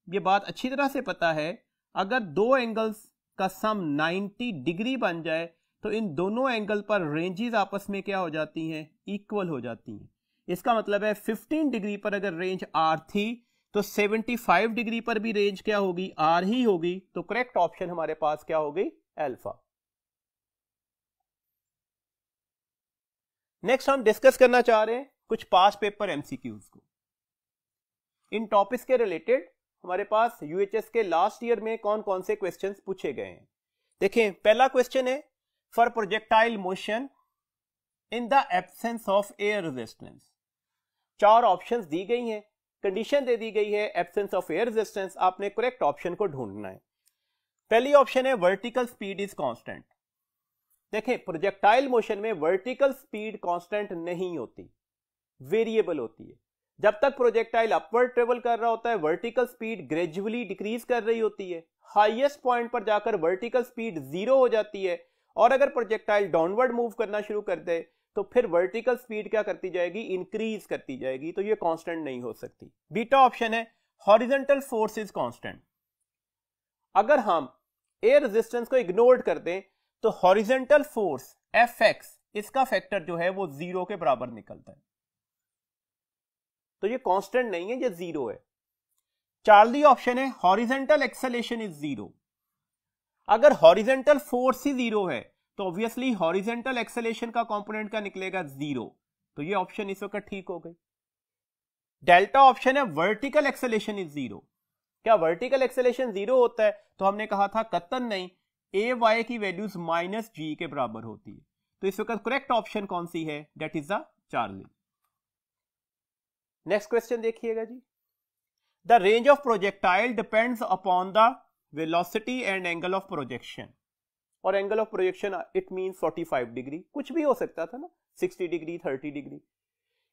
ये बात अच्छी तरह से पता है, अगर दो एंगल्स का सम 90 डिग्री बन जाए तो इन दोनों एंगल पर रेंजेस आपस में क्या हो जाती हैं, इक्वल हो जाती हैं। इसका मतलब है 15 डिग्री पर अगर रेंज आर थी तो 75 डिग्री पर भी रेंज क्या होगी, आर ही होगी, तो करेक्ट ऑप्शन हमारे पास क्या होगी, अल्फा। नेक्स्ट हम डिस्कस करना चाह रहे हैं कुछ पास पेपर एमसीक्यूज को। इन टॉपिक्स के रिलेटेड हमारे पास यूएचएस के लास्ट ईयर में कौन कौन से क्वेश्चंस पूछे गए हैं। देखें पहला क्वेश्चन है, for projectile motion in the absence of air resistance. 4 options दी गई हैं, कंडीशन दे दी गई है एब्सेंस ऑफ एयर रेजिस्टेंस, आपने करेक्ट ऑप्शन को ढूंढना है। पहली ऑप्शन है वर्टिकल स्पीड इज कांस्टेंट। देखें प्रोजेक्टाइल मोशन में वर्टिकल स्पीड कांस्टेंट नहीं होती, वेरिएबल होती है। जब तक प्रोजेक्टाइल अपवर्ड ट्रेवल कर रहा होता है वर्टिकल स्पीड ग्रेजुअली डिक्रीज कर रही होती है, हाईएस्ट पॉइंट पर जाकर वर्टिकल स्पीड 0 हो जाती है, और अगर प्रोजेक्टाइल डाउनवर्ड मूव करना शुरू कर दे तो फिर वर्टिकल स्पीड क्या करती जाएगी, इंक्रीज करती जाएगी, तो ये कांस्टेंट नहीं हो सकती। बीटा ऑप्शन है हॉरिजॉन्टल फोर्स इज कांस्टेंट। अगर हम एयर रेजिस्टेंस को इग्नोर कर दें तो हॉरिजॉन्टल फोर्स Fx इसका फैक्टर जो है वो 0 के बराबर निकलता है, तो ये कांस्टेंट नहीं है, ये 0 है। चार्ली ऑप्शन है हॉरिजॉन्टल एक्सेलेरेशन इज 0। अगर हॉरिजॉन्टल फोर्स ही 0 है तो ऑब्वियसली हॉरिजॉन्टल एक्सेलेरेशन का कंपोनेंट का निकलेगा 0, तो ये ऑप्शन इस वक्त ठीक हो गई। डेल्टा ऑप्शन है वर्टिकल एक्सेलेरेशन इज 0। क्या वर्टिकल एक्सेलेरेशन 0 होता है, तो हमने कहा था कतन नहीं, ay की वैल्यूज -g के बराबर होती है, तो इस वक्त करेक्ट ऑप्शन कौन सी है, that is the Charlie. Next question देखिएगा जी, the range of projectile depends upon the velocity and angle of projection. और angle of projection it means 45 degree, कुछ भी हो सकता था ना, 60 डिग्री 30 डिग्री।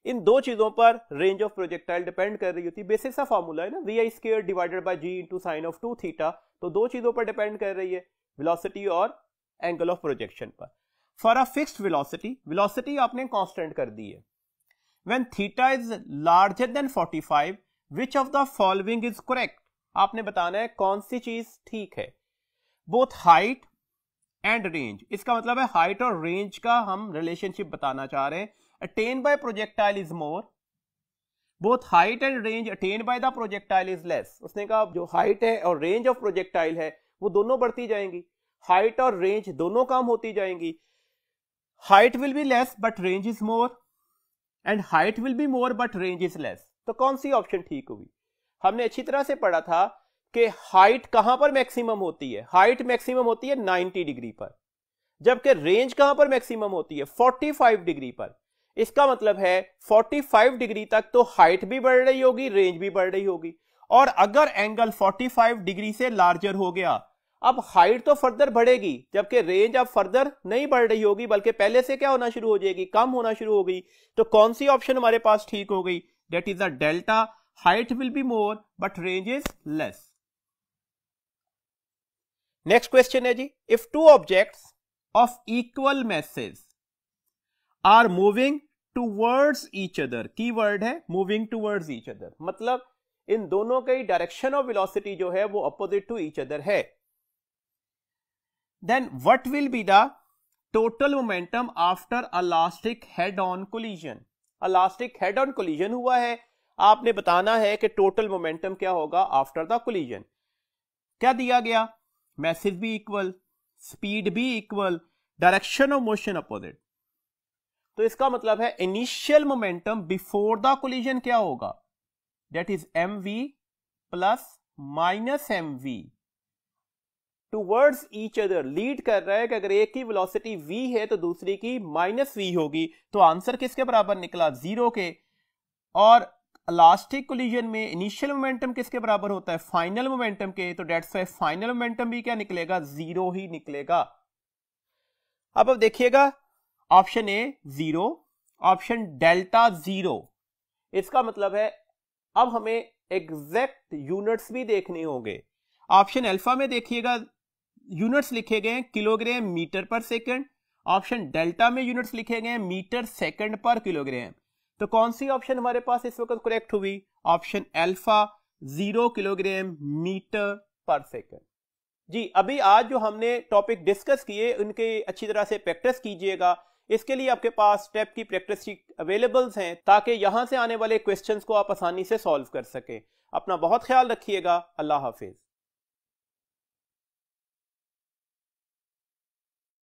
इन दो चीजों पर रेंज ऑफ प्रोजेक्टाइल डिपेंड कर रही होती है। बेसिक सा फॉर्मूला है ना, vi² divided by g into sine of 2 theta, तो दो चीजों पर डिपेंड कर रही है, वेलोसिटी और एंगल ऑफ प्रोजेक्शन पर। For a fixed velocity, velocity आपने कांस्टेंट कर दी है, when theta is larger than 45 which of the following is correct, आपने बताना है कौन सी चीज ठीक है। बोथ हाइट एंड रेंज, इसका मतलब है हाइट और रेंज का हम रिलेशनशिप बताना चाह रहे हैं। Attain bye projectile is more, both height and range attain by the projectile is less. उसने कहा जो हाइट है और रेंज ऑफ प्रोजेक्टाइल है वो दोनों बढ़ती जाएंगी, हाइट और रेंज दोनों कम होती जाएंगी। Height will be less but range is more and height will be more but range is less. तो कौन सी ऑप्शन ठीक होगी? हमने अच्छी तरह से पढ़ा था कि हाइट कहां पर मैक्सिमम होती है, हाइट मैक्सिमम होती है 90 डिग्री पर, जबकि रेंज कहां पर मैक्सिमम होती है 45 डिग्री पर। इसका मतलब है 45 डिग्री तक तो हाइट भी बढ़ रही होगी, रेंज भी बढ़ रही होगी। और अगर एंगल 45 डिग्री से लार्जर हो गया, अब हाइट तो फर्दर बढ़ेगी जबकि रेंज अब फर्दर नहीं बढ़ रही होगी, बल्कि पहले से क्या होना शुरू हो जाएगी, कम होना शुरू हो गई। तो कौन सी ऑप्शन हमारे पास ठीक हो गई? That is a delta, height will be more but range is less. Next question है जी, if two objects of equal masses are moving towards each other, की वर्ड है मूविंग टूवर्ड्स ईच अदर, मतलब इन दोनों की डायरेक्शन ऑफ वेलोसिटी जो है वो अपोजिट टू ईच अदर है, then what will be the total momentum after elastic head on collision. Elastic head on collision हुआ है, आपने बताना है कि टोटल मोमेंटम क्या होगा आफ्टर द कोलिजन। क्या दिया गया? मैसेज भी इक्वल, स्पीड भी equal, direction of motion opposite. तो इसका मतलब है initial momentum before the collision क्या होगा? That is mv plus minus mv towards each other. Lead कर रहा है कि अगर एक की वेलोसिटी v है तो दूसरी की माइनस v होगी, तो आंसर किसके बराबर निकला? 0 के। और इलास्टिक कोलिजन में इनिशियल मोमेंटम किसके बराबर होता है? फाइनल मोमेंटम के। तो डेट्स वाई फाइनल मोमेंटम भी क्या निकलेगा? 0 ही निकलेगा। अब देखिएगा, ऑप्शन ए 0, ऑप्शन डेल्टा 0। इसका मतलब है अब हमें एग्जैक्ट यूनिट्स भी देखने होंगे। ऑप्शन अल्फा में देखिएगा यूनिट्स लिखे गए किलोग्राम मीटर पर सेकंड, ऑप्शन डेल्टा में यूनिट्स लिखे गए मीटर सेकंड पर किलोग्राम। तो कौन सी ऑप्शन हमारे पास इस वक्त करेक्ट हुई? ऑप्शन अल्फा 0 किलोग्राम मीटर पर सेकंड। जी, अभी आज जो हमने टॉपिक डिस्कस किए उनके अच्छी तरह से प्रैक्टिस कीजिएगा। इसके लिए आपके पास स्टेप की प्रैक्टिस अवेलेबल्स हैं ताकि यहां से आने वाले क्वेश्चंस को आप आसानी से सॉल्व कर सकें। अपना बहुत ख्याल रखिएगा। अल्लाह हाफिज।